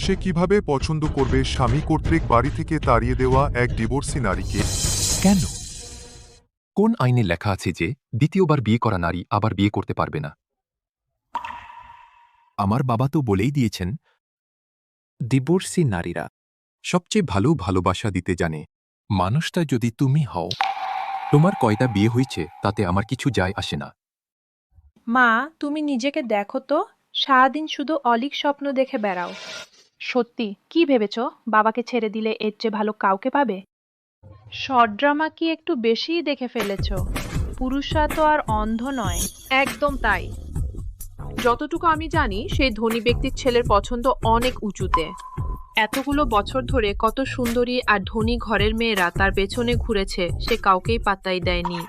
সে কিভাবে পছন্দ করবে স্বামী কর্তৃক বাড়ি থেকে তাড়িয়ে দেওয়া এক ডিভোর্সি নারীকে? কেন? কোন আইনে লেখা আছে যে দ্বিতীয়বার বিয়ে করা নারী আবার বিয়ে করতে পারবে না? আমার বাবা তো বলেই দিয়েছেন, ডিভোর্সি নারীরা সবচেয়ে ভালো ভালোবাসা দিতে জানে। মানুষটা যদি তুমি হও, তোমার কয়টা বিয়ে হয়েছে তাতে আমার কিছু যায় আসে না। মা, তুমি নিজেকে দেখো তো, সারাদিন শুধু অলীক স্বপ্ন দেখে বেড়াও। সত্যি কি ভেবেছো বাবাকে ছেড়ে দিলে এর চেয়ে ভালো কাউকে পাবে? শর্ট ড্রামা কি একটু বেশিই দেখে ফেলেছো? পুরুষরা তো আর অন্ধ নয়। একদম তাই। যতটুকু আমি জানি সেই ধনী ব্যক্তির ছেলের পছন্দ অনেক উঁচুতে। এতগুলো বছর ধরে কত সুন্দরী আর ধনী ঘরের মেয়েরা তার পেছনে ঘুরেছে, সে কাউকেই পাত্তাই দেয়নি।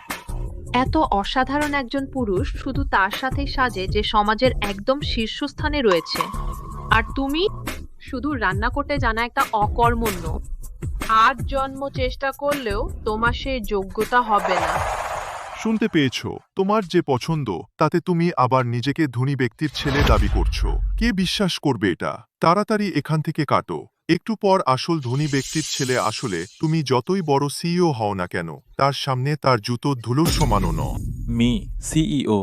এত অসাধারণ একজন পুরুষ শুধু তার সাথেই সাজে যে সমাজের একদম শীর্ষস্থানে রয়েছে। আর তুমি শুধু রান্না করতে জানা একটা অকর্মণ্য। আজ জন্ম চেষ্টা করলেও তোমার সেই যোগ্যতা হবে না। শুনতে পেয়েছো? তোমার যে পছন্দ তাতে তুমি আবার নিজেকে ধনী ব্যক্তির ছেলে দাবি করছো। কে বিশ্বাস করবে এটা? তাড়াতাড়ি এখান থেকে কাটো। একটু পর আসল ধনী ব্যক্তির ছেলে আসলে তুমি যতই বড় সিইও হও না কেন, তার সামনে তার জুতো ধুলোর সমানও ন। সিইও,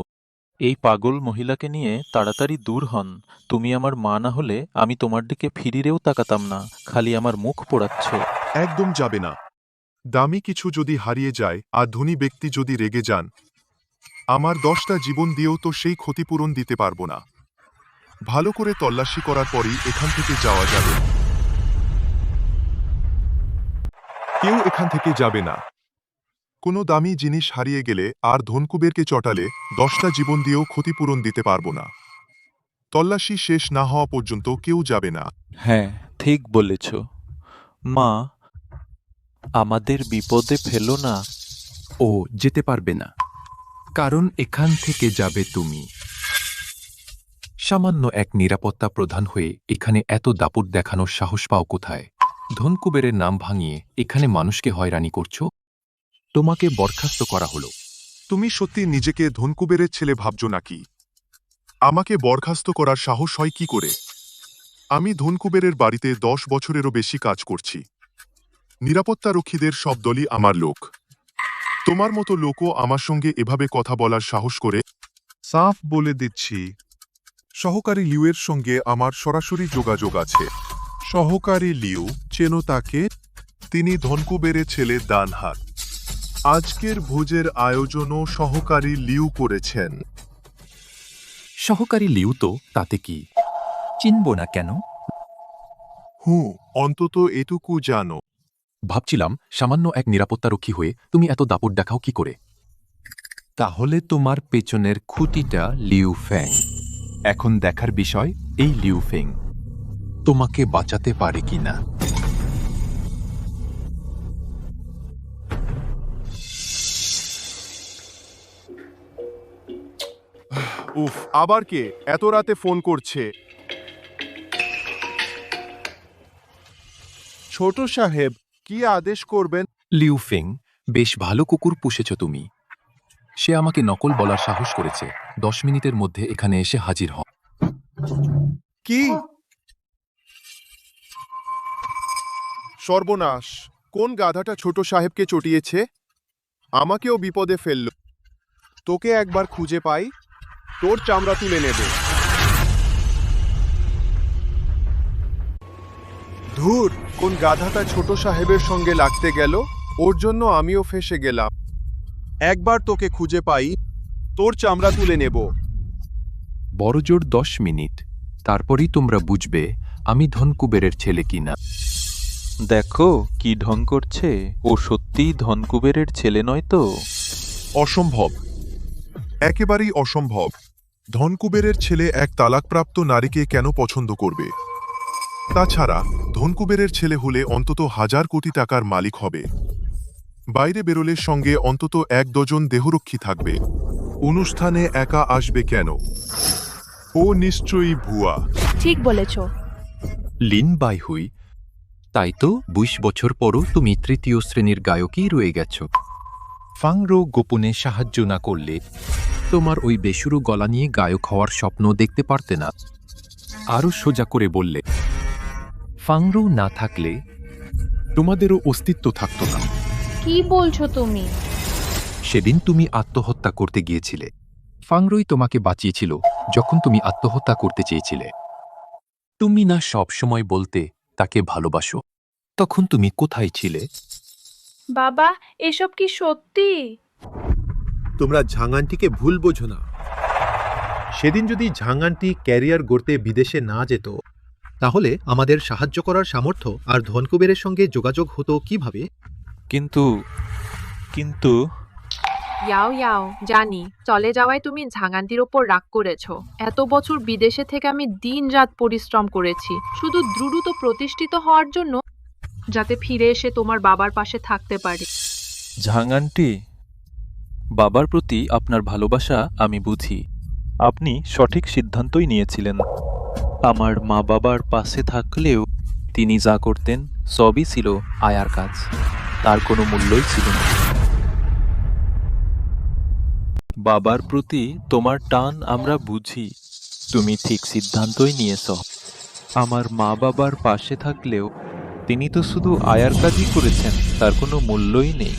এই পাগল মহিলাকে নিয়ে তাড়াতাড়ি দূর হন। তুমি আমার মা না হলে আমি তোমার দিকে ফিরিরেও তাকাতাম না, খালি আমার মুখ পোড়াচ্ছ। একদম যাবে না। দামি কিছু যদি হারিয়ে যায় আর ধনী ব্যক্তি যদি রেগে যান, আমার 10টা জীবন দিয়েও তো সেই ক্ষতিপূরণ দিতে পারবো না। ভালো করে তল্লাশি করার পরই এখান থেকে যাওয়া যাবে। কেউ এখান থেকে যাবে না। কোনো দামি জিনিস হারিয়ে গেলে আর ধনকুবেরকে চটালে 10টা জীবন দিয়েও ক্ষতিপূরণ দিতে পারবো না। তল্লাশি শেষ না হওয়া পর্যন্ত কেউ যাবে না। হ্যাঁ, ঠিক বলেছ। মা, আমাদের বিপদে ফেলো না। ও যেতে পারবে না, কারণ এখান থেকে যাবে তুমি। সামান্য এক নিরাপত্তা প্রধান হয়ে এখানে এত দাপট দেখানোর সাহস পাও কোথায়? ধনকুবেরের নাম ভাঙিয়ে এখানে মানুষকে হয়রানি করছো। তোমাকে বরখাস্ত করা হলো। তুমি সত্যি নিজেকে ধনকুবেরের ছেলে ভাবছো নাকি? আমাকে বরখাস্ত করার সাহস হয় কি করে? আমি ধনকুবেরের বাড়িতে 10 বছরেরও বেশি কাজ করছি। নিরাপত্তারক্ষীদের সব দলই আমার লোক। তোমার মতো লোকও আমার সঙ্গে এভাবে কথা বলার সাহস করে? সাফ বলে দিচ্ছি, সহকারী লিউয়ের সঙ্গে আমার সরাসরি যোগাযোগ আছে। সহকারী লিউ, চেনো তাকে? তিনি ধনকুবেরের ছেলে ডানহাত। আজকের ভোজের আয়োজনও সহকারী লিউ করেছেন। সহকারী লিউ তো তাতে কি? চিনব না কেন? অন্তত এটুকু জানো। ভাবছিলাম সামান্য এক নিরাপত্তারক্ষী হয়ে তুমি এত দাপট দেখাও কি করে? তাহলে তোমার পেছনের খুঁটিটা লিউ ফ্যাং। এখন দেখার বিষয় এই লিউ ফেং তোমাকে বাঁচাতে পারে কিনা। উফ, আবার কে এত রাতে ফোন করছে? ছোট সাহেব, কি আদেশ করবেন? লিউ ফেং, বেশ ভালো কুকুর পুষেছ তুমি। সে আমাকে নকল বলার সাহস করেছে। 10 মিনিটের মধ্যে এখানে এসে হাজির হ। কি সর্বনাশ! কোন গাধাটা ছোট সাহেবকে চটিয়েছে? আমাকেও বিপদে ফেলল। তোকে একবার খুঁজে পাই, তোর চামড়া তুলে নেব। ধুর, কোন গাধাটা ছোট সাহেবের সঙ্গে লাগতে গেল, ওর জন্য আমিও ফেঁসে গেলাম। একবার তোকে খুঁজে পাই, তোর চামড়া তুলে নেব। বড়জোর 10 মিনিট, তারপরেই তোমরা বুঝবে আমি ধনকুবেরের ছেলে কিনা। দেখো কি ঢং করছে, ও সত্যিই ধনকুবেরের ছেলে নয় তো? অসম্ভব, একেবারেই অসম্ভব। ধনকুবেরের ছেলে এক তালাকপ্রাপ্ত নারীকে কেন পছন্দ করবে? তাছাড়া ধনকুবেরের ছেলে হলে অন্তত 1000 কোটি টাকার মালিক হবে। বাইরে বেরোলের সঙ্গে অন্তত 1 ডজন দেহরক্ষী থাকবে। অনুষ্ঠানে একা আসবে কেন? ও নিশ্চয়ই ভুয়া। ঠিক বলেছ। লিন বাইহুই, তাই তো 20 বছর পরও তুমি তৃতীয় শ্রেণীর গায়কই রয়ে গেছ। ফাংরো গোপনে সাহায্য না করলে তোমার ওই বেসুরো গলা নিয়ে গায়ক হওয়ার স্বপ্ন দেখতে পারতে না। আরও সোজা করে বললে, ফাংরো না থাকলে তোমাদেরও অস্তিত্ব থাকত না। কি বলছো তুমি? সেদিন তুমি আত্মহত্যা করতে গিয়েছিলে। ফাংরোই তোমাকে বাঁচিয়েছিল যখন তুমি আত্মহত্যা করতে চেয়েছিলে। তুমি না সব সময় বলতে তাকে ভালোবাসো, তখন তুমি কোথায় ছিলে? বাবা, এসব কি সত্যি? তোমরা ঝাঙানটিকে ভুল বোঝো না। সেদিন যদি ঝাঙানটি ক্যারিয়ার গড়তে বিদেশে না যেত, তাহলে আমাদের সাহায্য করার সামর্থ্য আর ধনকুবেরের সঙ্গে যোগাযোগ হতো কিভাবে? কিন্তু ইয়াও জানি, চলে যাওয়ায় তুমি ঝাঙানটির ওপর রাগ করেছো। এত বছর বিদেশে থেকে আমি দিনরাত পরিশ্রম করেছি শুধু দ্রুত প্রতিষ্ঠিত হওয়ার জন্য, যাতে ফিরে এসে তোমার বাবার পাশে থাকতে পারি। ঝাঙানটি, বাবার প্রতি আপনার ভালোবাসা আমি বুঝি। আপনি সঠিক সিদ্ধান্তই নিয়েছিলেন। আমার মা বাবার পাশে থাকলেও তিনি যা করতেন সবই ছিল আয়ার কাজ, তার কোনো মূল্যই ছিল না। বাবার প্রতি তোমার টান আমরা বুঝি, তুমি ঠিক সিদ্ধান্তই নিয়েছ। আমার মা বাবার পাশে থাকলেও তিনি তো শুধু আয়ার কাজই করেছেন, তার কোনো মূল্যই নেই।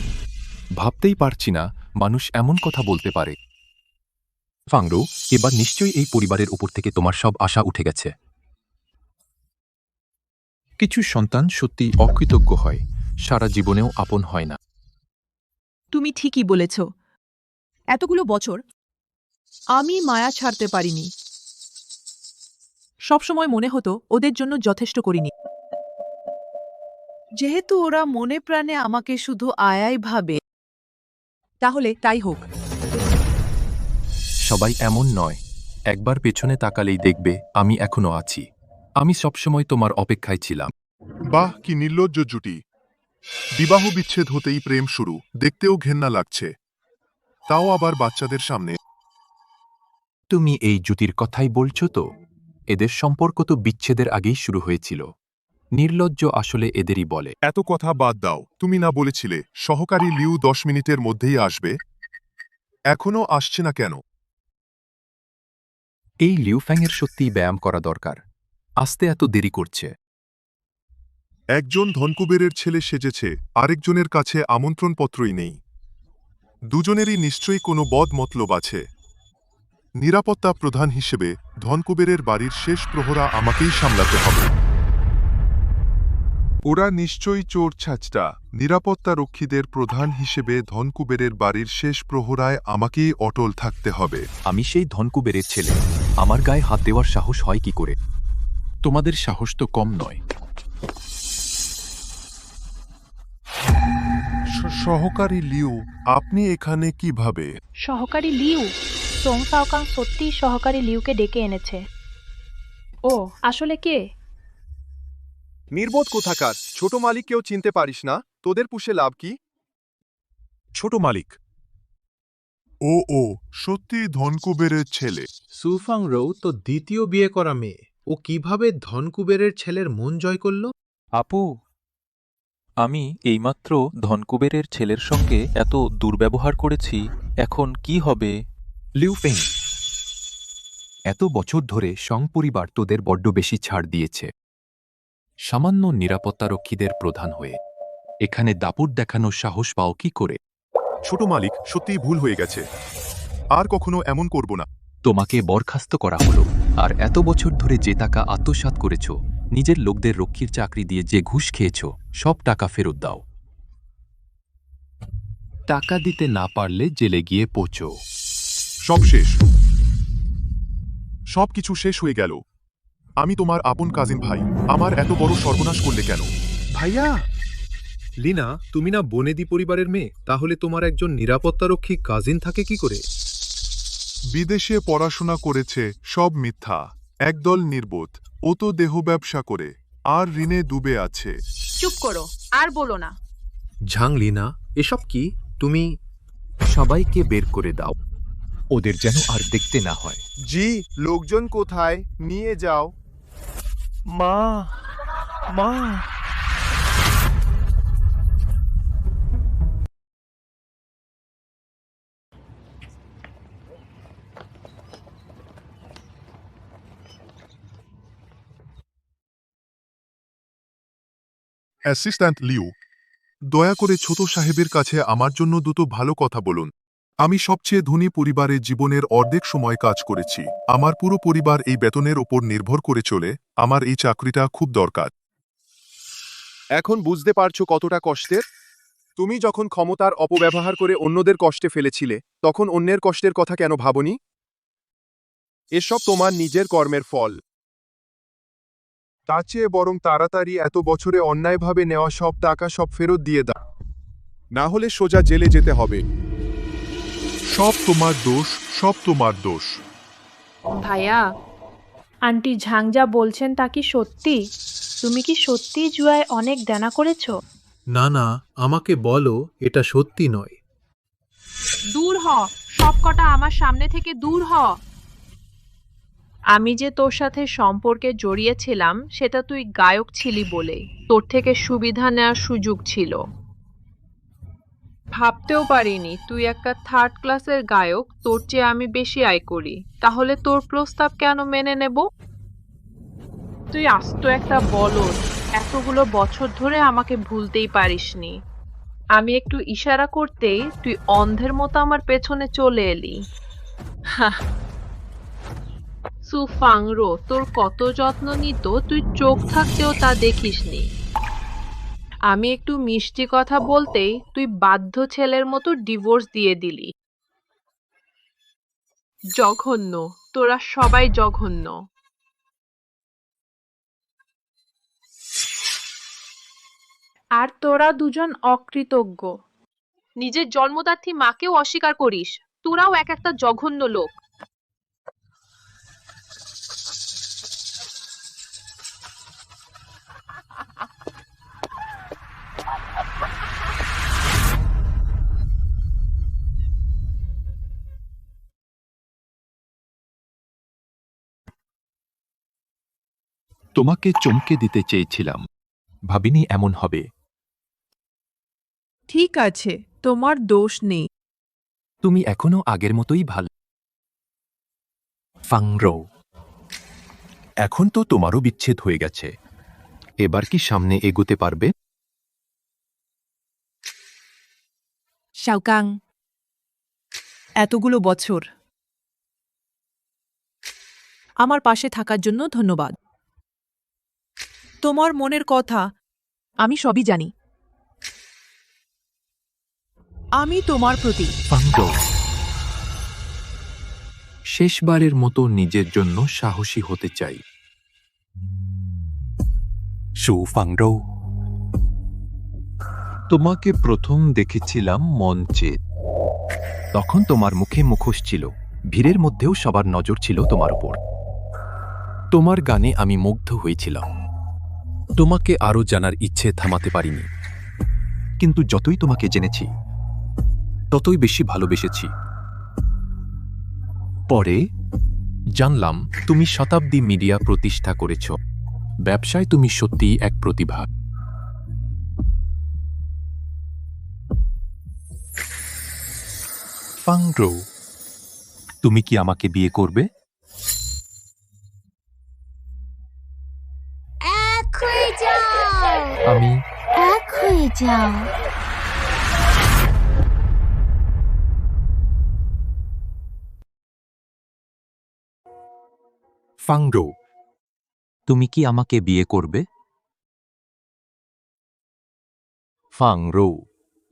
ভাবতেই পারছি না মানুষ এমন কথা বলতে পারে। ফাংরো, এবার নিশ্চয়ই এই পরিবারের উপর থেকে তোমার সব আশা উঠে গেছে। কিছু সন্তান সত্যি অকৃতজ্ঞ হয়, সারা জীবনেও আপন হয় না। তুমি ঠিকই বলেছ। এতগুলো বছর আমি মায়া ছাড়তে পারিনি। সবসময় মনে হতো ওদের জন্য যথেষ্ট করিনি। যেহেতু ওরা মনে প্রাণে আমাকে শুধু আয়াই ভাবে, তাহলে তাই হোক। সবাই এমন নয়। একবার পেছনে তাকালেই দেখবে আমি এখনো আছি। আমি সবসময় তোমার অপেক্ষায় ছিলাম। বাহ, কি নির্লজ্জ জুটি! বিবাহ বিচ্ছেদ হতেই প্রেম শুরু, দেখতেও ঘেন্না লাগছে, তাও আবার বাচ্চাদের সামনে। তুমি এই জুটির কথাই বলছো তো? এদের সম্পর্ক তো বিচ্ছেদের আগেই শুরু হয়েছিল। নির্লজ্জ আসলে এদেরই বলে। এত কথা বাদ দাও। তুমি না বলেছিলে সহকারী লিউ 10 মিনিটের মধ্যেই আসবে? এখনো আসছে না কেন? এই লিউফ্যাংয়ের সত্যিই ব্যায়াম করা দরকার। আসতে এত দেরি করছে। একজন ধনকুবেরের ছেলে সেজেছে, আরেকজনের কাছে আমন্ত্রণপত্রই নেই। দুজনেরই নিশ্চয়ই কোনো বদ মতলব আছে। নিরাপত্তা প্রধান হিসেবে ধনকুবেরের বাড়ির শেষ প্রহরা আমাকেই সামলাতে হবে। ওরা নিশ্চয়ই চোর ছাঁচটা। নিরাপত্তা রক্ষীদের প্রধান হিসেবে ধনকুবেরের বাড়ির শেষ প্রহরায় আমাকেই অটল থাকতে হবে। আমি সেই ধনকুবেরের ছেলে। আমার গায়ে হাত দেওয়ার সাহস হয় কি করে? তোমাদের সাহস তো কম নয়। সহকারী লিউ, আপনি এখানে কিভাবে? সহকারী লিউ? সং সাওকাং সত্যিই সহকারী লিউকে ডেকে এনেছে। ও আসলে কে? নির্বোধ কোথাকার, ছোট মালিককেও চিনতে পারিস না? তোদের পুষে লাভ কি? ছোট মালিক। ও সত্যি ধনকুবেরের ছেলে। সুফাং রৌ তো দ্বিতীয় বিয়ে করা মেয়ে। ও কিভাবে ধনকুবেরের ছেলের মন জয় করল? আপু, আমি এইমাত্র ধনকুবেরের ছেলের সঙ্গে এত দুর্ব্যবহার করেছি, এখন কি হবে? লিউ ফেং, এত বছর ধরে সং পরিবার তোদের বড্ড বেশি ছাড় দিয়েছে। সামান্য নিরাপত্তারক্ষীদের প্রধান হয়ে এখানে দাপট দেখানোর সাহস পাও কি করে? ছোট মালিক, সত্যিই ভুল হয়ে গেছে। আর কখনো এমন করব না। তোমাকে বরখাস্ত করা হলো, আর এত বছর ধরে যে টাকা আত্মসাৎ করেছ, নিজের লোকদের রক্ষীর চাকরি দিয়ে যে ঘুষ খেয়েছ, সব টাকা ফেরত দাও। টাকা দিতে না পারলে জেলে গিয়ে পৌঁছো। সব শেষ। সব কিছু শেষ হয়ে গেল। আমি তোমার আপন কাজিন ভাই। আমার এত বড় সর্বনাশ করলে কেন? ভাইয়া! লিনা, তুমি না বনেদি পরিবারের মেয়ে? তাহলে তোমার একজন নিরাপত্তারক্ষী কাজিন থাকে কি করে? বিদেশে পড়াশোনা করেছে, সব মিথ্যা। একদল নির্বোধ। ও তো দেহ ব্যবসা করে আর ঋণে ডুবে আছে। চুপ করো, আর বলো না। ঝাং লিনা, এসব কি? তুমি সবাইকে বের করে দাও, ওদের যেন আর দেখতে না হয়। জি, লোকজন কোথায়? নিয়ে যাও। মা, মা। অ্যাসিস্ট্যান্ট লিউ, দয়া করে ছোট সাহেবের কাছে আমার জন্য দুটো ভালো কথা বলুন। আমি সবচেয়ে ধনী পরিবারে জীবনের অর্ধেক সময় কাজ করেছি। আমার পুরো পরিবার এই বেতনের ওপর নির্ভর করে চলে। আমার এই চাকরিটা খুব দরকার। এখন বুঝতে পারছো কতটা কষ্টের? তুমি যখন ক্ষমতার অপব্যবহার করে অন্যদের কষ্টে ফেলেছিলে, তখন অন্যের কষ্টের কথা কেন ভাবনি? এসব তোমার নিজের কর্মের ফল। তার চেয়ে বরং তাড়াতাড়ি এত বছরে অন্যায়ভাবে নেওয়া সব টাকা সব ফেরত দিয়ে দাও, না হলে সোজা জেলে যেতে হবে। সব তোমার দোষ, সব তোমার দোষ। ভাইয়া, আন্টি ঝাং যা বলছেন তা কি সত্যি? তুমি কি সত্যিই জুয়ায় অনেক দেনা করেছো? না না, আমাকে বলো এটা সত্যি নয়। দূর হ, সব কটা আমার সামনে থেকে দূর হ। আমি যে তোর সাথে সম্পর্কে জড়িয়েছিলাম সেটা তুই গায়ক ছিলি বলেই, তোর থেকে সুবিধা নেওয়ার সুযোগ ছিল। ভাবতেও পারিনি তুই একটা থার্ড ক্লাসের গায়ক, তোর চেয়ে আমি বেশি আয় করি। তাহলে তোর প্রস্তাব কেন মেনে নেব? তুই আস্ত একটা বলদ। এতগুলো বছর ধরে আমাকে ভুলতেই পারিসনি। আমি একটু ইশারা করতেই তুই অন্ধের মতো আমার পেছনে চলে এলি। হাহ। সুফাংরো, তোর কত যত্ন নিত, তুই চোখ থাকতেও তা দেখিসনি। আমি একটু মিষ্টি কথা বলতেই তুই বাধ্য ছেলের মতো ডিভোর্স দিয়ে দিলি। জঘন্য, তোরা সবাই জঘন্য। আর তোরা দুজন অকৃতজ্ঞ। নিজের জন্মদাত্রী মাকেও অস্বীকার করিস। তোরাও এক একটা জঘন্য লোক। তোমাকে চমকে দিতে চেয়েছিলাম, ভাবিনি এমন হবে। ঠিক আছে, তোমার দোষ নেই। তুমি এখনো আগের মতোই ভালো। ফাংরো, এখন তো তোমারও বিচ্ছেদ হয়ে গেছে। এবার কি সামনে এগোতে পারবে? শাওকাং, এতগুলো বছর আমার পাশে থাকার জন্য ধন্যবাদ। তোমার মনের কথা আমি সবই জানি। আমি তোমার প্রতি ফাংডো, শেষবারের মতো নিজের জন্য সাহসী হতে চাই। শু ফাংডো, তোমাকে প্রথম দেখেছিলাম মঞ্চে। তখন তোমার মুখে মুখোশ ছিল, ভিড়ের মধ্যেও সবার নজর ছিল তোমার উপর। তোমার গানে আমি মুগ্ধ হয়েছিলাম। তোমাকে আরও জানার ইচ্ছে থামাতে পারিনি, কিন্তু যতই তোমাকে জেনেছি ততই বেশি ভালোবেসেছি। পরে জানলাম তুমি শতাব্দী মিডিয়া প্রতিষ্ঠা করেছ। ব্যবসায় তুমি সত্যিই এক প্রতিভা। ফাংডো, তুমি কি আমাকে বিয়ে করবে? আমি ফাংডো, তুমি কি আমাকে বিয়ে করবে? ফাংরো,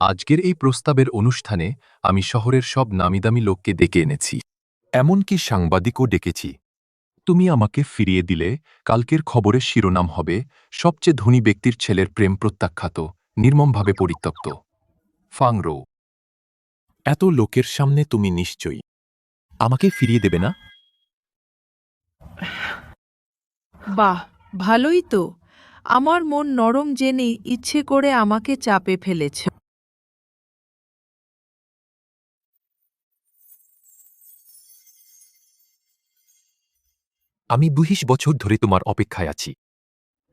আজকের এই প্রস্তাবের অনুষ্ঠানে আমি শহরের সব নামিদামি লোককে ডেকে এনেছি, এমনকি সাংবাদিকও ডেকেছি। তুমি আমাকে ফিরিয়ে দিলে কালকের খবরের শিরোনাম হবে সবচেয়ে ধনী ব্যক্তির ছেলের প্রেম প্রত্যাখ্যাত, নির্মমভাবে পরিত্যক্ত। ফাংরো, এত লোকের সামনে তুমি নিশ্চয়ই আমাকে ফিরিয়ে দেবে না? বাহ, ভালোই তো। আমার মন নরম জেনে ইচ্ছে করে আমাকে চাপে ফেলেছ। আমি ২০ বছর ধরে তোমার অপেক্ষায় আছি।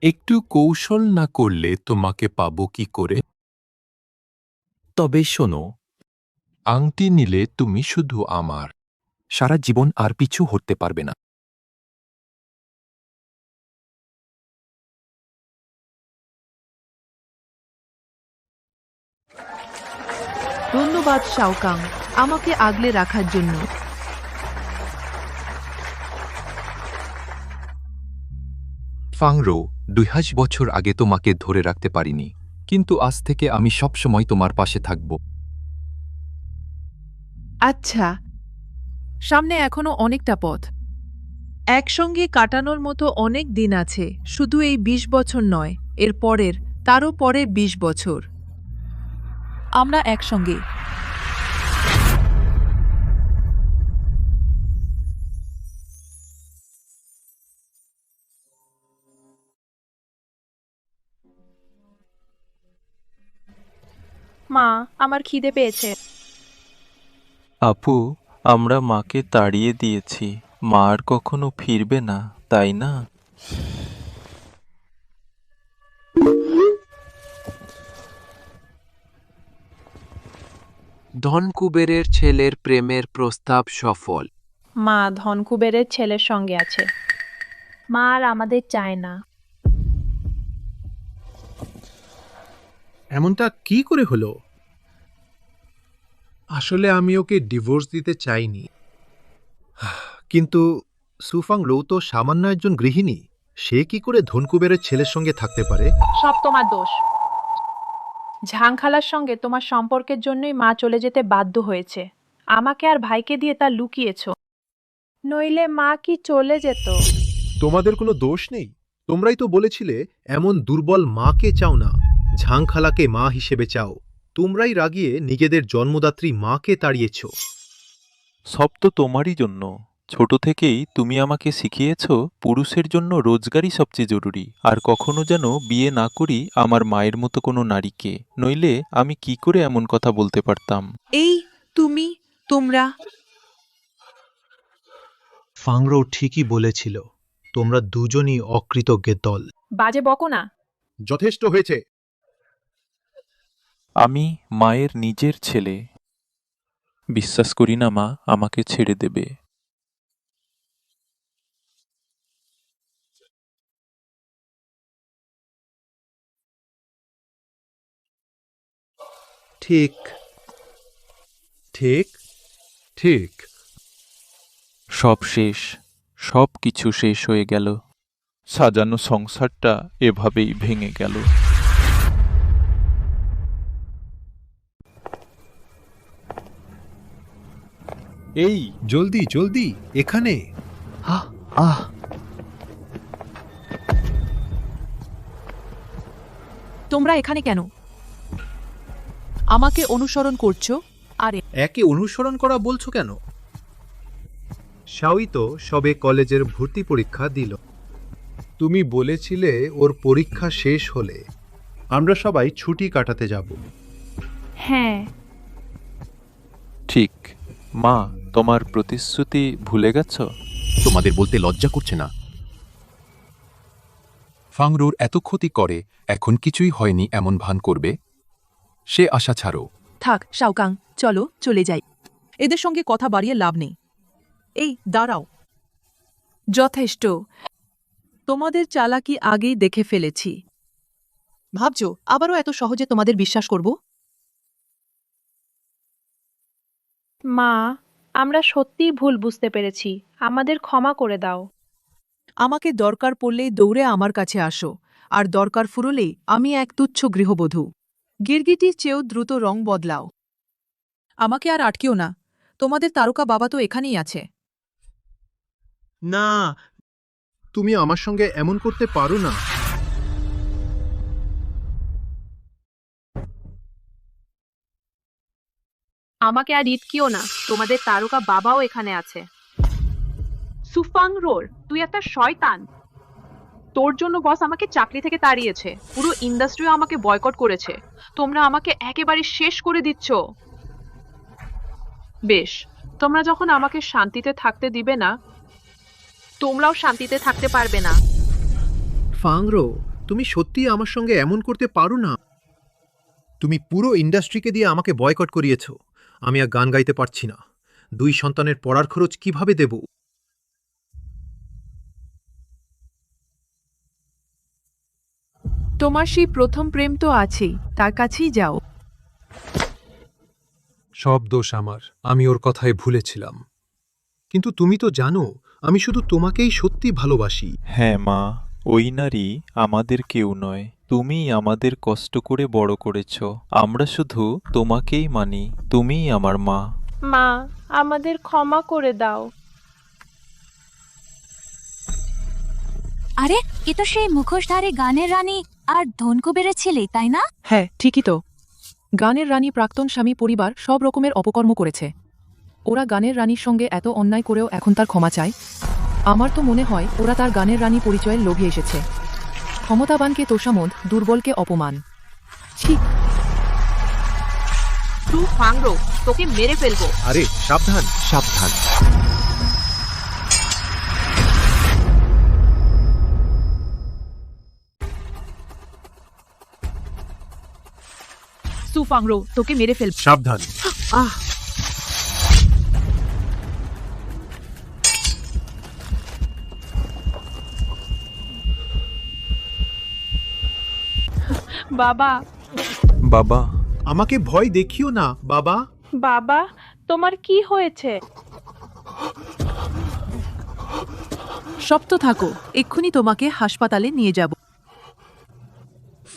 একটু কৌশল না করলে তোমাকে পাবো কি করে? তবে শোনো, আংটি নিলে তুমি শুধু আমার, সারা জীবন আর পিছু হটতে পারবে না। ধন্যবাদ শাওকাং, আমাকে আগলে রাখার জন্য। ফাংরো, ২০০ বছর আগে তোমাকে ধরে রাখতে পারিনি, কিন্তু আজ থেকে আমি সবসময় তোমার পাশে থাকব। আচ্ছা, সামনে এখনো অনেকটা পথ। একসঙ্গে কাটানোর মতো অনেক দিন আছে, শুধু এই ২০ বছর নয়, এর পরের, তারও পরের ২০ বছর আমরা একসঙ্গে। মা, আমার খিদে পেয়েছে। আপু, আমরা মাকে তাড়িয়ে দিয়েছি। মা আর কখনো ফিরবে না, তাই না? ধনকুবেরের ছেলের প্রেমের প্রস্তাব সফল। মা ধনকুবেরের ছেলের সঙ্গে আছে। মা আর আমাদের চায় না। এমনটা কি করে হলো? আসলে আমি ওকে ডিভোর্স দিতে চাইনি, কিন্তু সুফাং লো তো সামান্য একজন গৃহিণী। সে কি করে ধনকুবেরের ছেলের সঙ্গে থাকতে পারে? সব তোমার দোষ। ঝাংখালার সঙ্গে তোমার সম্পর্কের জন্যই মা চলে যেতে বাধ্য হয়েছে। আমাকে আর ভাইকে দিয়ে তা লুকিয়েছ, নইলে মা কি চলে যেত? তোমাদের কোনো দোষ নেই। তোমরাই তো বলেছিলে এমন দুর্বল মাকে চাও না, ঝাংখালাকে মা হিসেবে চাও। তোমরাই রাগিয়ে নিজেদের জন্মদাত্রী মাকে তাড়িয়েছ। সব তো তোমারই জন্য। ছোট থেকেই তুমি আমাকে শিখিয়েছ পুরুষের জন্য রোজগারই সবচেয়ে জরুরি, আর কখনো যেন বিয়ে না করি আমার মায়ের মতো কোনো নারীকে, নইলে আমি কি করে এমন কথা বলতে পারতাম? এই তুমি, তোমরা। ফাংরো ঠিকই বলেছিল, তোমরা দুজনই অকৃতজ্ঞের দল। বাজে বকো না। যথেষ্ট হয়েছে। আমি মায়ের নিজের ছেলে। বিশ্বাস করি না মা আমাকে ছেড়ে দেবে। ঠিক ঠিক ঠিক। সব শেষ, সব কিছু শেষ হয়ে গেল। সাজানো সংসারটা এভাবেই ভেঙে গেল। এই জলদি জলদি এখানে। তোমরা এখানে কেন? আমাকে অনুসরণ করছো? আরে একে অনুসরণ করা বলছো কেন? শাওই তো সবে কলেজের ভর্তি পরীক্ষা দিল। তুমি বলেছিলে ওর পরীক্ষা শেষ হলে আমরা সবাই ছুটি কাটাতে যাব। হ্যাঁ, ঠিক। মা, তোমার প্রতিশ্রুতি ভুলে গেছ? তোমাদের বলতে লজ্জা করছে না? ফাংরোর এত ক্ষতি করে এখন কিছুই হয়নি এমন ভান করবে? সে আশা ছাড়ো। থাক শাওকাং, চলো চলে যাই। এদের সঙ্গে কথা বাড়িয়ে লাভ নেই। এই দাঁড়াও। যথেষ্ট। তোমাদের চালাকি আগেই দেখে ফেলেছি। ভাবছো আবারও এত সহজে তোমাদের বিশ্বাস করব? মা, আমরা সত্যিই ভুল বুঝতে পেরেছি, আমাদের ক্ষমা করে দাও। আমাকে দরকার পড়লেই দৌড়ে আমার কাছে আসো, আর দরকার ফুরলেই আমি এক তুচ্ছ গৃহবধূ। গিরগিটির চেয়েও দ্রুত রং বদলাও। আমাকে আর আটকেও না, তোমাদের তারকা বাবা তো এখানেই আছে। না, তুমি আমার সঙ্গে এমন করতে পারো না। আমাকে আর ইটকিও না, তোমাদের তারকা বাবাও এখানে আছে। সুফাং রোর, তুই একটা শয়তান। তোর জন্য বস আমাকে চাকরি থেকে তাড়িয়েছে, পুরো ইন্ডাস্ট্রিও আমাকে বয়কট করেছে। তোমরা আমাকে একেবারে শেষ করে দিচ্ছ। বেশ, তোমরা যখন আমাকে শান্তিতে থাকতে দিবে না, তোমরাও শান্তিতে থাকতে পারবে না। ফাংরো, তুমি সত্যি আমার সঙ্গে এমন করতে পারো না। তুমি পুরো ইন্ডাস্ট্রিকে দিয়ে আমাকে বয়কট করিয়েছ। আমি আর গান গাইতে পারছি না। 2 সন্তানের পড়ার খরচ কিভাবে দেব? তোমার সেই প্রথম প্রেম তো আছেই, তার কাছেই যাও। সব দোষ আমার, আমি ওর কথায় ভুলেছিলাম। কিন্তু তুমি তো জানো আমি শুধু তোমাকেই সত্যি ভালোবাসি। হ্যাঁ মা, ওই নারী আমাদের কেউ নয়। তুমিই আমাদের কষ্ট করে বড় করেছ। আমরা শুধু তোমাকেই মানি। তুমিই আমার মা। মা, আমাদের ক্ষমা করে দাও। আরে এ তো সেই মুখোশধারী গানের রানী আর ধনকুবেরের ছেলে, তাই না? হ্যাঁ, ঠিকই তো। গানের রানী প্রাক্তন স্বামী পরিবার সব রকমের অপকর্ম করেছে। ওরা গানের রানীর সঙ্গে এত অন্যায় করেও এখন তার ক্ষমা চায়। আমার তো মনে হয় ওরা তার গানের রানী পরিচয়ের লোভে এসেছে। ক্ষমতাবানকে তোষামোদ, দুর্বলকে অপমান। ছি! তুই ফাংরো, তোকে মেরে ফেলবো। আরে সাবধান সাবধান। সুফাংরো, তোকে মেরে ফেলব। সাবধান। আহ! বাবা, বাবা, আমাকে ভয় দেখিও না বাবা। বাবা, তোমার কি হয়েছে? শক্ত থাকো, এক্ষুনি তোমাকে হাসপাতালে নিয়ে যাব।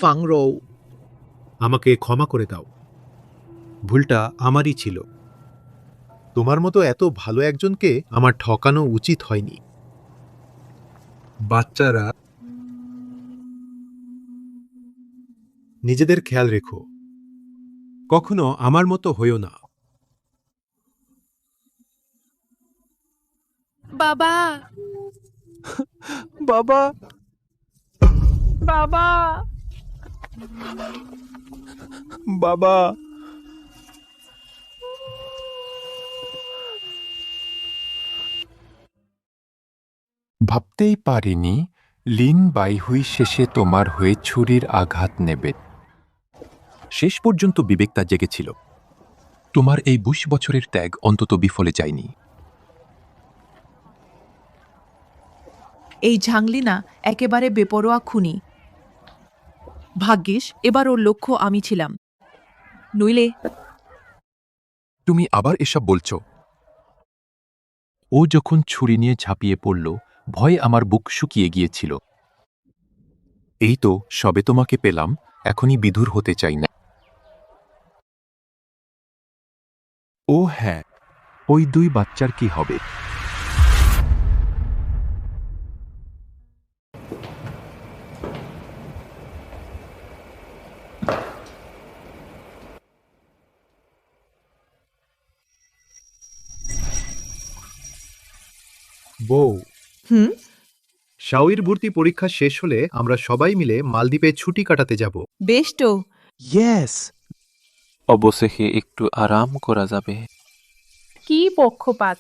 ফাংরো, আমাকে ক্ষমা করে দাও। ভুলটা আমারই ছিল। তোমার মতো এত ভালো একজনকে আমার ঠকানো উচিত হয়নি। বাচ্চারা, নিজেদের খেয়াল রেখো। কখনো আমার মতো হইও না। বাবা! বাবা! বাবা! বাবা! ভাবতেই পারিনি লিন বাইহুই শেষে তোমার হয়ে ছুরির আঘাত নেবে। শেষ পর্যন্ত বিবেকতা জেগেছিল। তোমার এই 20 বছরের ত্যাগ অন্তত বিফলে যায়নি। এই ঝাংলিনা একেবারে বেপরোয়া খুনি। ভাগ্যিস এবার ওর লক্ষ্য আমি ছিলাম, নইলে। তুমি আবার এসব বলছো? ও যখন ছুরি নিয়ে ঝাঁপিয়ে পড়ল, ভয়ে আমার বুক শুকিয়ে গিয়েছিল। এই তো সবে তোমাকে পেলাম, এখনই বিধুর হতে চাই না। ও হ্যাঁ, ও ওই 2 বাচ্চার কি হবে? বউ, হুম শাওইর ভর্তি পরীক্ষা শেষ হলে আমরা সবাই মিলে মালদ্বীপে ছুটি কাটাতে যাব। বেশ তো। ইয়েস। অবশেষে একটু আরাম করা যাবে। কি পক্ষপাত!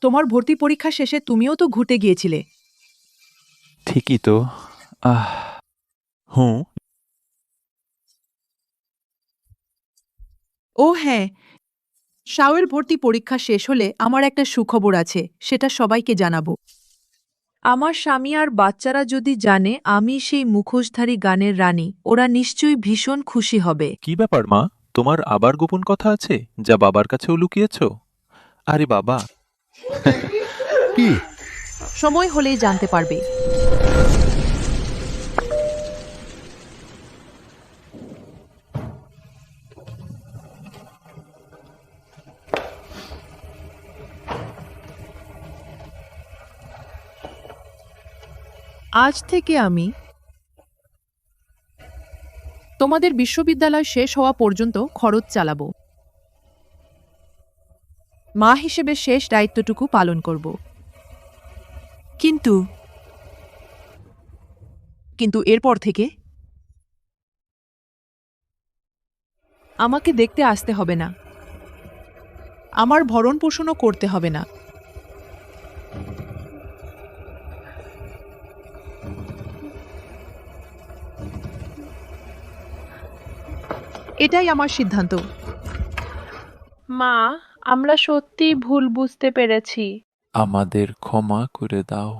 তোমার ভর্তি পরীক্ষা শেষে তুমিও তো ঘুরতে গিয়েছিলে। ঠিকই তো। হুঁ। ও হ্যাঁ, শাওয়ের ভর্তি পরীক্ষা শেষ হলে আমার একটা সুখবর আছে, সেটা সবাইকে জানাবো। আমার স্বামী আর বাচ্চারা যদি জানে আমি সেই মুখোশধারী গানের রানী, ওরা নিশ্চয়ই ভীষণ খুশি হবে। কি ব্যাপার মা, তোমার আবার গোপন কথা আছে যা বাবার কাছেও লুকিয়েছ? আরে বাবা। কি? সময় হলেই জানতে পারবে। আজ থেকে আমি তোমাদের বিশ্ববিদ্যালয় শেষ হওয়া পর্যন্ত খরচ চালাবো। মা হিসেবে শেষ দায়িত্বটুকু পালন করব। কিন্তু এরপর থেকে আমাকে দেখতে আসতে হবে না, আমার ভরণ পোষণও করতে হবে না। এটাই আমার সিদ্ধান্ত। মা, আমরা সত্যিই ভুল বুঝতে পেরেছি। আমাদের ক্ষমা করে দাও।